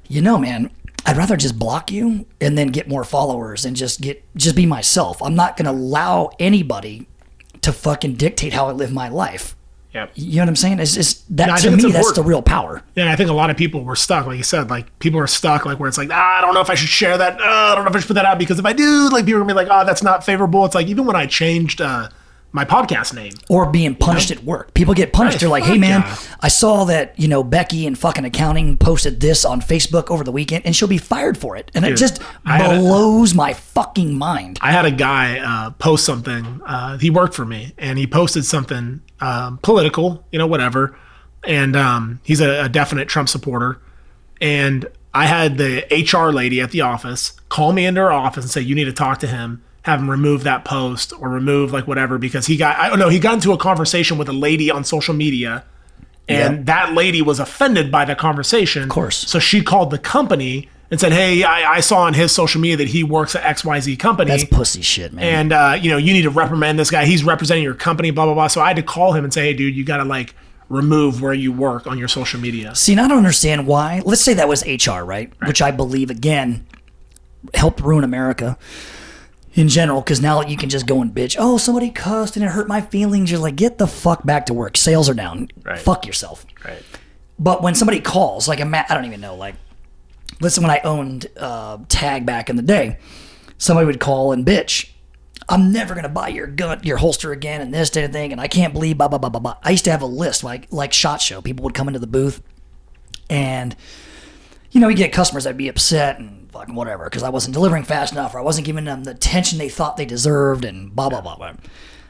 man, I'd rather just block you and then get more followers and just be myself. I'm not going to allow anybody to fucking dictate how I live my life. Yep. You know what I'm saying? It's just that, to me, that's the real power. Yeah, I think a lot of people were stuck, like you said. Like, people are stuck, like, where it's like, I don't know if I should share that. I don't know if I should put that out, because if I do, like, people are going to be like, that's not favorable. It's like, even when I changed my podcast name. Or being punished at work. People get punished. Right, They're like, hey, man, I saw that, Becky in fucking accounting posted this on Facebook over the weekend, and she'll be fired for it. And it just blows my fucking mind. I had a guy post something. He worked for me, and he posted something political, whatever. And he's a definite Trump supporter. And I had the HR lady at the office call me into her office and say, you need to talk to him. Have him remove that post or remove like whatever, because he got into a conversation with a lady on social media, and that lady was offended by the conversation. Of course. So she called the company and said, hey, I saw on his social media that he works at XYZ company. That's pussy shit, man. And, you need to reprimand this guy. He's representing your company, blah, blah, blah. So I had to call him and say, hey, dude, you got to remove where you work on your social media. See, and I don't understand why. Let's say that was HR, right? Which I believe, again, helped ruin America in general, because now you can just go and bitch, oh, somebody cussed and it hurt my feelings. You're like, get the fuck back to work. Sales are down. Right. Fuck yourself. Right. But when somebody calls, like I don't even know, listen, when I owned Tag back in the day, somebody would call and bitch, I'm never going to buy your gun, your holster again, and this and thing, and I can't believe blah, blah, blah, blah, blah. I used to have a list, like SHOT Show. People would come into the booth, and, you get customers that'd be upset and fucking whatever, because I wasn't delivering fast enough, or I wasn't giving them the attention they thought they deserved, and blah, blah, blah, blah.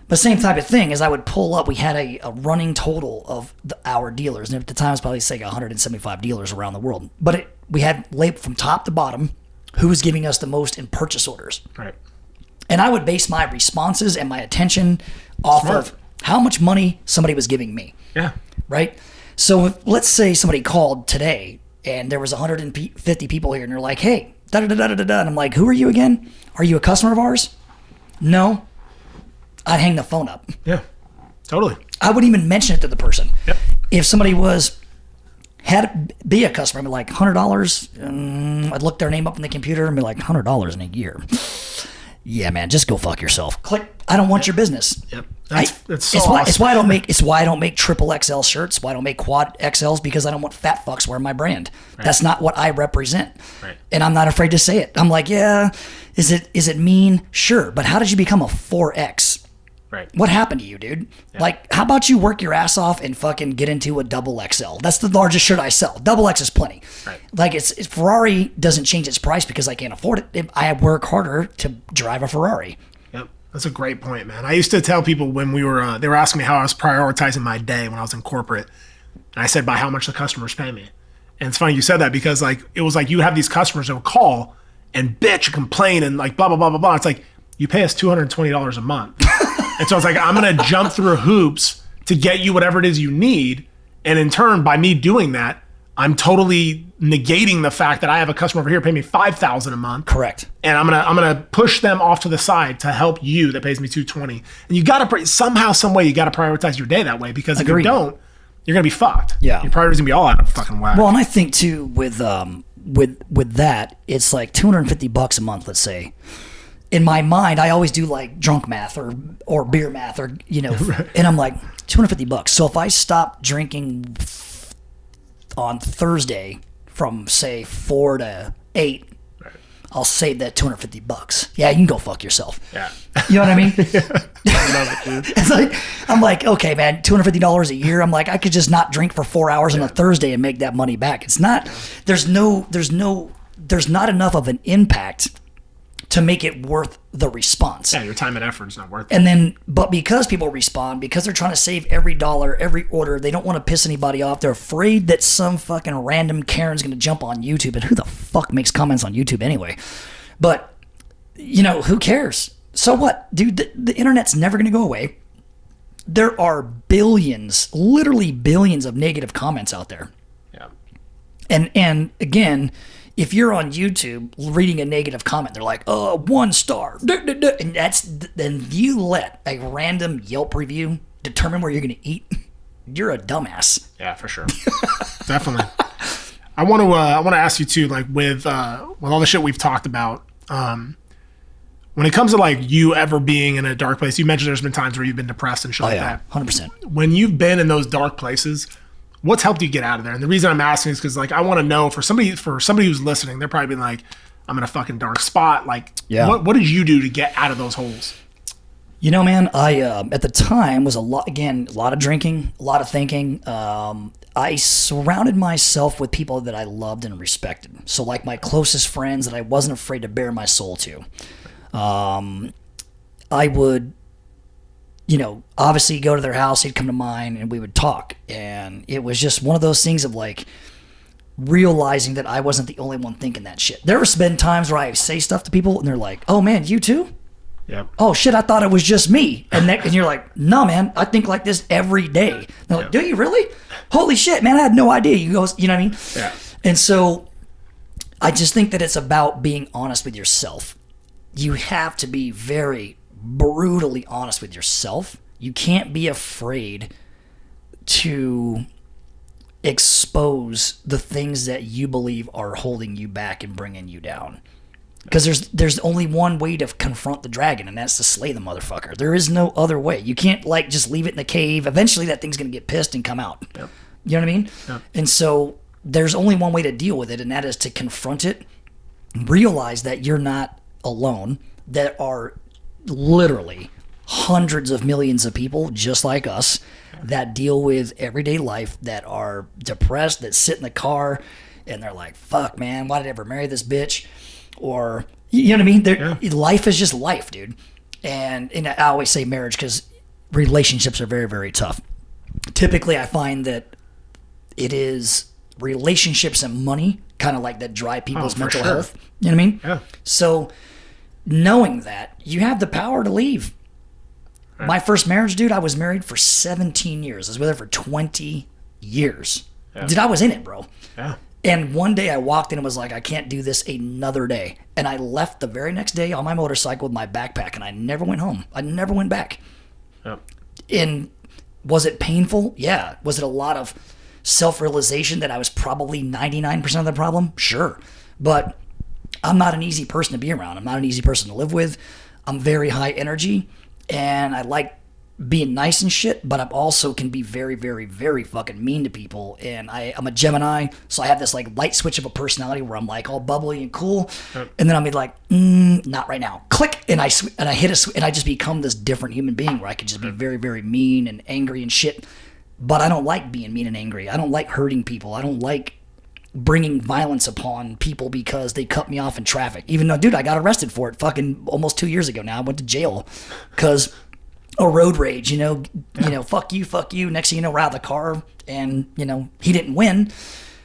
But same type of thing, as I would pull up, we had a running total of our dealers, and at the time it was probably, say, 175 dealers around the world. But we had labeled from top to bottom who was giving us the most in purchase orders. Right. And I would base my responses and my attention off of how much money somebody was giving me. Yeah. Right? So let's say somebody called today and there was 150 people here and they're like, hey, da-da-da-da-da-da. And I'm like, who are you again? Are you a customer of ours? No. I'd hang the phone up. Yeah, totally. I wouldn't even mention it to the person. Yep. If somebody had to be a customer, I'd be like, $100. I'd look their name up in the computer and be like, $100 in a year. Yeah, man, just go fuck yourself. Click. I don't want your business. Yep. That's so it's awesome. It's why I don't make triple XL shirts. Why I don't make quad XLs, because I don't want fat fucks wearing my brand. Right. That's not what I represent. Right. And I'm not afraid to say it. I'm like, yeah, is it mean? Sure. But how did you become a 4X? Right. What happened to you, dude? Yeah. Like, how about you work your ass off and fucking get into a double XL? That's the largest shirt I sell. Double X is plenty. Right. Like, it's Ferrari doesn't change its price because I can't afford it. I work harder to drive a Ferrari. Yep. That's a great point, man. I used to tell people when they were asking me how I was prioritizing my day when I was in corporate. And I said, by how much the customers pay me. And it's funny you said that, because it was like you have these customers that would call and bitch and complain and like blah, blah, blah, blah, blah. It's like, you pay us $220 a month. And so I was like, I'm going to jump through hoops to get you whatever it is you need. And in turn, by me doing that, I'm totally negating the fact that I have a customer over here paying me $5,000 a month. Correct. And I'm gonna push them off to the side to help you that pays me $220. And you got to somehow, some way, you got to prioritize your day that way, because if you don't, you're gonna be fucked. Yeah. Your priorities gonna be all out of fucking whack. Well, and I think too with that, it's like $250 a month, let's say. In my mind, I always do like drunk math or beer math, or right. And I'm like, $250. So if I stop drinking on Thursday from say 4 to 8, right, I'll save that $250. Yeah, you can go fuck yourself. Yeah. You know what I mean? I love it, dude. It's like, I'm like, okay, man, $250 a year. I'm like, I could just not drink for 4 hours on a Thursday and make that money back. It's not, there's not enough of an impact to make it worth the response. Yeah, your time and effort is not worth it. And then, but because people respond, because they're trying to save every dollar, every order, they don't want to piss anybody off. They're afraid that some fucking random Karen's going to jump on YouTube. And who the fuck makes comments on YouTube anyway? But, who cares? So what? Dude, the internet's never going to go away. There are billions, literally billions of negative comments out there. Yeah. And again, if you're on YouTube reading a negative comment, they're like, "Oh, 1 star," and then you let a random Yelp review determine where you're going to eat. You're a dumbass. Yeah, for sure. Definitely. I want to ask you too, like with all the shit we've talked about, when it comes to like you ever being in a dark place, you mentioned there's been times where you've been depressed and shit like that. 100%. When you've been in those dark places, what's helped you get out of there? And the reason I'm asking is because like I want to know for somebody who's listening, they're probably being like, I'm in a fucking dark spot. Like, what did you do to get out of those holes? You know, man, I at the time was a lot of drinking, a lot of thinking. I surrounded myself with people that I loved and respected. So like my closest friends that I wasn't afraid to bare my soul to. I would, obviously go to their house, he'd come to mine, and we would talk. And it was just one of those things of like realizing that I wasn't the only one thinking that shit. There have been times where I say stuff to people and they're like, "Oh man, you too?" Yep. "Oh shit, I thought it was just me." And you're like, "No, man, I think like this every day." They're like, "Do you really? Holy shit, man, I had no idea." You know what I mean? Yeah. And so I just think that it's about being honest with yourself. You have to be very brutally honest with yourself. You can't be afraid to expose the things that you believe are holding you back and bringing you down. Because there's only one way to confront the dragon, and that's to slay the motherfucker. There is no other way. You can't like just leave it in the cave. Eventually that thing's going to get pissed and come out. Yep. You know what I mean? Yep. And so there's only one way to deal with it, and that is to confront it, realize that you're not alone. There are literally hundreds of millions of people just like us that deal with everyday life, that are depressed, that sit in the car and they're like, "Fuck, man, why did I ever marry this bitch?" Or, you know what I mean? Life is just life, dude. And I always say marriage because relationships are very, very tough. Typically, I find that it is relationships and money kind of like that drive people's mental health. You know what I mean? Yeah. So knowing that, you have the power to leave. Right. My first marriage, dude, I was married for 17 years. I was with her for 20 years. Yeah. Dude, I was in it, bro. Yeah. And one day I walked in and was like, "I can't do this another day." And I left the very next day on my motorcycle with my backpack, and I never went home. I never went back. Yep. And was it painful? Yeah. Was it a lot of self-realization that I was probably 99% of the problem? Sure. But I'm not an easy person to be around. I'm not an easy person to live with. I'm very high energy, and I like being nice and shit, but I also can be very, very, very fucking mean to people. And I'm a Gemini, so I have this like light switch of a personality where I'm like all bubbly and cool, and then I'll be like, "Not right now." Click, and I hit and I just become this different human being where I could just be very, very mean and angry and shit. But I don't like being mean and angry. I don't like hurting people. I don't like bringing violence upon people because they cut me off in traffic. Even though, dude, I got arrested for it fucking almost 2 years ago now. I went to jail because a road rage, fuck you. Next thing you know, we're out of the car, and, he didn't win,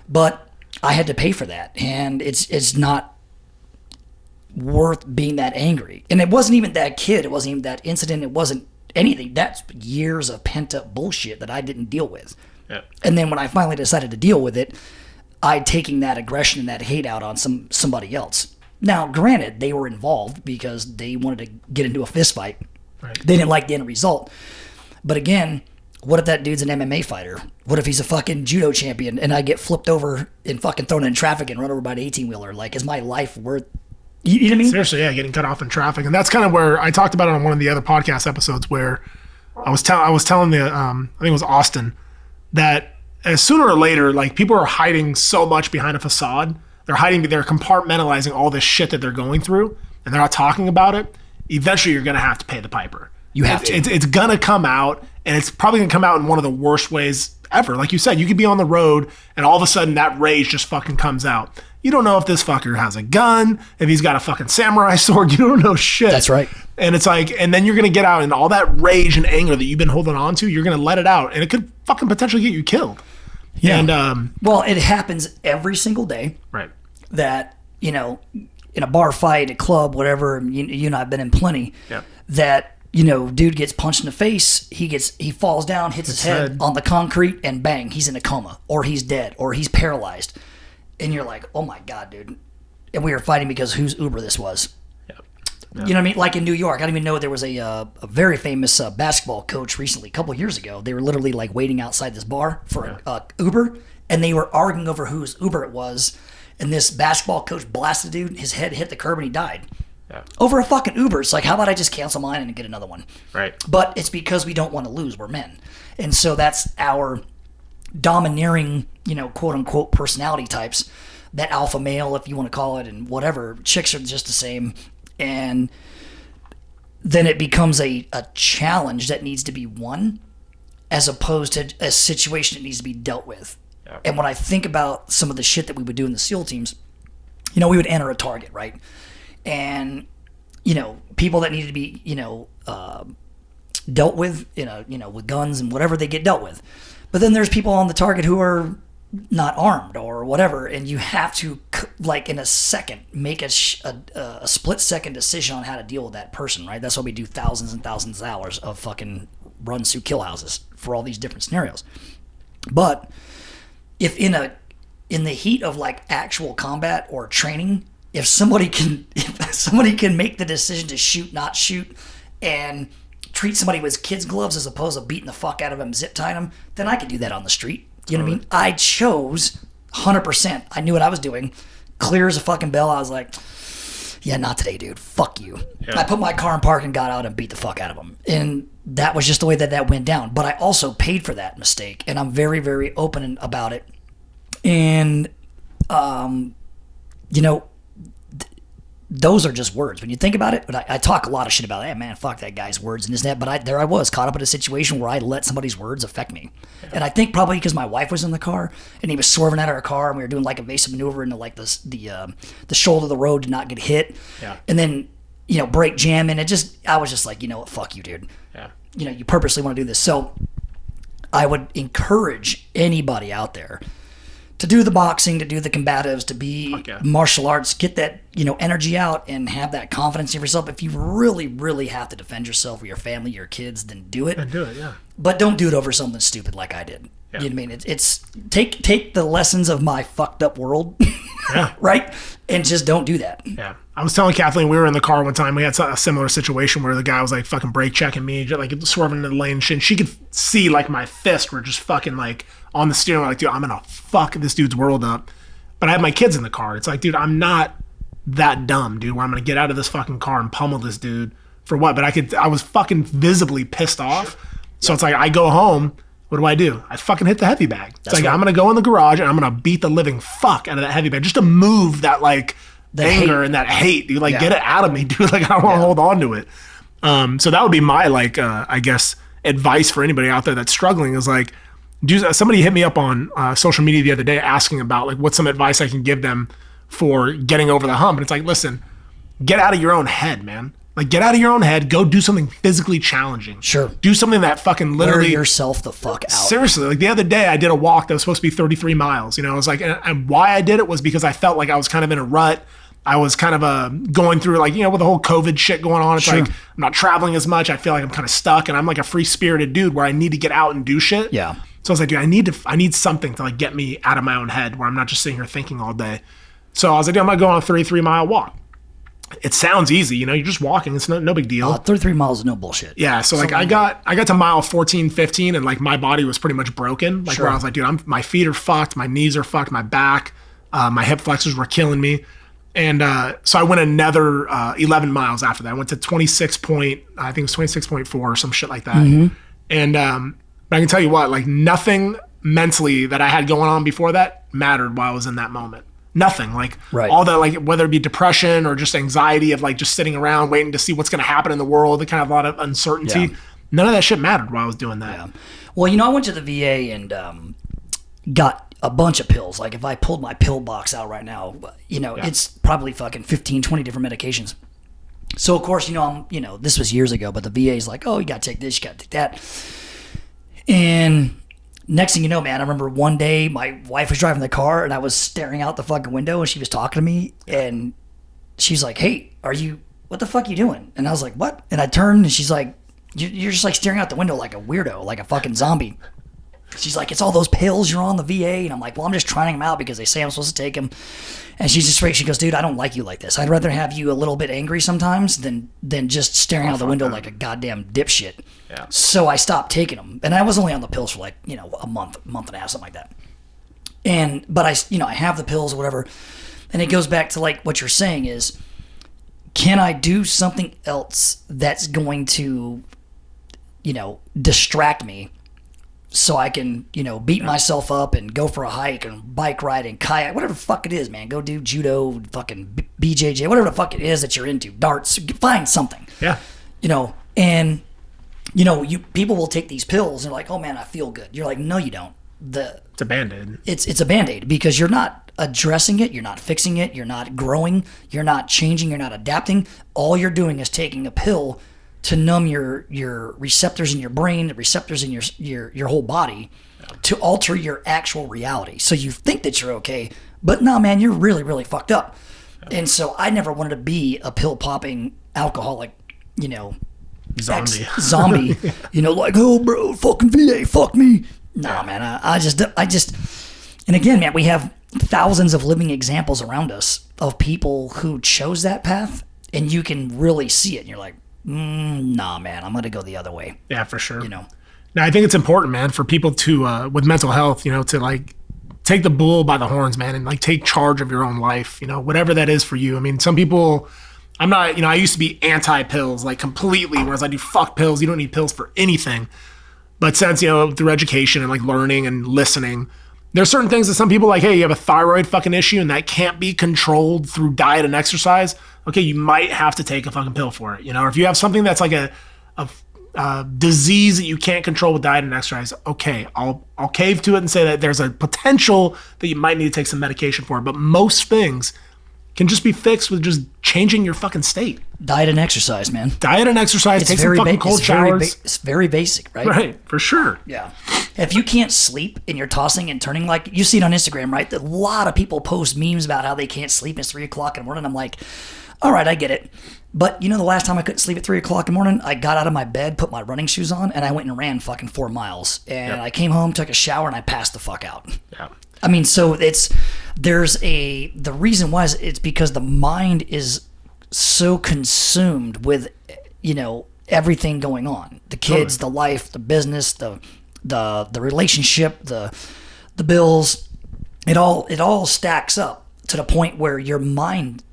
but I had to pay for that. And it's not worth being that angry. And it wasn't even that kid. It wasn't even that incident. It wasn't anything. That's years of pent up bullshit that I didn't deal with. Yeah. And then when I finally decided to deal with it, I'd taken that aggression and that hate out on somebody else. Now, granted, they were involved because they wanted to get into a fist fight. Right. They didn't like the end result. But again, what if that dude's an MMA fighter? What if he's a fucking judo champion and I get flipped over and fucking thrown in traffic and run over by an 18-wheeler? Like, is my life worth... You know what I mean? Seriously, yeah, getting cut off in traffic. And that's kind of where I talked about it on one of the other podcast episodes where I was telling the, I think it was Austin, that as sooner or later, like, people are hiding so much behind a facade. They're compartmentalizing all this shit that they're going through, and they're not talking about it. Eventually, you're going to have to pay the piper. You have to. It's going to come out, and it's probably going to come out in one of the worst ways ever. Like you said, you could be on the road, and all of a sudden, that rage just fucking comes out. You don't know if this fucker has a gun, if he's got a fucking samurai sword. You don't know shit. That's right. And it's like, and then you're going to get out, and all that rage and anger that you've been holding on to, you're going to let it out, and it could fucking potentially get you killed. Yeah. And well, it happens every single day. Right. That, in a bar fight, a club, whatever, you and I've been in plenty. Yeah. That, dude gets punched in the face, he falls down, hits his head on the concrete, and bang, he's in a coma, or he's dead, or he's paralyzed. and you're like, oh my God, dude. And we were fighting because whose Uber this was. Yeah. You know what I mean? Like in New York, I didn't even know there was a very famous basketball coach recently, a couple years ago. They were literally like waiting outside this bar for Uber, and they were arguing over whose Uber it was. And this basketball coach blasted the dude. His head hit the curb and he died. Yeah. Over a fucking Uber. It's like, how about I just cancel mine and get another one? Right. But it's because we don't want to lose. We're men. And so that's our domineering, quote unquote personality types. That alpha male, if you want to call it, and whatever. Chicks are just the same. And then it becomes a challenge that needs to be won as opposed to a situation that needs to be dealt with. Yeah. And when I think about some of the shit that we would do in the SEAL teams, we would enter a target, right? And, people that need to be, dealt with, with guns and whatever, they get dealt with. But then there's people on the target who are not armed or whatever, and you have to, like in a second, make a split-second decision on how to deal with that person, right? That's why we do thousands and thousands of hours of fucking runs through kill houses for all these different scenarios. But if in the heat of like actual combat or training, if somebody can make the decision to shoot, not shoot, and treat somebody with kids' gloves as opposed to beating the fuck out of them, zip tying them, then I could do that on the street. You know what I mean? I chose 100%. I knew what I was doing. Clear as a fucking bell. I was like, yeah, not today, dude. Fuck you. Yeah. I put my car in park and got out and beat the fuck out of them. And that was just the way that went down. But I also paid for that mistake. And I'm very, very open about it. And, those are just words. When you think about it, but I talk a lot of shit about, hey, man, fuck that guy's words and this and that. But there I was caught up in a situation where I let somebody's words affect me. Yeah. And I think probably because my wife was in the car and he was swerving out of her car and we were doing like evasive maneuver into like the shoulder of the road to not get hit. Yeah. And then, brake jam. And I was just like, you know what? Fuck you, dude. Yeah. You purposely want to do this. So I would encourage anybody out there to do the boxing, to do the combatives, to be martial arts, get that, energy out and have that confidence in yourself. If you really, really have to defend yourself or your family, your kids, then do it. And do it, yeah. But don't do it over something stupid like I did. Yeah. You know what I mean? It's take the lessons of my fucked up world, yeah. Right? And just don't do that. Yeah. I was telling Kathleen, we were in the car one time, we had a similar situation where the guy was like fucking brake checking me, like swerving into the lane and shit. And she could see like my fists were just fucking like on the steering wheel, like, dude, I'm gonna fuck this dude's world up. But I had my kids in the car. It's like, dude, I'm not that dumb, dude, where I'm gonna get out of this fucking car and pummel this dude for what? But I was fucking visibly pissed off. So it's like, I go home, what do? I fucking hit the heavy bag. It's like, right. I'm gonna go in the garage and I'm gonna beat the living fuck out of that heavy bag just to move that like the anger hate. And that hate, dude. Like, get it out of me, dude. Like, I don't want to hold on to it. So that would be my like, I guess, advice for anybody out there that's struggling is like, somebody hit me up on social media the other day asking about like what's some advice I can give them for getting over the hump. And it's like, listen, get out of your own head, man. Like, get out of your own head. Go do something physically challenging. Sure. Do something that fucking literally... Wear yourself the fuck out. Seriously. Like, the other day, I did a walk that was supposed to be 33 miles. I was like... And why I did it was because I felt like I was kind of in a rut. I was kind of going through, like, with the whole COVID shit going on. It's like, I'm not traveling as much. I feel like I'm kind of stuck. And I'm like a free-spirited dude where I need to get out and do shit. Yeah. So I was like, dude, I need something to, like, get me out of my own head where I'm not just sitting here thinking all day. So I was like, dude, I'm going to go on a 33-mile walk. It sounds easy, you're just walking. It's no big deal. 33 miles is no bullshit. Yeah, so like I got to mile 14, 15, and like my body was pretty much broken. Like where I was like, dude, my feet are fucked, my knees are fucked, my back, my hip flexors were killing me. And so I went another 11 miles after that. I went to 26.4 or some shit like that. Mm-hmm. And but I can tell you what, like nothing mentally that I had going on before that mattered while I was in that moment. Nothing, like all that, like whether it be depression or just anxiety of like just sitting around waiting to see what's going to happen in the world, the kind of a lot of uncertainty. Yeah. None of that shit mattered while I was doing that. Yeah. Well, I went to the VA and got a bunch of pills. Like if I pulled my pill box out right now, it's probably fucking 15, 20 different medications. So of course, I'm, this was years ago, but the VA is like, oh, you got to take this, you got to take that. And next thing you know, man, I remember one day my wife was driving the car and I was staring out the fucking window and she was talking to me and she's like, hey, what the fuck are you doing? And I was like, what? And I turned and she's like, you're just like staring out the window like a weirdo, like a fucking zombie. She's like, it's all those pills you're on the VA. And I'm like, well, I'm just trying them out because they say I'm supposed to take them. And she's just straight. She goes, dude, I don't like you like this. I'd rather have you a little bit angry sometimes than just staring out the window like a goddamn dipshit. Yeah. So I stopped taking them. And I was only on the pills for like, a month and a half, something like that. But I have the pills or whatever. And it goes back to like what you're saying is, can I do something else that's going to, distract me so I can, beat myself up and go for a hike and bike ride and kayak, whatever the fuck it is, man. Go do judo, fucking BJJ, whatever the fuck it is that you're into, darts, find something. Yeah. People will take these pills and they're like, oh man, I feel good. You're like, no, you don't. It's a Band-Aid. It's a Band-Aid because you're not addressing it, you're not fixing it, you're not growing, you're not changing, you're not adapting. All you're doing is taking a pill to numb your receptors in your brain, the receptors in your whole body, to alter your actual reality. So you think that you're okay, but no, man, you're really, really fucked up. And so I never wanted to be a pill popping alcoholic, zombie, like, oh bro, fucking VA, fuck me. Nah, man, I just, and again, man, we have thousands of living examples around us of people who chose that path, and you can really see it. And you're like, nah, man, I'm going to go the other way. Yeah, for sure. Now, I think it's important, man, for people to, with mental health, to like take the bull by the horns, man, and like take charge of your own life, whatever that is for you. I mean, some people, I'm not, I used to be anti-pills, like completely, whereas I do fuck pills. You don't need pills for anything. But since, through education and like learning and listening, there's certain things that some people like, hey, you have a thyroid fucking issue and that can't be controlled through diet and exercise. Okay, you might have to take a fucking pill for it, or if you have something that's like a disease that you can't control with diet and exercise, okay, I'll cave to it and say that there's a potential that you might need to take some medication for it. But most things can just be fixed with just changing your fucking state. Diet and exercise, man. Diet and exercise. Take some fucking cold showers. It's very basic, right? Right, for sure. Yeah. If you can't sleep and you're tossing and turning, like you see it on Instagram, right? A lot of people post memes about how they can't sleep. It's 3 o'clock in the morning. I'm like, all right, I get it. But the last time I couldn't sleep at 3 o'clock in the morning, I got out of my bed, put my running shoes on, and I went and ran fucking 4 miles. And I came home, took a shower, and I passed the fuck out. Yeah. I mean, so the reason why is it's because the mind is so consumed with, everything going on. The kids, the life, the business, the relationship, the bills, it all stacks up to the point where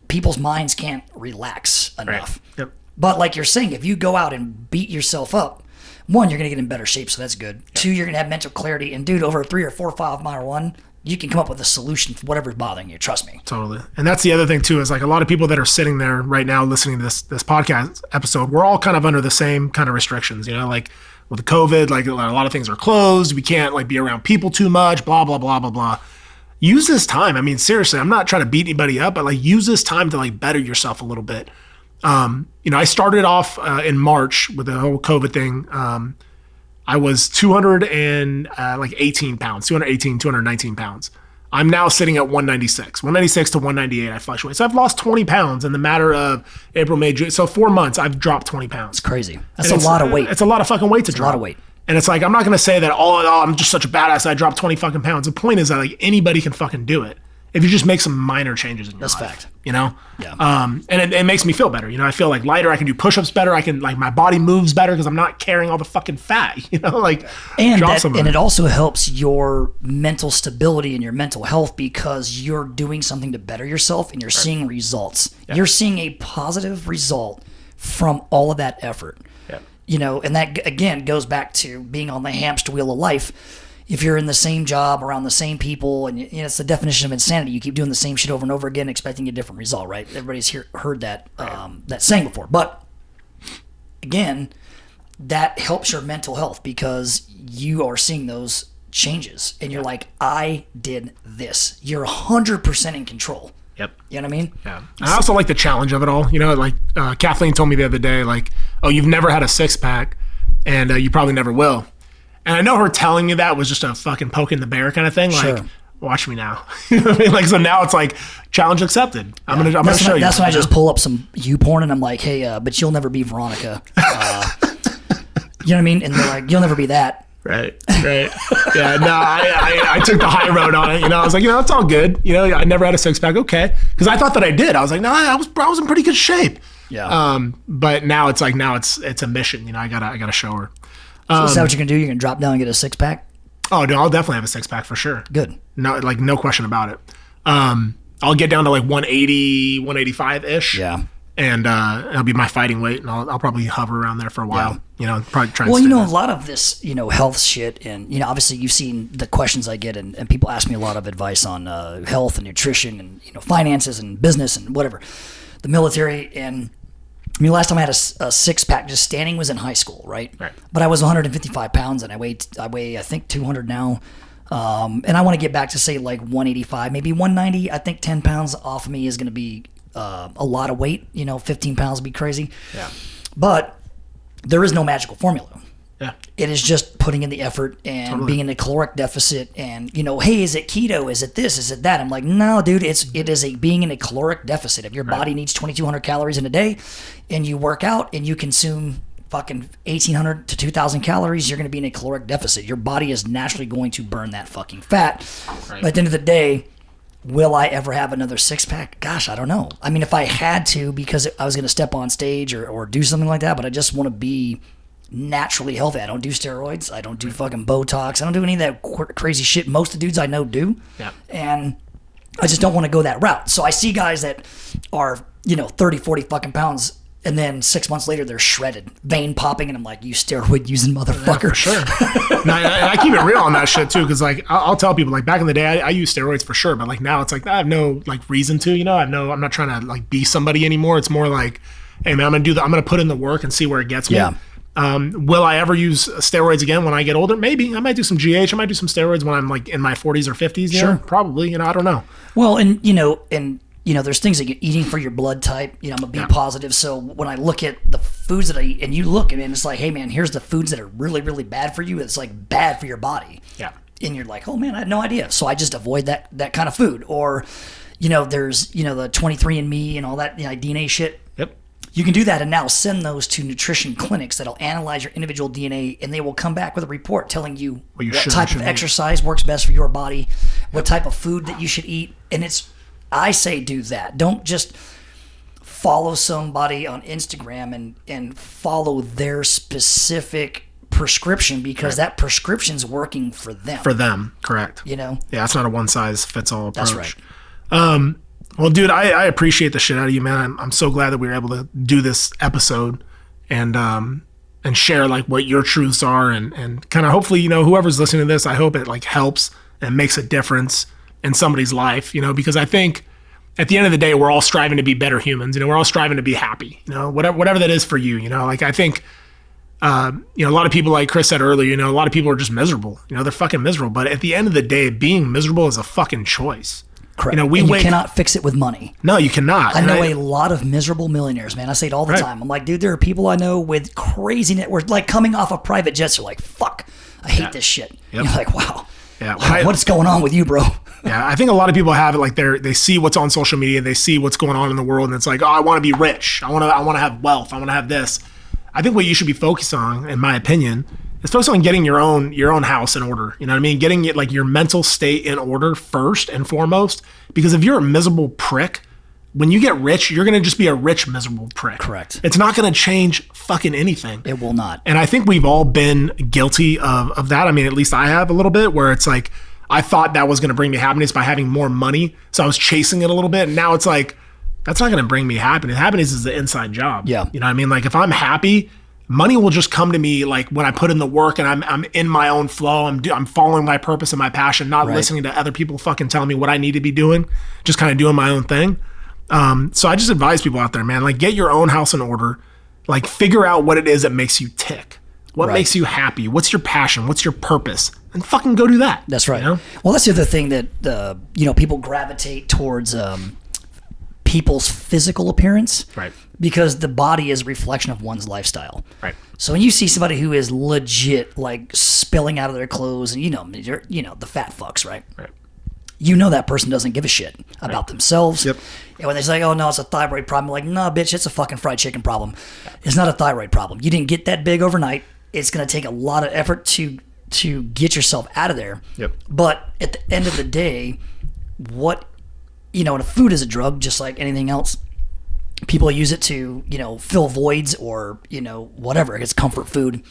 people's minds can't relax enough. Right. Yep. But like you're saying, if you go out and beat yourself up, one, you're going to get in better shape, so that's good. Yep. Two, you're going to have mental clarity. And dude, over a 3 or 4 or 5 mile run, you can come up with a solution for whatever's bothering you. Trust me. Totally. And that's the other thing too, is like a lot of people that are sitting there right now listening to this podcast episode, we're all kind of under the same kind of restrictions, like with the COVID, like a lot of things are closed. We can't like be around people too much, blah, blah, blah, blah, blah. Use this time. I mean, seriously, I'm not trying to beat anybody up, but like use this time to like better yourself a little bit. I started off in March with the whole COVID thing. I was 218 pounds, 219 pounds. I'm now sitting at 196 to 198. I fluctuate. So I've lost 20 pounds in the matter of April, May, June. So 4 months, I've dropped 20 pounds. It's crazy. That's a lot of weight. It's a lot of fucking weight to drop. A lot of weight. And it's like, I'm not going to say that, I'm just such a badass. I dropped 20 fucking pounds. The point is that like anybody can fucking do it if you just make some minor changes in your life. That's fact. Yeah. And it makes me feel better. I feel like lighter. I can do push-ups better. I can, like, my body moves better because I'm not carrying all the fucking fat, and it also helps your mental stability and your mental health because you're doing something to better yourself and you're seeing results. Yeah. You're seeing a positive result from all of that effort. Yeah. And that again goes back to being on the hamster wheel of life. If you're in the same job around the same people, and it's the definition of insanity. You keep doing the same shit over and over again, expecting a different result, right? Everybody's heard that that saying before. But again, that helps your mental health because you are seeing those changes, and you're like, I did this. You're 100% in control. Yep. You know what I mean? Yeah. I also like the challenge of it all. Like Kathleen told me the other day, like, oh, you've never had a 6-pack, and you probably never will. And I know her telling me that was just a fucking poking the bear kind of thing. Like, sure. Watch me now. You know what I mean? Like, so now it's like challenge accepted. I'm gonna show you. That's when I just pull up some YouPorn and I'm like, hey, but you'll never be Veronica. You know what I mean? And they're like, you'll never be that. Right. Yeah, no, I took the high road on it. I was like, it's all good. I never had a six pack. Okay. Because I thought that I did. I was like, no, I was in pretty good shape. Yeah. But now it's a mission. I gotta show her. So is that what you're gonna do? You're gonna drop down and get a six pack? Oh no, I'll definitely have a six pack for sure. Good. No question about it. I'll get down to like 180, 185 ish. Yeah. And it'll be my fighting weight, and I'll probably hover around there for a while. Probably try. Well, a lot of this, health shit, and obviously you've seen the questions I get, and people ask me a lot of advice on health and nutrition, and finances and business and whatever, the military. And last time I had a six pack just standing was in high school, right? Right. But I was 155 pounds, and I weigh I think 200 now. And I want to get back to say like 185, maybe 190. I think 10 pounds off of me is going to be a lot of weight. 15 pounds would be crazy. Yeah. But there is no magical formula. Yeah. It is just putting in the effort and being in a caloric deficit and, hey, is it keto? Is it this? Is it that? I'm like, no, dude, it is being in a caloric deficit. If your body needs 2,200 calories in a day and you work out and you consume fucking 1,800 to 2,000 calories, you're going to be in a caloric deficit. Your body is naturally going to burn that fucking fat. Right. But at the end of the day, will I ever have another six pack? Gosh, I don't know. I mean, if I had to, because I was going to step on stage or do something like that, but I just want to be naturally healthy. I don't do steroids. I don't do fucking Botox. I don't do any of that crazy shit most of the dudes I know do. Yeah. And I just don't want to go that route. So I see guys that are, 30, 40 fucking pounds, and then 6 months later they're shredded, vein popping, and I'm like, you steroid using motherfucker. Yeah, for sure. No, I keep it real on that shit too, because like I'll tell people, like, back in the day I used steroids for sure, but like now it's like I have no like reason to. I'm not trying to like be somebody anymore. It's more like, hey man, I'm gonna put in the work and see where it gets me. Yeah. Will I ever use steroids again when I get older? Maybe. I might do some GH. I might do some steroids when I'm like in my 40s or 50s. Sure. Probably. I don't know. Well, and there's things that you're eating for your blood type. I'm a B positive, so when I look at the foods that I eat, and you look at it, and it's like, hey man, here's the foods that are really, really bad for you. It's like bad for your body. Yeah. And you're like, oh man, I had no idea. So I just avoid that kind of food. Or, there's the 23andMe and all that DNA shit. Yep. You can do that and now send those to nutrition clinics that'll analyze your individual DNA, and they will come back with a report telling you what type of exercise works best for your body, what type of food that you should eat. And I say do that. Don't just follow somebody on Instagram and follow their specific prescription, because that prescription's working for them. For them, correct. Yeah, it's not a one size fits all approach. That's right. Well, dude, I appreciate the shit out of you, man. I'm so glad that we were able to do this episode and share like what your truths are and kind of hopefully, whoever's listening to this, I hope it like helps and makes a difference in somebody's life, because I think at the end of the day, we're all striving to be better humans. We're all striving to be happy, whatever that is for you, like I think, a lot of people, like Chris said earlier, a lot of people are just miserable, they're fucking miserable. But at the end of the day, being miserable is a fucking choice. Correct. You cannot fix it with money. No, you cannot. I know a lot of miserable millionaires, man. I say it all the time. I'm like, dude, there are people I know with crazy net worth, like coming off of private jets. They're like, fuck, I hate this shit. Yep. You're like, wow. Yeah. What's going on with you, bro? Yeah, I think a lot of people have it like they see what's on social media, they see what's going on in the world, and it's like, oh, I want to be rich. I want to have wealth. I want to have this. I think what you should be focused on, in my opinion, is focus on getting your own house in order. You know what I mean? Getting it like your mental state in order first and foremost. Because if you're a miserable prick, when you get rich, you're gonna just be a rich, miserable prick. Correct. It's not gonna change fucking anything. It will not. And I think we've all been guilty of that. I mean, at least I have a little bit, where it's like I thought that was gonna bring me happiness by having more money, so I was chasing it a little bit. And now it's like, that's not gonna bring me happiness. Happiness is the inside job. Yeah. You know what I mean? Like if I'm happy, money will just come to me like when I put in the work and I'm in my own flow. I'm following my purpose and my passion, not listening to other people fucking telling me what I need to be doing, just kind of doing my own thing. So I just advise people out there, man, like get your own house in order, like figure out what it is that makes you tick. What makes you happy? What's your passion? What's your purpose? And fucking go do that. That's right. Well, that's the other thing that, people gravitate towards people's physical appearance. Right. Because the body is a reflection of one's lifestyle. Right. So when you see somebody who is legit like spilling out of their clothes, and the fat fucks, right? Right. That person doesn't give a shit about themselves. Yep. And when they say, oh no, it's a thyroid problem, I'm like, nah, bitch, it's a fucking fried chicken problem. It's not a thyroid problem. You didn't get that big overnight. It's going to take a lot of effort to to get yourself out of there. Yep. But at the end of the day, and food is a drug just like anything else. People use it to, fill voids or, whatever. It's comfort food.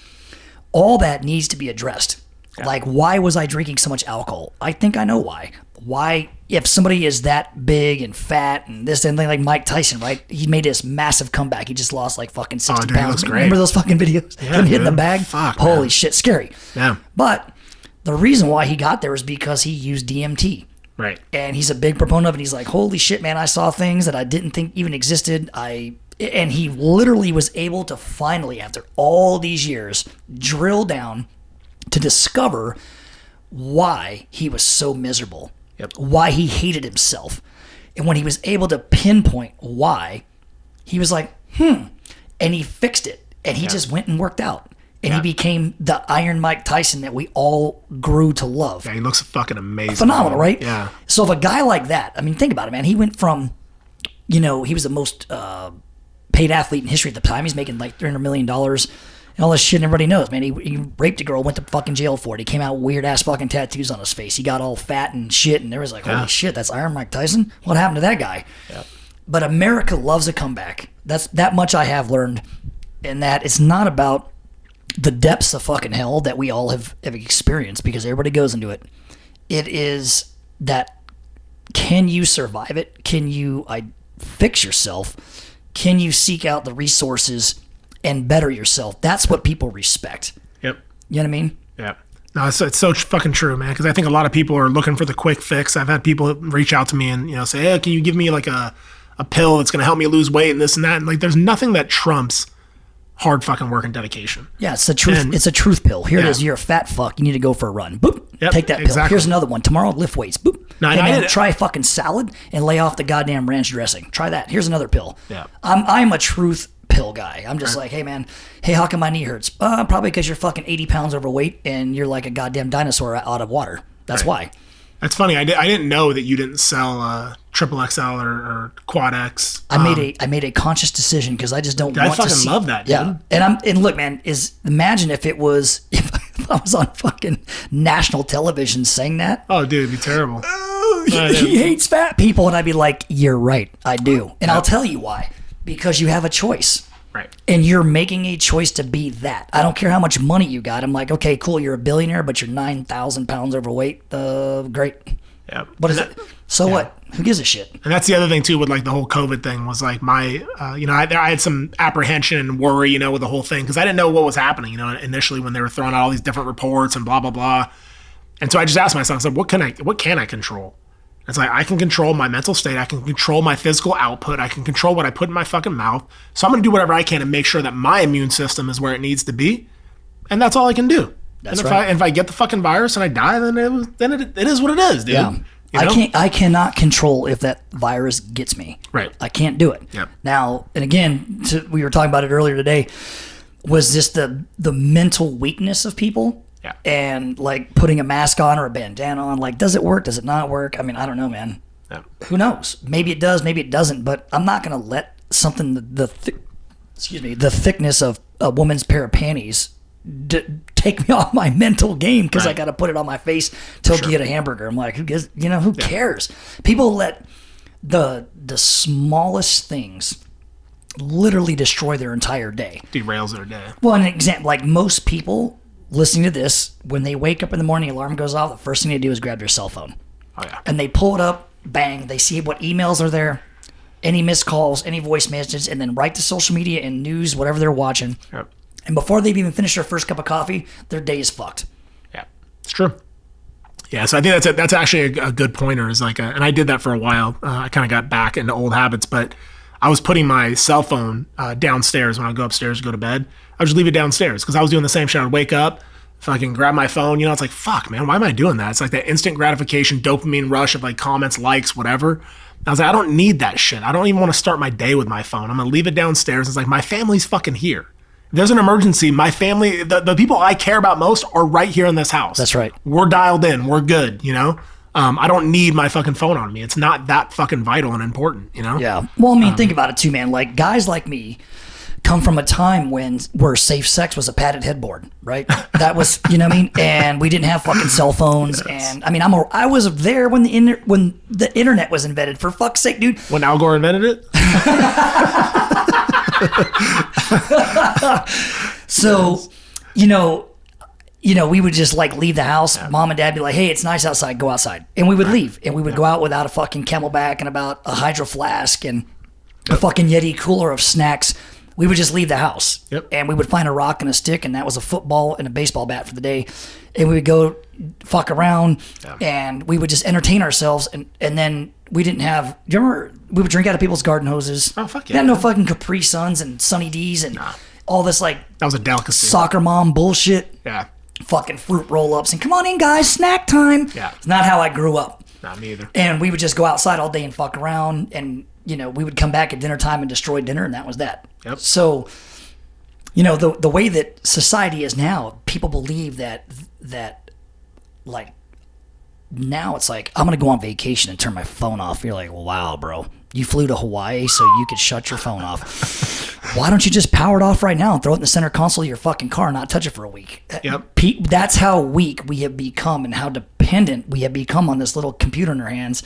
All that needs to be addressed. Yeah. Like, why was I drinking so much alcohol? I think I know why. Why, if somebody is that big and fat and this and like Mike Tyson, right? He made this massive comeback. He just lost like fucking 60 pounds. Looks great. Remember those fucking videos? Yeah, Him hitting the bag? Fuck, holy man. shit, scary. Yeah. But the reason why he got there is because he used DMT. Right. And he's a big proponent of it. He's like, holy shit, man, I saw things that I didn't think even existed. And he literally was able to finally, after all these years, drill down to discover why he was so miserable, why he hated himself. And when he was able to pinpoint why, he was like, and he fixed it. And he just went and worked out. And he became the Iron Mike Tyson that we all grew to love. Yeah, he looks fucking amazing. Phenomenal, right? Yeah. So if a guy like that, I mean, think about it, man. He went from, he was the most paid athlete in history at the time. He's making like $300 million and all this shit, and everybody knows, man. He raped a girl, went to fucking jail for it. He came out with weird-ass fucking tattoos on his face. He got all fat and shit, and there was like, holy shit, that's Iron Mike Tyson? What happened to that guy? Yeah. But America loves a comeback. That's that much I have learned, and that it's not about the depths of fucking hell that we all have experienced, because everybody goes into it. It is that, can you survive it? Can you fix yourself? Can you seek out the resources and better yourself? That's what people respect. Yep. You know what I mean? Yeah. No, it's so fucking true, man, because I think a lot of people are looking for the quick fix. I've had people reach out to me and, say, hey, can you give me like a pill that's going to help me lose weight and this and that? And like, there's nothing that trumps hard fucking work and dedication. Yeah, it's the truth. It's a truth pill. Here it is. You're a fat fuck. You need to go for a run. Boop. Yep, take that pill. exactly. Here's another one. Tomorrow, lift weights. Boop. No, hey, man, try a fucking salad and lay off the goddamn ranch dressing. Try that. Here's another pill. Yeah. I'm a truth pill guy. I'm just like, hey, man, how come my knee hurts? Probably because you're fucking 80 pounds overweight and you're like a goddamn dinosaur out of water. That's why. That's funny. I didn't know that you didn't sell triple XL or quad X. I made a conscious decision because I just don't want to see. I fucking love that, dude. Yeah, and look, man, imagine if I was on fucking national television saying that. Oh, dude, it'd be terrible. He hates fat people, and I'd be like, you're right, I do, and I'll tell you why. Because you have a choice. Right. And you're making a choice to be that. I don't care how much money you got. I'm like, okay, cool, you're a billionaire, but you're 9,000 pounds overweight. Great. Yeah. What is it? So what? Who gives a shit? And that's the other thing, too, with like the whole COVID thing was like my, I had some apprehension and worry, with the whole thing, because I didn't know what was happening, initially when they were throwing out all these different reports and blah, blah, blah. And so I just asked myself, I said, what can I control? It's like, I can control my mental state. I can control my physical output. I can control what I put in my fucking mouth. So I'm going to do whatever I can to make sure that my immune system is where it needs to be. And that's all I can do. That's and right. If I get the fucking virus and I die, then it is what it is, dude. Yeah. I cannot control if that virus gets me. Right. I can't do it. Yep. Now, and again, we were talking about it earlier today, was this the mental weakness of people? Yeah. And like putting a mask on or a bandana on, like, does it work? Does it not work? I mean, I don't know, man. Yeah. Who knows? Maybe it does, maybe it doesn't, but I'm not going to let something, the thickness of a woman's pair of panties take me off my mental game because I got to put it on my face to get a hamburger. I'm like, who cares? People let the smallest things literally destroy their entire day. Derails their day. Well, an example, like most people listening to this, when they wake up in the morning, alarm goes off, the first thing they do is grab their cell phone. Oh, yeah. And they pull it up, bang, they see what emails are there, any missed calls, any voice messages, and then right to social media and news, whatever they're watching. Yep. And before they've even finished their first cup of coffee, their day is fucked. Yeah, it's true. Yeah, so I think that's actually a good pointer. Is like, and I did that for a while. I kind of got back into old habits, but I was putting my cell phone downstairs when I go upstairs to go to bed. I would just leave it downstairs because I was doing the same shit. I would wake up, fucking grab my phone. It's like, fuck, man, why am I doing that? It's like that instant gratification, dopamine rush of like comments, likes, whatever. I was like, I don't need that shit. I don't even want to start my day with my phone. I'm going to leave it downstairs. It's like, my family's fucking here. If there's an emergency, my family, the people I care about most are right here in this house. That's right. We're dialed in. We're good, I don't need my fucking phone on me. It's not that fucking vital and important, Yeah. Well, I mean, think about it too, man. Like, guys like me come from a time where safe sex was a padded headboard, right? That was, you know what I mean? And we didn't have fucking cell phones. Yes. And I mean, I was there when the internet was invented, for fuck's sake, dude. When Al Gore invented it? So, we would just like leave the house. Yeah. Mom and dad be like, hey, it's nice outside. Go outside. And we would leave. And we would go out without a fucking Camelback and about a Hydro Flask and a fucking Yeti cooler of snacks. We would just leave the house. Yep. And we would find a rock and a stick, and that was a football and a baseball bat for the day. And we would go fuck around, and we would just entertain ourselves. And then we didn't have, do you remember, we would drink out of people's garden hoses. Oh, fuck yeah. We had no fucking Capri Suns and Sunny D's and all this like that was a delicacy. Soccer mom bullshit. Yeah. Fucking fruit roll-ups and come on in, guys, snack time. Yeah. It's not how I grew up. Not me either. And we would just go outside all day and fuck around, and we would come back at dinner time and destroy dinner, and that was that. Yep. So, the way that society is now, people believe that like now it's like, I'm gonna go on vacation and turn my phone off. You're like, wow, bro, you flew to Hawaii so you could shut your phone off. Why don't you just power it off right now and throw it in the center console of your fucking car and not touch it for a week? Yep. That's how weak we have become and how dependent we have become on this little computer in our hands.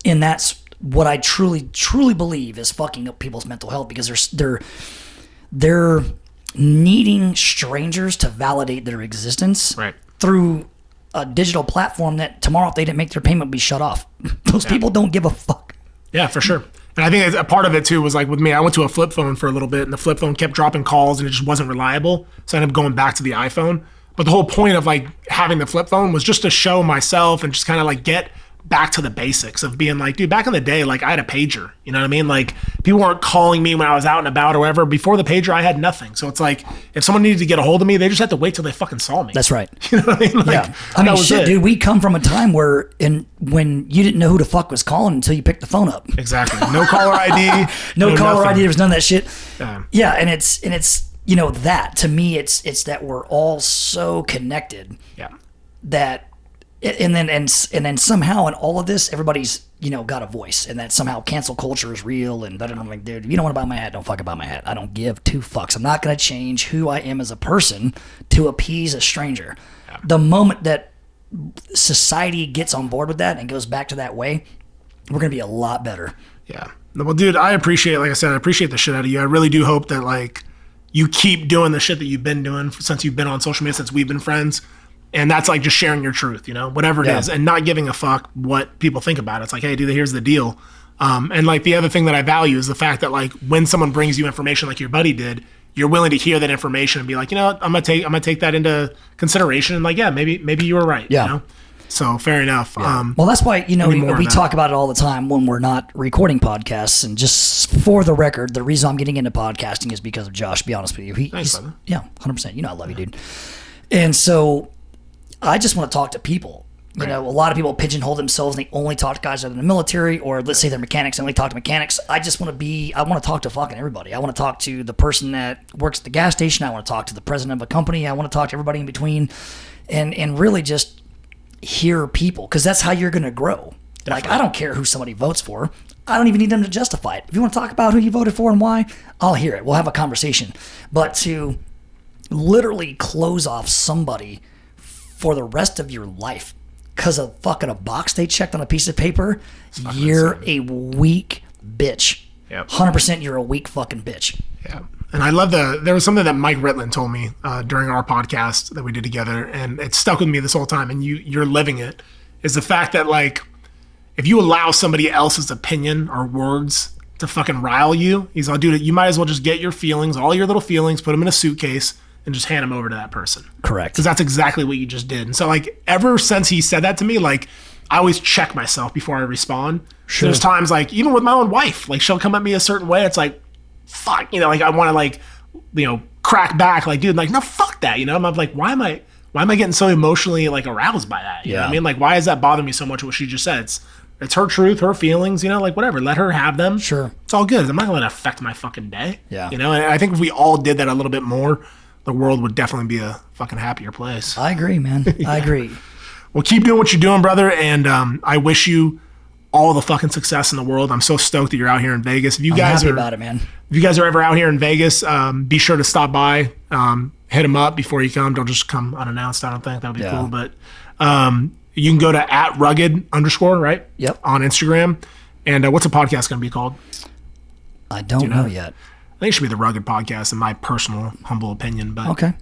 And that's what I truly, truly believe is fucking up people's mental health, because they're needing strangers to validate their existence through a digital platform that tomorrow, if they didn't make their payment, would be shut off. Those people don't give a fuck. Yeah, for sure. And I think a part of it too was like with me, I went to a flip phone for a little bit, and the flip phone kept dropping calls and it just wasn't reliable. So I ended up going back to the iPhone. But the whole point of like having the flip phone was just to show myself and just kind of like get back to the basics of being like, dude, back in the day, like I had a pager, you know what I mean? Like people weren't calling me when I was out and about or whatever. Before the pager, I had nothing. So it's like, if someone needed to get a hold of me, they just had to wait till they fucking saw me. That's right. You know what I mean? Like, yeah. I mean, shit, dude, we come from a time when you didn't know who the fuck was calling until you picked the phone up. Exactly. No caller ID. no caller ID. There was none of that shit. Yeah. Yeah. And it's, that to me, it's that we're all so connected. Yeah. That, and then somehow in all of this, everybody's got a voice, and that somehow cancel culture is real. And I'm like, dude, you don't want to buy my hat, don't fucking buy my hat. I don't give two fucks. I'm not gonna change who I am as a person to appease a stranger. Yeah. The moment that society gets on board with that and goes back to that way, we're gonna be a lot better. Yeah. Well, dude, I appreciate the shit out of you. I really do hope that like you keep doing the shit that you've been doing since you've been on social media, since we've been friends. And that's like just sharing your truth, whatever it is, and not giving a fuck what people think about it. It's like, hey, dude, here's the deal. And like the other thing that I value is the fact that like when someone brings you information like your buddy did, you're willing to hear that information and be like, what, I'm gonna take that into consideration, and like, yeah, maybe you were right. Yeah. So fair enough. Yeah. Well, that's why we talk about it all the time when we're not recording podcasts. And just for the record, the reason I'm getting into podcasting is because of Josh. To be honest with you, Thanks, brother. Yeah, 100%. I love you, dude. And so I just want to talk to people. A lot of people pigeonhole themselves and they only talk to guys that are in the military, or let's say they're mechanics and only talk to mechanics. I want to talk to fucking everybody. I want to talk to the person that works at the gas station. I want to talk to the president of a company. I want to talk to everybody in between, and really just hear people, because that's how you're going to grow. Definitely. Like, I don't care who somebody votes for. I don't even need them to justify it. If you want to talk about who you voted for and why, I'll hear it. We'll have a conversation. But to literally close off somebody for the rest of your life because of fucking a box they checked on a piece of paper, you're a weak bitch. Yep. 100% you're a weak fucking bitch. Yeah. And I love there was something that Mike Ritland told me during our podcast that we did together, and it stuck with me this whole time, and you're living it, is the fact that like, if you allow somebody else's opinion or words to fucking rile you, he's like, dude, you might as well just get your feelings, all your little feelings, put them in a suitcase, and just hand them over to that person. Correct. Because that's exactly what you just did. And so like, ever since he said that to me, like, I always check myself before I respond. Sure. There's times like, even with my own wife, like she'll come at me a certain way. It's like, fuck, like I want to like, crack back, like, dude, like, no, fuck that. I'm like, why am I getting so emotionally like aroused by that? You know what I mean? Like, why does that bother me so much? What she just said, it's her truth, her feelings, like whatever, let her have them. Sure. It's all good. I'm not gonna let it affect my fucking day. Yeah. And I think if we all did that a little bit more, the world would definitely be a fucking happier place. I agree, man. Yeah. I agree. Well, keep doing what you're doing, brother. And I wish you all the fucking success in the world. I'm so stoked that you're out here in Vegas. If you guys happy are about it, man. If you guys are ever out here in Vegas, be sure to stop by. Hit him up before you come. Don't just come unannounced. I don't think that would be cool. But you can go to @rugged_, right? Yep. On Instagram. And what's the podcast going to be called? I don't know yet. I think it should be the Rugged Podcast, in my personal humble opinion. But okay,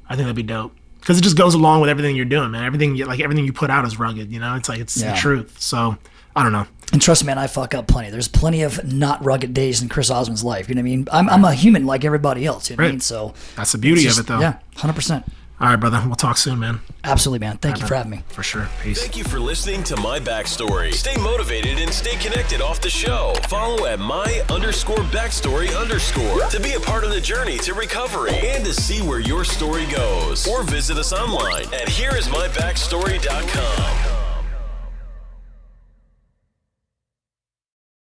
I think that'd be dope because it just goes along with everything you're doing, man. Everything you put out is rugged. You know, it's like it's the truth. So I don't know. And trust me, man, I fuck up plenty. There's plenty of not rugged days in Chris Osman's life. You know what I mean? I'm a human like everybody else. You know what I mean? So that's the beauty of it, though. Yeah, 100%. All right, brother. We'll talk soon, man. Absolutely, man. Thank you for having me. For sure. Peace. Thank you for listening to My Backstory. Stay motivated and stay connected off the show. Follow at my_backstory_ to be a part of the journey to recovery and to see where your story goes. Or visit us online at hereismybackstory.com.